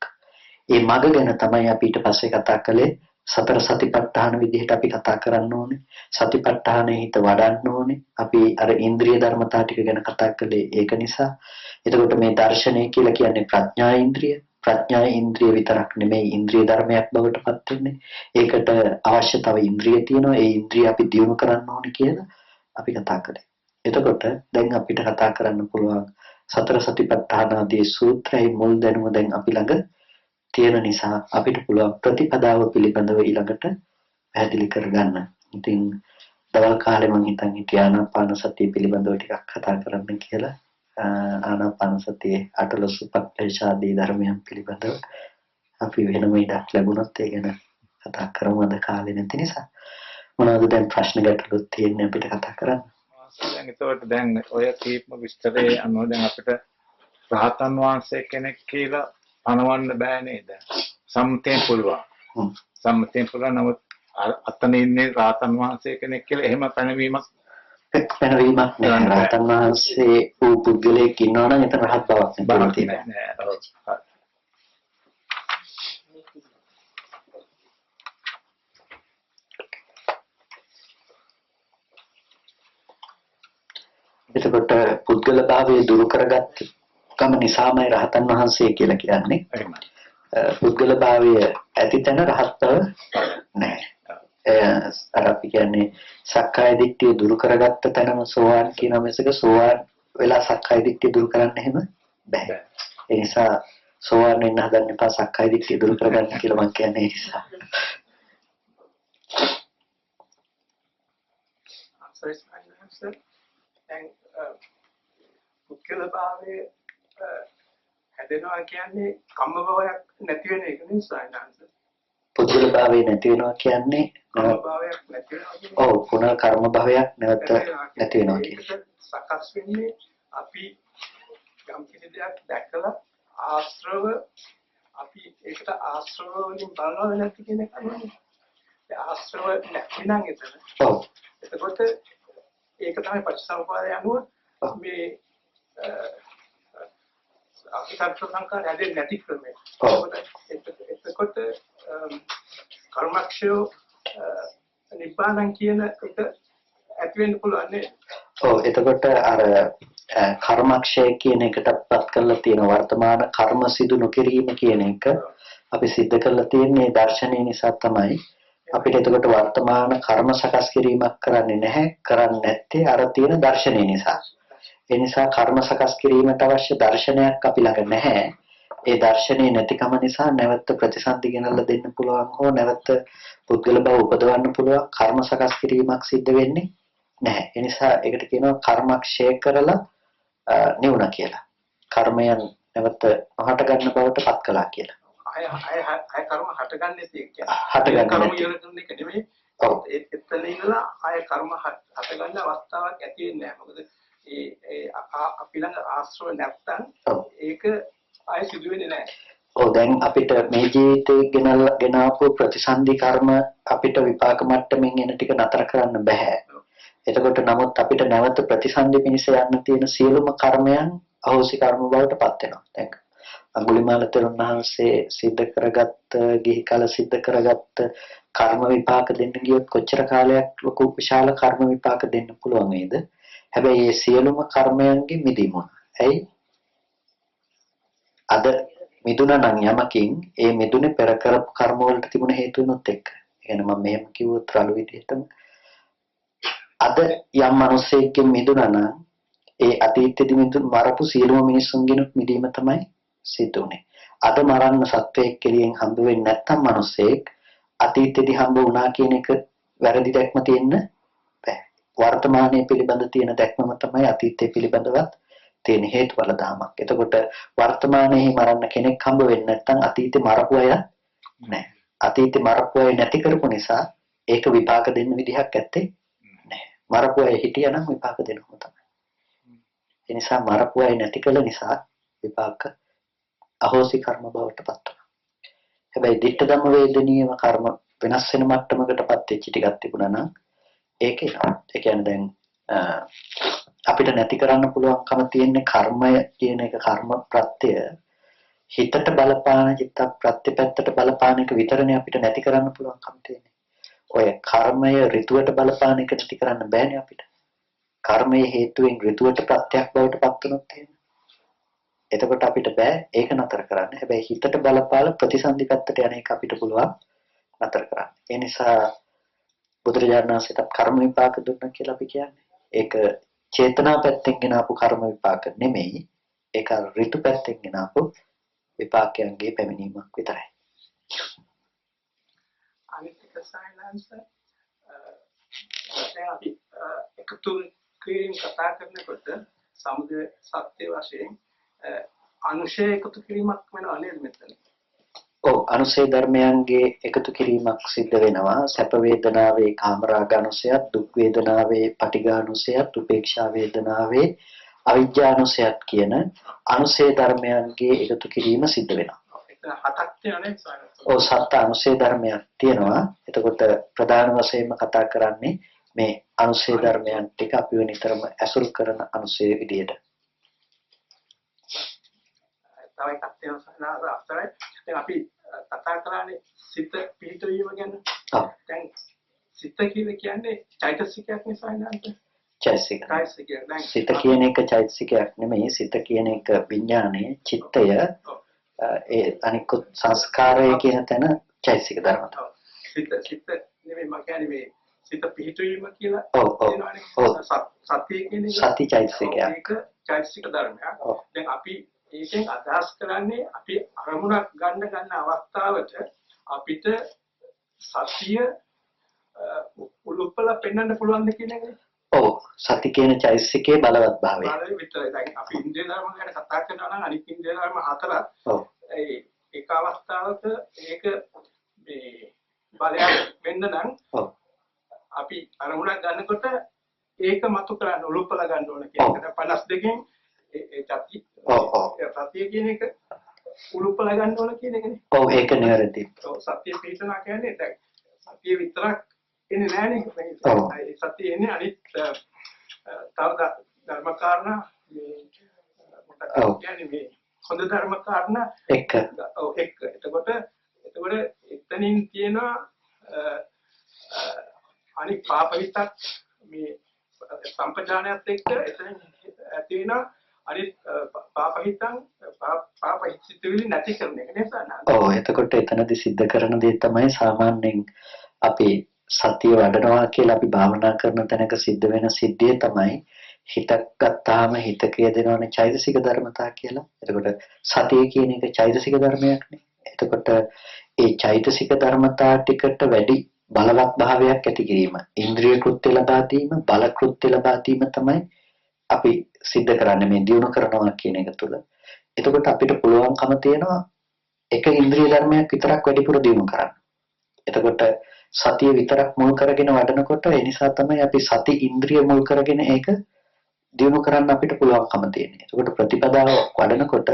ඒ මඟ ගැන තමයි අපි ඊට පස්සේ කතා කළේ. සතර සතිපට්ඨාන විදිහට අපි කතා කරන්න ඕනේ. සතිපට්ඨානයේ හිත වඩන්න ඕනේ. අපි අර ඉන්ද්‍රිය ධර්මතා ටික ගැන කතා කළේ ඒක නිසා. එතකොට මේ දර්ශනය කියලා කියන්නේ ප්‍රඥා ඉන්ද්‍රිය. ප්‍රඥා ඉන්ද්‍රිය විතරක් නෙමෙයි ඉන්ද්‍රිය ධර්මයක් බවට පත් වෙන්නේ. ඒකට අවශ්‍ය තව ඉන්ද්‍රිය තියෙනවා. ඒ ඉන්ද්‍රිය අපි දියුණු කරන්න ඕනේ කියලා අපි කතා කළේ. එතකොට දැන් අපිට කතා කරන්න පුළුවන් සතර සතිපට්ඨාන ආදී සූත්‍රයේ මුල් දැනුම දැන් අපි ළඟ තියෙන නිසා අපිට පුළුවන් ප්‍රතිපදාව පිළිබඳව ඊළඟට පැහැදිලි කරගන්න. ඉතින් දවල් කාලේ මම හිතන් හිටියා ආනාපාන සතිය පිළිබඳව ටිකක් කතා කරන්න කියලා. ආනාපාන සතියේ අටලොස්සු පක්ෂාදී ධර්මයන් පිළිබඳව අපි වෙනම ඉඩක් ලැබුණොත් ඒ ගැන කතා කරමු. අද කාලේ නැති නිසා. මොනවද දැන් ප්‍රශ්න ගැටලු තියෙන්නේ අපිට කතා කරන්න? දැන් ඒකට දැන් ඔය කීපම විස්තරේ අනුව දැන් අපිට රහතන් වහන්සේ කෙනෙක් කියලා පනවන්න බෑ නේද? සම්මතයෙන් පුළුවන්. සම්මතයෙන් පුළුවන්. නමුත් අතන ඉන්නේ රහතන් වහන්සේ කෙනෙක් කියලා එහෙම පැනවීමක් නෑ. රහතන් වහන්සේ වූ පුද්ගලයෙක් ඉන්නවා නම් එතන රහත් බවක් නෑ. එතකොට පුද්ගල භාවයේ දුරු කරගත් කම නිසාමයි රහතන් වහන්සේ කියලා කියන්නේ. පුද්ගල භාවය ඇති තැන රහත් බව නැහැ. අර අපි කියන්නේ සක්කාය දිට්ඨිය දුරු කරගත්ත තැනම සෝවාන් කියන මිසක සෝවාන් වෙලා සක්කාය දිට්ඨිය දුරු කරන්න එහෙම බෑ. ඒ නිසා සෝවාන් වෙන්න හදන්න එපා සක්කාය දිට්ඨිය දුරු කරගන්න කියලා මම කියන්නේ ඒ නිසා. දැන් පුද්ගල භාවයේ හැදෙනවා කියන්නේ කම්ම භවයක් නැති වෙන එක නිසා නේද? පුද්ගල භාවය නැති වෙනවා කියන්නේ කම්ම භවයක් නැති වෙනවා කියන්නේ ඔව් පුනර් කර්ම භවයක් නැවත නැති වෙනවා කියන්නේ. සකස් වෙන්නේ අපි යම් කිසි දෙයක් දැකලා ආශ්‍රව අපි ඒකට ආශ්‍රව වලින් බලනවා නැති කියන එක නෙමෙයි. ඒ ආශ්‍රව නැතිනම් එතන. ඔව්. එතකොට ඒක තමයි පටිච්චසමුප්පාදය අනුව මේ අසත් සංකාර හැදෙන්නේ නැති ක්‍රමය. එතකොට කර්මක්ෂය නිබ්බානං කියන එක ඇති වෙන්න පුළුවන් නේ. ඔව් එතකොට අර කර්මක්ෂය කියන එකටපත් කරලා තියෙන වර්තමාන කර්ම සිදු නොකිරීම කියන එක අපි සිද්ධ කරලා තියෙන්නේ දර්ශනය නිසා තමයි. අපිට එතකොට වර්තමාන කර්ම සකස් කිරීමක් කරන්නේ නැහැ. කරන්නේ නැත්තේ අර තියෙන දර්ශනය නිසා. ඒ නිසා කර්ම සකස් කිරීමට අවශ්‍ය දර්ශනයක් අපි ළඟ නැහැ. ඒ දර්ශනේ නැතිකම නිසා නැවත ප්‍රතිසන්දි ගෙනල්ලා දෙන්න පුළුවන් හෝ නැවත පුද්ගල බව උපදවන්න පුළුවන් කර්ම සකස් කිරීමක් සිද්ධ වෙන්නේ නැහැ. ඒ නිසා ඒකට කියනවා කර්මක්ෂය කරලා නිවුණ කියලා. කර්මයන් නැවත නොහට ගන්න බවට පත් කළා කියලා. අය කර්ම හටගන්නේ කියන්නේ. හටගන්නේ කර්ම නැති. ඉවර කරන එක නෙමෙයි. ඔව් එතන ඉඳලා අය කර්ම හටගන්න අවස්ථාවක් ඇති වෙන්නේ නැහැ. මොකද ඒ අපි ළඟ ආශ්‍රව නැත්තම් ඒක ආයෙ සිදු වෙන්නේ නැහැ. ඔව් දැන් අපිට මේ ජීවිතේ ගෙනාපු ප්‍රතිසන්දි කර්ම අපිට විපාක මට්ටමින් එන ටික නතර කරන්න බෑ. එතකොට නමුත් අපිට නැවත ප්‍රතිසන්දි පිණිස යන්න තියෙන සියලුම කර්මයන් අහෝසි කර්ම බවට පත් වෙනවා. දැන් අඟුලිමාල තෙරුන් වහන්සේ සිද්ධ කරගත්ත ගිහි කල සිද්ධ කරගත්ත කර්ම විපාක දෙන්න ගියොත් කොච්චර කාලයක් ලොකු විශාල කර්ම විපාක දෙන්න පුළුවන් වේද? හැබැයි මේ සියලුම කර්මයන්ගේ මිදීම. ඇයි? අද මිදුණා නම් යමකින් ඒ මිදුනේ පෙර කරපු කර්ම වලට තිබුණ හේතු වෙනොත් එක්ක. ඒ කියන්නේ මම මෙහෙම කිව්වොත් රළු විදිහටම අද යම් මිනිසෙක්ගෙන් මිදුණා නම් ඒ අතීතයේදී මරපු සියලුම මිනිසුන්ගෙනුත් මිදීම තමයි සිද්ධ උනේ. අද මරන්න සත්වයක් කෙලියෙන් හම්බ වෙන්නේ නැත්නම් මිනිසෙක් අතීතයේදී හම්බ වුණා කියන එක වැරදි දැක්ම තියෙන්න බෑ. වර්තමානයේ පිළිබඳ තියෙන දැක්මම තමයි අතීතයේ පිළිබඳවත් තියෙන හේතුඵල ධමයක්. එතකොට වර්තමානයේ මරන්න කෙනෙක් හම්බ වෙන්නේ නැත්නම් අතීතේ මරපු අය නැහැ. අතීතේ මරපු අය නැති කරපු නිසා ඒක විපාක දෙන්න විදිහක් ඇත්තේ නැහැ. මරපු අය හිටියනම් විපාක දෙනවම තමයි. ඒ නිසා මරපු අය නැති කළ නිසා විපාක අහෝසි කර්ම බවට පත් වෙනවා. හැබැයි ditta ධම්ම වේදනීයම කර්ම වෙනස් වෙන මට්ටමකටපත් වෙච්ච ටිකක් තිබුණා නම් ඒක එනවා. ඒ කියන්නේ දැන් අපිට නැති කරන්න පුළුවන්කම තියෙන කර්මය කියන එක කර්ම ප්‍රත්‍ය හිතට බලපාන චිත්ත ප්‍රත්‍ය පැත්තට බලපාන එක විතරනේ අපිට නැති කරන්න පුළුවන්කම තියෙන්නේ. ඔය කර්මය ඍතුවට බලපාන එක නැති කරන්න බෑනේ අපිට. කර්මයේ හේතුවෙන් ඍතුවට ප්‍රත්‍යක් බවට පත් වෙනොත් එහෙම. එතකොට අපිට බෑ ඒක නතර කරන්න. හැබැයි හිතට බලපාල ප්‍රතිසන්දි පැත්තට යන එක අපිට පුළුවන් නතර කරන්න. ඒ නිසා බුදුරජාණන් වහන්සේට කර්ම විපාක දුන්නා කියලා අපි කියන්නේ. ඒක චේතනා පැත්තෙන් ගෙන ආපු කර්ම විපාක නෙමෙයි. ඒක ඍතු පැත්තෙන් ගෙන ආපු විපාකයන්ගේ පැමිණීමක් විතරයි. අනිත් එක සයිලන්ස් අපි එකතු කිරීම කතා කරනකොට සමුදය සත්‍ය වශයෙන් අනුශය එකතු කිරීමක් වෙනවා නේද මෙතන? ඔව් අනුශය ධර්මයන්ගේ එකතු කිරීමක් සිද්ධ වෙනවා. සැප වේදනාවේ කාමරාග අනුශයත්, දුක් වේදනාවේ පටිඝානුශයත්, උපේක්ෂා වේදනාවේ අවිජ්ජානුශයත් කියන අනුශය ධර්මයන්ගේ එකතු කිරීම සිද්ධ වෙනවා. එතන හතක් තියෙනවා නේද? ඔව් සත්‍ය අනුශය ධර්මයක් තියෙනවා. එතකොට ප්‍රධාන වශයෙන්ම කතා කරන්නේ මේ අනුශය ධර්මයන් ටික අපිව නිතරම ඇසුරු කරන අනුශය විදියට. තව එකක් තියෙනවා අතරයි. දැන් අපි කතා කරන්නේ සිත පිහිටවීම ගැන. ඔව්. දැන් සිත කියන්නේ චෛතසිකයක් නිසා නේද? චෛතසික. චෛතසිකය. දැන් සිත කියන එක චෛතසිකයක් නෙමෙයි. සිත කියන එක විඥානය, චිත්තය, ඒ අනිකුත් සංස්කාරය කියන තැන චෛතසික ධර්මතා. සිත නෙමෙයි මම කියන්නේ මේ සිත පිහිටවීම කියලා ඔව් ඔව් සතිය කියන එක සති චෛතසිකයක්. ඒක චෛතසික ධර්මයක්. දැන් අපි ඒකෙන් අදහස් කරන්නේ අපි අරමුණක් ගන්න අවස්ථාවට අපිට සතිය උලුප්පල පෙන්වන්න පුළුවන් ද කියන එකනේ. ඔව් සති කියන චෛතසිකයේ බලවත් භාවය. බලය විතරයි. දැන් අපි ඉන්ද්‍රිය ධර්ම ගැන කතා කරනවා නම් අනිත් ඉන්ද්‍රිය ධර්ම හතරක්. ඔව්. ඒක අවස්ථාවක ඒක මේ බලයක් වෙන්න නම් අපි අරමුණක් ගන්නකොට ඒක මතු කරන්න උලුප්පල ගන්න ඕන කියන එක. 52කින් ඒ සතිය කියන එක උලුප්පල ගන්න ඕන කියන එකනේ. ඔව් ඒක නිවැරදි. ඔව් සතිය පිටනවා කියන්නේ දැන් සතිය විතරක් එන්නේ නැහැ නේ. සතිය එන්නේ අනිත් තව ධර්ම කාරණා මේ කියන්නේ මේ හොඳ ධර්ම කාරණා එක. ඔව් එක. එතකොට එතනින් තියෙනවා අනිත් පාප හිතක් මේ සම්පජානයත් එක්ක එතනින් ඇති වෙන අනිත් පාප හිතවිලි නැති කරන එක නේද? ඔව් එතකොට එතනදී සිද්ධ කරන දේ තමයි සාමාන්‍යයෙන් අපි සතිය වඩනවා කියලා අපි භාවනා කරන තැනක සිද්ධ වෙන සිද්ධිය තමයි හිතක් ගත්තාම හිතක යෙදෙනවනේ චෛතසික ධර්මතා කියලා. එතකොට සතිය කියන එක චෛතසික ධර්මයක්නේ. එතකොට ඒ චෛතසික ධර්මතා ටිකට වැඩි බලවත් භාවයක් ඇති කිරීම, ඉන්ද්‍රිය කෘත්‍ය ලබා දීම, බල කෘත්‍ය ලබා දීම තමයි අපි සිද්ධ කරන්නේ මේ දියුණු කරනවා කියන එක තුළ. එතකොට අපිට පුළුවන්කම තියෙනවා එක ඉන්ද්‍රිය ධර්මයක් විතරක් වැඩිපුර දියුණු කරන්න. එතකොට සතිය විතරක් මුල් කරගෙන වඩනකොට ඒ නිසා තමයි අපි සති ඉන්ද්‍රිය මුල් කරගෙන ඒක දියුණු කරන්න අපිට පුළුවන්කම තියෙන්නේ. එතකොට ප්‍රතිපදාව වඩනකොට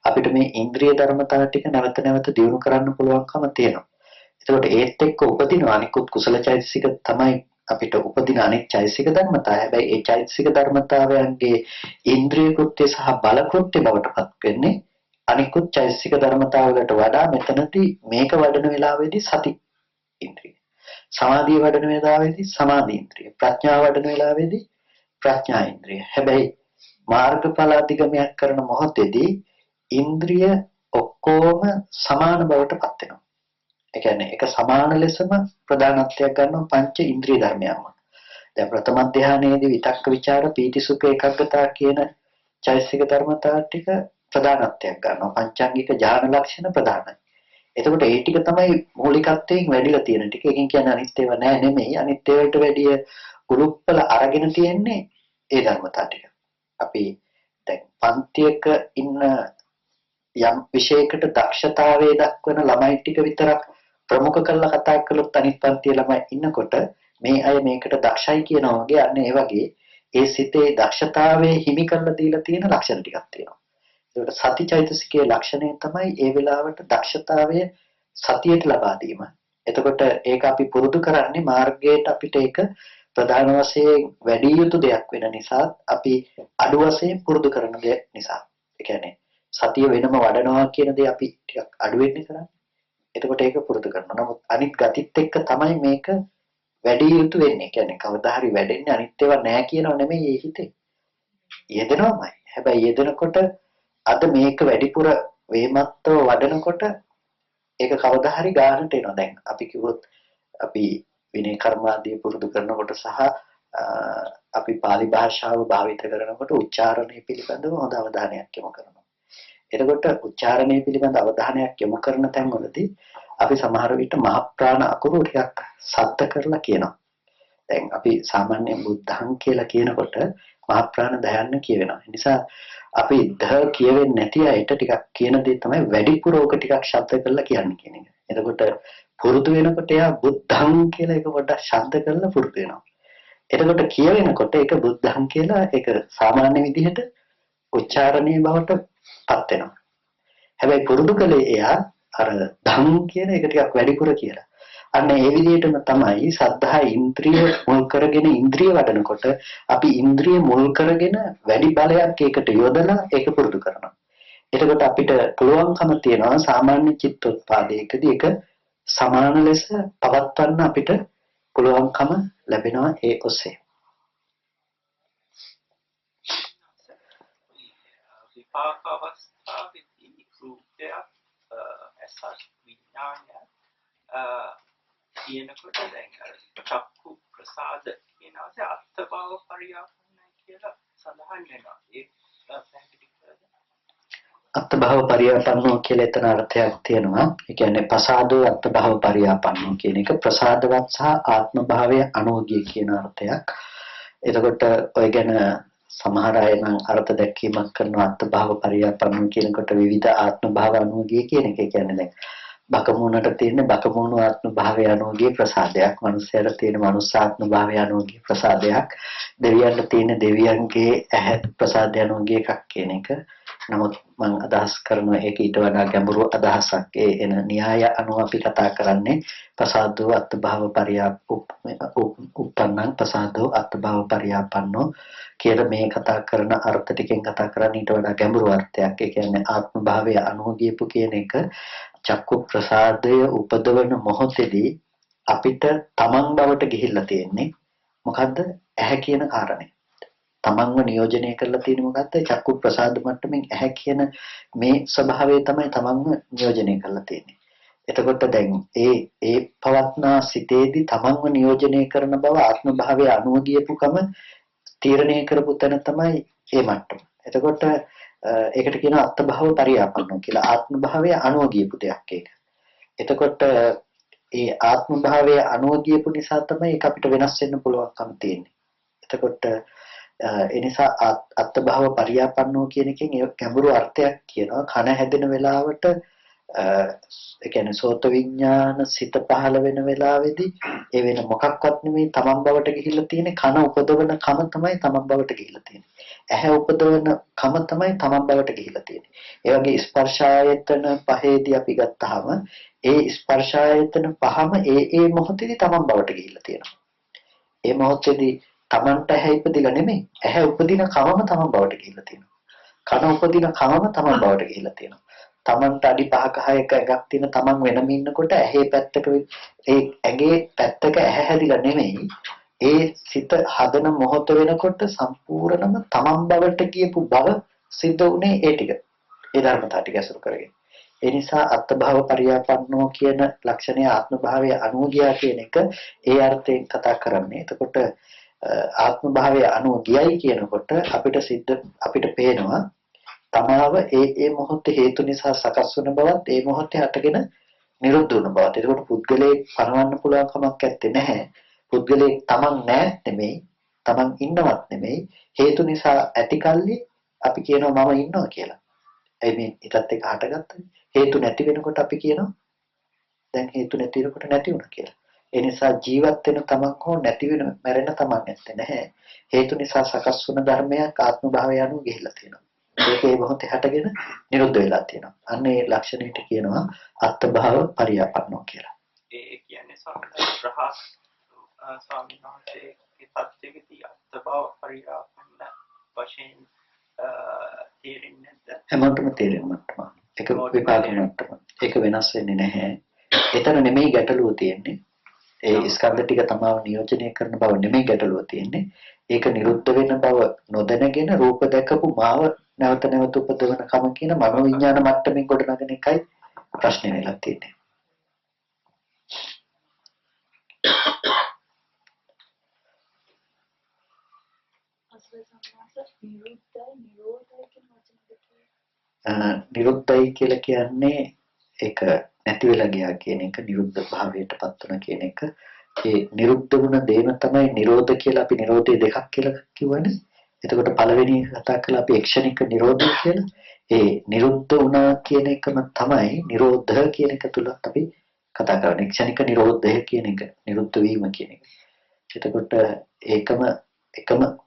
අපිට මේ ඉන්ද්‍රිය ධර්මතා ටික නැවත නැවත දියුණු කරන්න පුළුවන්කම තියෙනවා. එතකොට ඒත් එක්ක උපදින අනිකුත් කුසල චෛතසික තමයි අපිට උපදින අනෙක් චෛතසික ධර්මතා. හැබැයි ඒ චෛතසික ධර්මතාවයන්ගේ ඉන්ද්‍රිය කෘත්‍ය සහ බල කෘත්‍ය බවටපත් වෙන්නේ අනිකුත් චෛතසික ධර්මතාවලට වඩා මෙතනදී මේක වඩන වෙලාවේදී සති ඉන්ද්‍රිය. සමාධිය වඩන වෙලාවේදී සමාධි ඉන්ද්‍රිය. ප්‍රඥාව වඩන වෙලාවේදී ප්‍රඥා ඉන්ද්‍රිය. හැබැයි මාර්ගඵල අධිගමනයක් කරන මොහොතේදී ඉන්ද්‍රිය ඔක්කොම සමාන බවටපත් වෙනවා. ඒ කියන්නේ ඒක සමාන ලෙසම ප්‍රධානත්වයක් ගන්නවා පංච ඉන්ද්‍රිය ධර්මයන්ම. දැන් ප්‍රථම ධානයේදී විතක්ක ਵਿਚාර පීති සුඛ ඒකාග්‍රතාව කියන චෛතසික ධර්මතා ටික ප්‍රධානත්වයක් ගන්නවා. පංචාංගික ඥාන ලක්ෂණ ප්‍රධානයි. එතකොට ඒ ටික තමයි මූලිකත්වයෙන් වැඩිලා තියෙන ටික. එකකින් කියන්නේ අනිත් ඒවා නෑ නෙමෙයි. අනිත් ඒවාට වැඩිය උරුප්පල අරගෙන තියෙන්නේ ඒ ධර්මතා ටික. අපි දැන් පන්තියක ඉන්න යම් විශේෂයකට දක්ෂතාවයේ දක්වන ළමයි ටික විතරක් ප්‍රමුඛ කරලා කතා කළොත් අනිත් පන්තියේ ළමයි ඉන්නකොට මේ අය මේකට දක්ෂයි කියනවා වගේ අන්න ඒ වගේ ඒ සිතේ දක්ෂතාවයේ හිමි කරලා දීලා තියෙන ලක්ෂණ ටිකක් තියෙනවා. ඒකට සතිචෛතසිකයේ ලක්ෂණය තමයි ඒ වෙලාවට දක්ෂතාවය සතියට ලබා දීම. එතකොට ඒක අපි පුරුදු කරන්නේ මාර්ගයට අපිට ඒක ප්‍රධාන වශයෙන් වැඩි යුතු දෙයක් වෙන නිසා අපි අඩු වශයෙන් පුරුදු කරන දෙයක් නිසා. ඒ කියන්නේ සතිය වෙනම වඩනවා කියන දේ අපි ටිකක් අඩු වෙන්නේ කරන්නේ. එතකොට ඒක පුරුදු කරනවා. නමුත් අනිත් ගතිත් එක්ක තමයි මේක වැඩි යුතු වෙන්නේ. කියන්නේ කවදා හරි වැඩෙන්නේ අනිත් ඒවා නෑ කියනව නෙමෙයි ඒ හිතේ. යෙදෙනවමයි. හැබැයි යෙදෙනකොට අද මේක වැඩිපුර වේමත්ව වඩනකොට ඒක කවදා හරි ගානට එනවා. දැන් අපි කිව්වොත් අපි විනය කර්මාදී පුරුදු කරනකොට සහ අපි pāli භාෂාව භාවිත කරනකොට උච්චාරණය පිළිබඳව හොඳ අවධානයක් යොමු කරනවා. එතකොට උච්චාරණය පිළිබඳ අවධානයක් යොමු කරන තැන්වලදී අපි සමහර විට මහ ප්‍රාණ අකුරු ටිකක් සත්‍ය කරලා කියනවා. දැන් අපි සාමාන්‍යයෙන් බුද්ධං කියලා කියනකොට මහ ප්‍රාණ දයන්න කියවෙනවා. ඒ නිසා අපි ද කියවෙන්නේ නැති අයට ටිකක් කියන දේ තමයි වැඩිපුර ඕක ටිකක් ශබ්ද කරලා කියන්නේ කියන එක. එතකොට පුරුදු වෙනකොට එයා බුද්ධං කියලා එක පොඩ්ඩක් ශබ්ද කරලා පුරුදු වෙනවා. එතකොට කියවෙනකොට ඒක බුද්ධං කියලා ඒක සාමාන්‍ය විදිහට උච්චාරණීය බවට පත් වෙනවා. හැබැයි පුරුදු කලේ එයා අර ධම් කියන එක ටිකක් වැඩිපුර කියලා. අන්න ඒ විදිහටම තමයි සද්ධා ඉන්ද්‍රිය මුල් කරගෙන ඉන්ද්‍රිය වඩනකොට අපි ඉන්ද්‍රිය මුල් කරගෙන වැඩි බලයක් ඒකට යොදලා ඒක පුරුදු කරනවා. එතකොට අපිට පුළුවන්කම තියෙනවා සාමාන්‍ය චිත්තෝත්පාදයකදී ඒක සමාන ලෙස පවත්වන්න අපිට පුළුවන්කම ලැබෙනවා ඒ ඔස්සේ. විපාක අවස්ථාවේදී රූපයක් ඇසත් විඥානය කියනකොට දැන් චක්කු ප්‍රසාද කියනවාසේ අත්බව පරියාපන්නයි කියලා සඳහන් වෙනවා. ඒ පැහැදිලි කරගන්න. අත්භව පරියාපන්නෝ කියලා එතන අර්ථයක් තියෙනවා. ඒ කියන්නේ ප්‍රසාදෝ අත්භව පරියාපන්නෝ කියන එක ප්‍රසාදවත් සහ ආත්ම භාවය අනෝගිය කියන අර්ථයක්. එතකොට ඔය ගැන සමහර අය නම් අර්ථ දැක්වීමක් කරන අත්භව පරියාපන්නෝ කියනකොට විවිධ ආත්ම භාව අනෝගිය කියන එක. ඒ කියන්නේ දැන් බකමුණට තියෙන බකමුණු ආත්ම භාවය අනෝගිය ප්‍රසාදයක්, මනුස්සයර තියෙන මනුස්සාත්ම භාවය අනෝගිය ප්‍රසාදයක්, දෙවියන්ට තියෙන දෙවියන්ගේ ඇහැ ප්‍රසාදය අනෝගිය එකක් කියන එක. නමුත් මම අදහස් කරනවා ඒක ඊට වඩා ගැඹුරු අදහසක්. ඒ එන න්‍යාය අනුව අපි කතා කරන්නේ ප්‍රසාදෝ අත්භව උප්පන්නං ප්‍රසාදෝ අත්භව පරියාපන්නෝ කියලා මේ කතා කරන අර්ථ ටිකෙන් කතා කරන්නේ ඊට වඩා ගැඹුරු අර්ථයක්. ඒ කියන්නේ ආත්ම භාවය අනුගියපු කියන එක චක්කු ප්‍රසාදය උපදවන මොහොතේදී අපිට තමන් බවට ගිහිල්ලා තියෙන්නේ මොකද්ද? ඇහැ කියන කාරණේ. තමන්ව නියෝජනය කරලා තියෙන්නේ මොකද්ද? චක්කු ප්‍රසාද මට්ටමින් ඇහැ කියන මේ ස්වභාවය තමයි තමන්ව නියෝජනය කරලා තියෙන්නේ. එතකොට දැන් ඒ පවත්නා සිතේදී තමන්ව නියෝජනය කරන බව ආත්ම භාවය අනුව ගියපුකම තීරණය කරපු තැන තමයි මේ මට්ටම. එතකොට ඒකට කියනවා අත්භව පරියාපන්නෝ කියලා. ආත්ම භාවය අනුව ගියපු දෙයක් ඒක. එතකොට ඒ ආත්ම භාවය අනුව ගියපු නිසා තමයි ඒක අපිට වෙනස් වෙන්න පුළුවන්කම තියෙන්නේ. එතකොට ඒ නිසා අත්භව පරියාපන්නෝ කියන එකෙන් ඒ ගැඹුරු අර්ථයක් කියනවා. කන හැදෙන වෙලාවට ඒ කියන්නේ සෝත විඥාන සිත පහළ වෙන වෙලාවේදී ඒ වෙන මොකක්වත් නෙමෙයි තමන් බවට ගිහිල්ලා තියෙන්නේ. කන උපදවන කම තමයි තමන් බවට ගිහිල්ලා තියෙන්නේ. ඇහැ උපදවන කම තමයි තමන් බවට ගිහිල්ලා තියෙන්නේ. ඒ වගේ ස්පර්ශායතන පහේදී අපි ගත්තාම ඒ ස්පර්ශායතන පහම ඒ මොහොතේදී තමන් බවට ගිහිල්ලා තියෙනවා. ඒ මොහොතේදී තමන්ට ඇහැ ඉපදිලා නෙමෙයි. ඇහැ උපදින කමම තමන් බවට ගිහිල්ලා තියෙනවා. කන උපදින කමම තමන් බවට ගිහිල්ලා තියෙනවා. තමන්ට අඩි 5ක 6ක ඇඟක් තියෙන තමන් වෙනම ඉන්නකොට ඇහි පැත්තක ඒ ඇඟේ පැත්තක ඇහැ හැදිලා නෙමෙයි. ඒ සිත හදන මොහොත වෙනකොට සම්පූර්ණම තමන් බවට කියපු බව සිද්ධ වුණේ ඒ ටික. ඒ ධර්මතාව ටික අසුර කරගෙන. ඒ නිසා අත්භව පරියාපන්නෝ කියන ලක්ෂණය ආත්ම භාවය අනුව ගියා කියන එක ඒ අර්ථයෙන් කතා කරන්නේ. එතකොට ආත්ම භාවය අනුව ගියයි කියනකොට අපිට පේනවා තමාව ඒ මොහොතේ හේතු නිසා සකස් වන බවත් ඒ මොහොතේ හටගෙන නිරුද්ධ වුණ බවත්. ඒකට පුද්ගලයේ පරවන්න පුළුවන් කමක් නැත්තේ නැහැ. පුද්ගලයේ තමන් නැහැ නෙමෙයි, තමන් ඉන්නවත් නෙමෙයි. හේතු නිසා ඇතිකල්ලි අපි කියනවා මම ඉන්නවා කියලා. ඒ මේ ඊටත් එක හටගත්තා. හේතු නැති වෙනකොට අපි කියනවා දැන් හේතු නැති වෙනකොට නැති වුණා කියලා. ඒ නිසා ජීවත් වෙන තමන් හෝ නැති වෙන මැරෙන තමන් නැත්තේ නැහැ. හේතු නිසා සකස් වුණ ධර්මයක් ආත්ම භාවය අනුව ගිහිල්ලා තියෙනවා. ඒකේ මොහොතේ හටගෙන නිරුද්ධ වෙලා තියෙනවා. අන්න ඒ ලක්ෂණයට කියනවා අත්භව පරියාපන්නෝ කියලා. ඒ කියන්නේ ස්වාමීන් වහන්සේගේ තත්ත්වයේදී අත්භව පරියාපන්න වශයෙන් තේරෙන්නේ නැද්ද? හැමෝටම තේරෙන්නටම. ඒක විපාකයන්ටම. ඒක වෙනස් වෙන්නේ නැහැ. එතන නෙමෙයි ගැටලුව තියෙන්නේ. ඒ ස්කන්ධ ටික තමයි නියෝජනය කරන බව නෙමෙයි ගැටලුව තියෙන්නේ. ඒක නිරුද්ධ වෙන බව නොදැනගෙන රූප දැකපු මාව නැවත නැවත උපදවන කම කියන මනෝවිඤ්ඤාණ මට්ටමින් ගොඩනගන එකයි ප්‍රශ්නේ වෙලා තියෙන්නේ. නිරුද්ධයි කියලා කියන්නේ ඒක නැති වෙලා ගියා කියන එක, නිරුද්ධ භාවයටපත් වුණා කියන එක. ඒ නිරුද්ධ වුණ දේම තමයි නිරෝධ කියලා අපි නිරෝධය දෙකක් කියලා කිව්වනේ. එතකොට පළවෙනි කතා කළා අපි ක්ෂණික නිරෝධය කියලා. ඒ නිරුද්ධ වුණා කියන එකම තමයි නිරෝධ කියන එක තුලත් අපි කතා කරන්නේ. ක්ෂණික නිරෝධය කියන එක, නිරුද්ධ වීම කියන එක. එතකොට එකම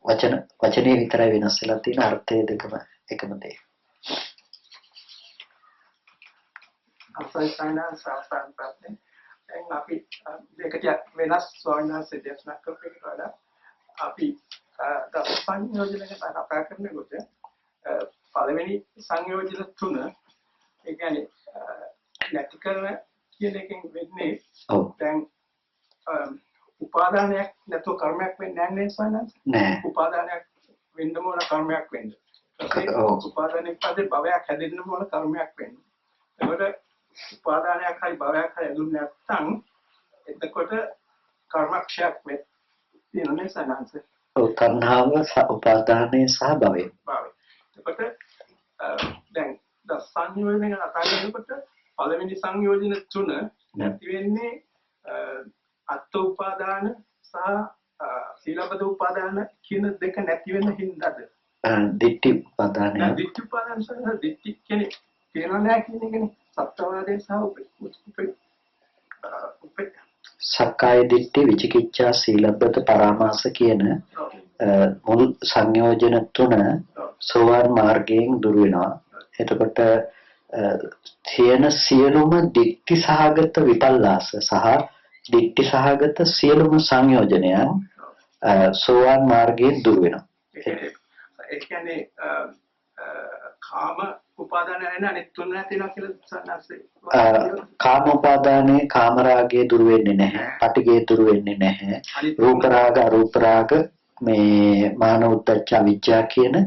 වචනේ විතරයි වෙනස් වෙලා තියෙන, අර්ථය දෙකම එකම දේ. අපේ සායනාසාරයන් දැන් අපි දෙකට වෙනස් ස්වාමීන් වහන්සේ දේශනා කරපු එකට වඩා අපි දස සංයෝජනක කතා කරනකොට පළවෙනි සංයෝජන තුන ඒ කියන්නේ නැති කරන කියන එකෙන් වෙන්නේ දැන් උපාදානයක් නැතුව කර්මයක් වෙන්නේ නැහැ නේද? නෑ. උපාදානයක් වෙන්න ඕන කර්මයක් වෙන්න. උපාදානයේ පස්සේ භවයක් හැදෙන්න ඕන කර්මයක් වෙන්නේ. ඒකට උපාදානයක් හරි භවයක් හරි දුන්නේ නැත්නම් එතකොට කර්මක්ෂයක් වෙන්නේ සනංශ. තණ්හාව උපාදානයේ සහ භවය. එතකොට දැන් සංයෝජන අතරින්කොට පළවෙනි සංයෝජන තුන නැති වෙන්නේ අත්ථ උපාදාන සහ සීලබ්බත උපාදාන කියන දෙක නැති වෙන හින්දාද? දිට්ඨි උපාදානය. දිට්ඨි උපාදාන සහ දිට්ඨි කියන්නේ කියනවා නෑ කියන එකනේ. සත්‍යවාදයේ සහ සක්කාය දිට්ඨි විචිකිච්ඡා සීලබ්බත පරාමාස කියන මුල් සංයෝජන තුන සෝවාන් මාර්ගයෙන් දුර වෙනවා. එතකොට තියෙන සියලුම දිට්ඨි සහගත විපල්ලාස සහ දිට්ඨි සහගත සියලුම සංයෝජනයන් සෝවාන් මාර්ගයෙන් දුර වෙනවා. ඒ කියන්නේ කාම උපාදානය නැ අනිත් තුන නැතිනවා කියලා සන්නස්සේ. කාම උපාදානයේ කාම රාගයේ දුර වෙන්නේ නැහැ. පටිඝයේ දුර වෙන්නේ නැහැ. රූප රාග අරූප රාග මේ මාන උද්දච්ච අවිජ්ජා කියන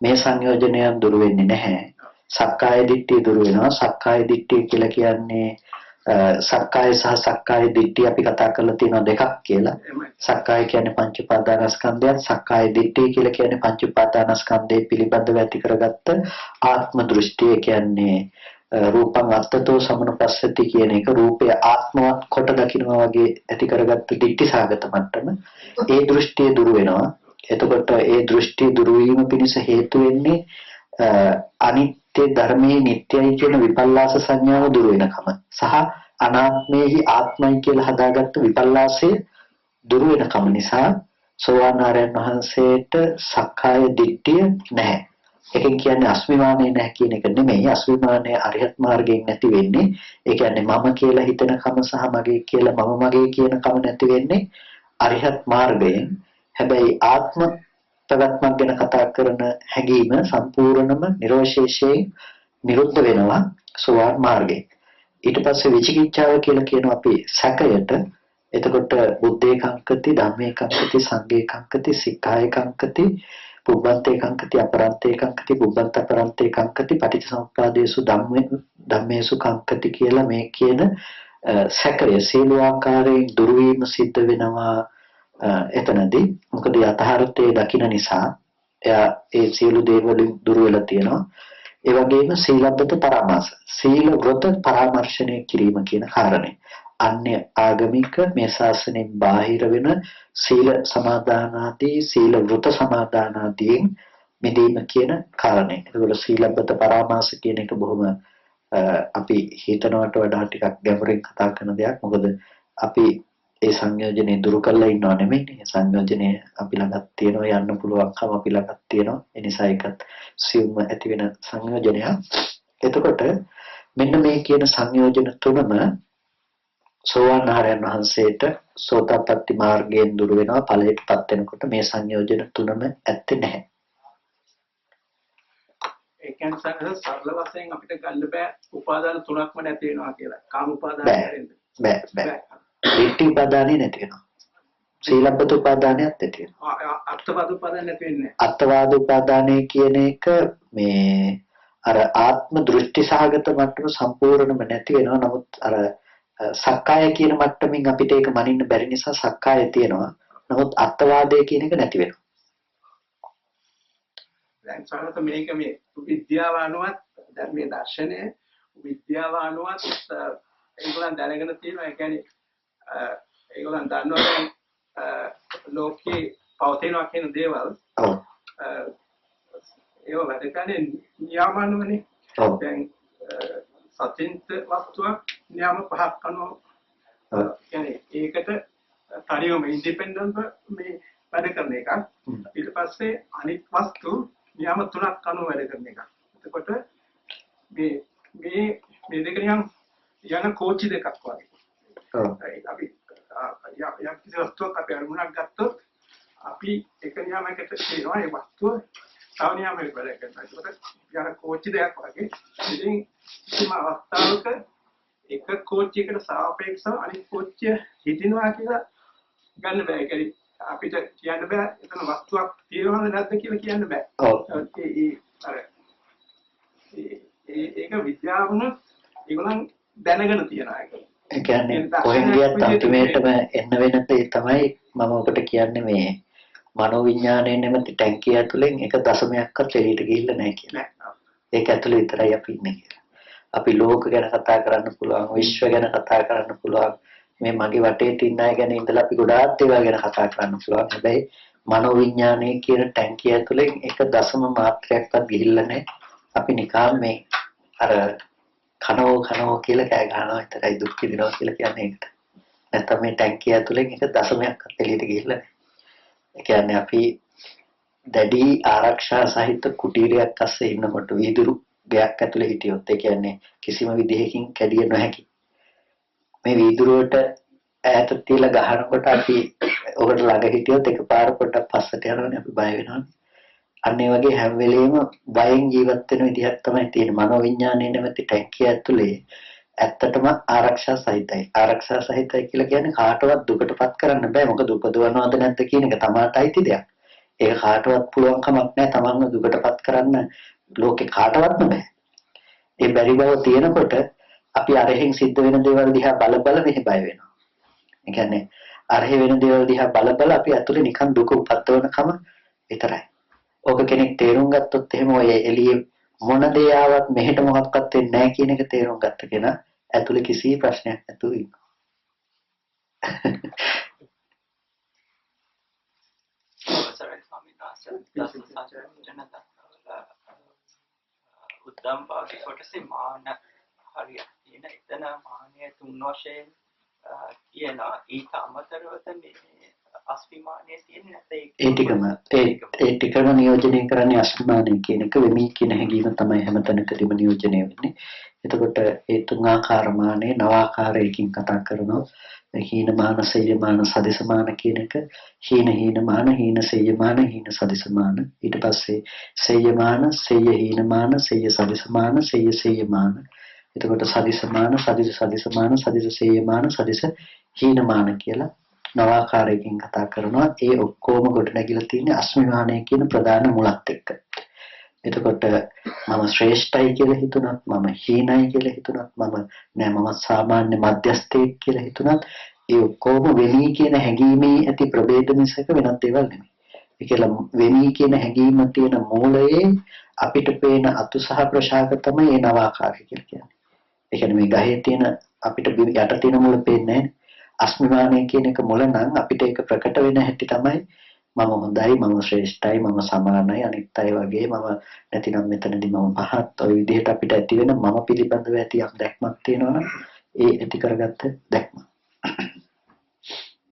මේ සංයෝජනයන් දුර වෙන්නේ නැහැ. සක්කාය දිට්ඨිය දුර වෙනවා. සක්කාය දිට්ඨිය කියලා කියන්නේ සක්කාය සහ සක්කාය දිට්ඨිය අපි කතා කරලා තියෙනවා දෙකක් කියලා. සක්කාය කියන්නේ පංච උපාදානස්කන්ධයන්, සක්කාය දිට්ඨිය කියලා කියන්නේ පංච උපාදානස්කන්ධය පිළිබඳව ඇති කරගත්ත ආත්ම දෘෂ්ටිය. කියන්නේ රූපං අත්තතෝ සමනුපස්සති කියන එක රූපය ආත්මවත් කොට දකිනවා වගේ ඇති කරගත්ත දිට්ඨි සාගත මට්ටම. ඒ දෘෂ්ටිය දුර වෙනවා. එතකොට ඒ දෘෂ්ටි දුර වීම පිණිස හේතු වෙන්නේ අනිත්‍ය ධර්මයේ නිට්ටයයි කියන විපල්ලාස සංඥාව දුර වෙනකම සහ අනාත්මයේහි ආත්මයි කියලා හදාගත්ත විපල්ලාසය දුර වෙනකම නිසා සෝවාන් ආර්යයන් වහන්සේට සක්කාය දිට්ඨිය නැහැ. ඒකෙන් කියන්නේ අස්මිමානය නැහැ කියන එක නෙමෙයි. අස්මිමානය අරිහත් මාර්ගයෙන් නැති වෙන්නේ. ඒ කියන්නේ මම කියලා හිතන කම සහ මගේ කියලා මම මගේ කියන කම නැති වෙන්නේ අරිහත් මාර්ගයෙන්. හැබැයි ආත්ම පැවැත්මක් ගැන කතා කරන හැඟීම සම්පූර්ණම නිර්වශේෂයෙන් නිරුද්ධ වෙනවා සෝවාන් මාර්ගයෙන්. ඊට පස්සේ විචිකිච්ඡාව කියලා කියනවා අපි සැකයට. එතකොට බුද්ධේ කංකති, ධම්මේ කංකති, සංඝේ කංකති, සික්ඛාය කංකති, පුබ්බන්තේ කංකති, අපරන්තේ කංකති, පුබ්බන්ත අපරන්තේ කංකති, පටිච්චසමුප්පාදේසු ධම්මේසු කංකති කියලා මේ කියන සැකය සීල ආකාරයෙන් දුරු වීම සිද්ධ වෙනවා. එතනදී මොකද යථාර්ථයේ දකින්න නිසා එයා ඒ සියලු දේවලින් දුර වෙලා තියෙනවා. ඒ වගේම සීලබ්බත පරාමාස සීල වෘත පරාමර්ශණය කිරීම කියන කාරණේ අන්‍ය ආගමික මේ ශාසනයෙන් බාහිර වෙන සීල සමාදානාදී සීල වෘත සමාදානාදීන් මිදීම කියන කාරණේ. ඒකවල සීලබ්බත පරාමාස කියන එක බොහොම අපි හිතනවට වඩා ටිකක් ගැඹුරින් කතා කරන දෙයක්. මොකද අපි ඒ සංයෝජනේ දුරු කරලා ඉන්නව නෙමෙයි. සංයෝජනේ අපි ළඟත් තියෙනවා, යන්න පුළුවන්කම අපි ළඟත් තියෙනවා. ඒ නිසා ඒකත් සියුම්ම ඇති වෙන සංයෝජනයක්. එතකොට මෙන්න මේ කියන සංයෝජන තුනම සෝවාන් ආර්යයන් වහන්සේට සෝතාපට්ටි මාර්ගයෙන් දුර වෙනවා. ඵලයටපත් වෙනකොට මේ සංයෝජන තුනම ඇත්තේ නැහැ. ඒ කියන්නේ සරල වශයෙන් අපිට ගන්න බෑ උපාදාන තුනක්ම නැති වෙනවා කියලා. කාම උපාදානය හැරෙන්න. බෑ. දිට්ඨි උපාදානෙ නැති වෙනවා. සීලබ්බත උපාදානයත් නැති වෙනවා. අත්වාද උපාදාන නැති වෙන්නේ. අත්වාද උපාදානය කියන එක මේ අර ආත්ම දෘෂ්ටි සහගත මට්ටම සම්පූර්ණයෙන්ම නැති වෙනවා. නමුත් අර සක්කාය කියන මට්ටමින් අපිට ඒක මනින්න බැරි නිසා සක්කාය තියෙනවා. නමුත් අත්වාදය කියන එක නැති වෙනවා. දැන් සමහරවිට මේක මේ විද්‍යාව අනුවත් දැන් මේ දර්ශනය විද්‍යාව අනුවත් ඒගොල්ලන් දැනගෙන තියෙනවා. ඒ කියන්නේ ඒගොල්ලන් දන්නවා දැන් ලෝකේ පවතිනවා කියන දේවල් ඒව වැඩ කරන්නේ නියමනුවනේ. දැන් සත්‍යින්ත වස්තුවක් නියම පහක් අනුව කියන්නේ ඒකට තනියම ඉන්ඩිපෙන්ඩන්ට් මේ වැඩ කරන එකක්. ඊට පස්සේ අනිත් වස්තු නියම තුනක් අනුව වැඩ කරන එකක්. එතකොට මේ දෙක නියම් යන කෝච්චි දෙකක් වගේ. අපි යම් කිසි වස්තුවක් අපි අරමුණක් ගත්තොත් අපි එක නියමයකට කියනවා ඒ වස්තුව තව නියමයකට වැඩ කරනවා. ඒකට යන කෝච්චි දෙකක් වගේ. ඉතින් කිසිම අවස්ථාවක එක කෝච්චියකට සාපේක්ෂව අනිත් කෝච්චිය හිටිනවා කියලා ගන්න බෑ. ඒකයි අපිට කියන්න බෑ එතන වස්තුවක් තියෙනවද නැද්ද කියලා කියන්න බෑ. අර ඒක විද්‍යාවන ඒගොල්ලන් දැනගෙන තියනවා ඒක. ඒ කියන්නේ කොහෙන් ගියත් අන්තිමේටම එන්න වෙන දේ තමයි මම ඔබට කියන්නේ මේ මනෝවිඤ්ඤාණය නැමැති ටැංකිය ඇතුලෙන් එක දශමයක්වත් එළියට ගිහිල්ලා නැහැ කියලා. ඒක ඇතුලේ විතරයි අපි ඉන්නේ කියලා. අපි ලෝක ගැන කතා කරන්න පුළුවන්, විශ්ව ගැන කතා කරන්න පුළුවන්, මේ මගේ වටේ ඉන්න අය ගැන ඉඳලා අපි ගොඩාක් දේවල් ගැන කතා කරන්න පුළුවන්. හැබැයි මනෝවිඤ්ඤාණය කියන ටැංකිය ඇතුලෙන් එක දශම මාත්‍රයක්වත් ගිහිල්ලා නැහැ. අපි නිකන් මේ අර කනෝ කියලා කෑ ගන්නවා විතරයි දුක් විඳිනවා කියලා කියන්නේ ඒකට. නැත්නම් මේ ටැංකිය ඇතුලෙන් එක දශමයක්වත් එළියට ගිහිල්ලා නැහැ. ඒ කියන්නේ අපි දැඩි ආරක්ෂා සහිත කුටීරයක් අස්සේ ඉන්නකොට වීදුරු ගයක් ඇතුලේ හිටියොත් ඒ කියන්නේ කිසිම විදිහකින් කැඩිය නොහැකි. මේ වීදුරුවට ඈත තියලා ගහනකොට අපි ඔකට ළඟ හිටියොත් එකපාර පොඩ්ඩක් පස්සට යනවනේ අපි බය වෙනවනේ. අන්න ඒ වගේ හැම වෙලෙම බයෙන් ජීවත් වෙන විදිහක් තමයි තියෙන්නේ. මනෝවිඤ්ඤාණය නැමැති ටැංකිය ඇතුලේ ඇත්තටම ආරක්ෂා සහිතයි. ආරක්ෂා සහිතයි කියලා කියන්නේ කාටවත් දුකටපත් කරන්න බෑ. මොකද උපදවනවද නැද්ද කියන එක තමාටයි අයිති දෙයක්. ඒක කාටවත් පුළුවන් කමක් නැහැ තමන්ව දුකටපත් කරන්න ලෝකේ කාටවත්ම බෑ. ඒ බැරි බව තියෙනකොට අපි අරහෙන් සිද්ධ වෙන දේවල් දිහා බල මෙහි බය වෙනවා. ඒ කියන්නේ අරහෙ වෙන දේවල් දිහා බල අපි අතුලේ නිකන් දුක උපද්දවන කම විතරයි. ඕක කෙනෙක් තේරුම් ගත්තොත් එහෙම ඔය එළියේ මොන දේ ආවත් මෙහෙට මොකක්වත් වෙන්නේ නැහැ කියන එක තේරුම් ගත්ත කෙනා ඇතුලේ කිසි ප්‍රශ්නයක් නැතුව ඉන්නවා. අවසරයි ස්වාමීන් වහන්සේ. දසම සංජානන දක්වලා උද්දම් භාගී කොටසේ මාන හරියට තියෙන එතන මානය තුන් වශයෙන් කියන ඊට අමතරව මේ අස්මිමානයේ තියෙන නැත්නම් ඒ ටිකම නියෝජනය කරන්නේ අස්මිමානය කියන එක වෙමි කියන හැඟීම තමයි හැමතැනකදීම නියෝජනය වෙන්නේ. එතකොට ඒ තුන් ආකාරමානයේ නව ආකාරයකින් කතා කරනවා. හීනමාන සේයමාන සදිසමාන කියන එක හීනමාන හීන සේයමාන හීන සදිසමාන ඊට පස්සේ සේයමාන සේය හීනමාන සේය සදිසමාන සේය සේයමාන එතකොට සදිසමාන සදිස සදිසමාන සදිස සේයමාන සදිස හීනමාන කියලා නවාකාරයකින් කතා කරනවා. ඒ ඔක්කොම කොට නැගිලා තියෙන්නේ අස්මිමානය කියන ප්‍රධාන මුලත් එක්ක. එතකොට මම ශ්‍රේෂ්ඨයි කියලා හිතුණත් මම හීනයි කියලා හිතුණත් මම සාමාන්‍ය මධ්‍යස්ථයෙක් කියලා හිතුණත් ඒ ඔක්කොම වෙමි කියන හැඟීමේ ඇති ප්‍රභේද මිසක වෙනත් දේවල් නෙමෙයි. ඒකල වෙමි කියන හැඟීම තියෙන මූලයේ අපිට පේන අතු සහ ප්‍රශාක තමයි ඒ නවාකාරය කියලා කියන්නේ. ඒ කියන්නේ මේ ගහේ තියෙන අපිට යට තියෙන මුල පේන්නේ නැහැ. අස්මිමානය කියන එක මුල නම් අපිට ඒක ප්‍රකට වෙන හැටි තමයි මම හොඳයි මම ශ්‍රේෂ්ඨයි මම සමානයි අනිත් අය වගේ මම නැතිනම් මෙතනදී මම පහත් ඔය විදිහට අපිට ඇති වෙන මම පිළිබඳව ඇති යම් දැක්මක් තියෙනවනම් ඒ ඇති කරගත්ත දැක්ම.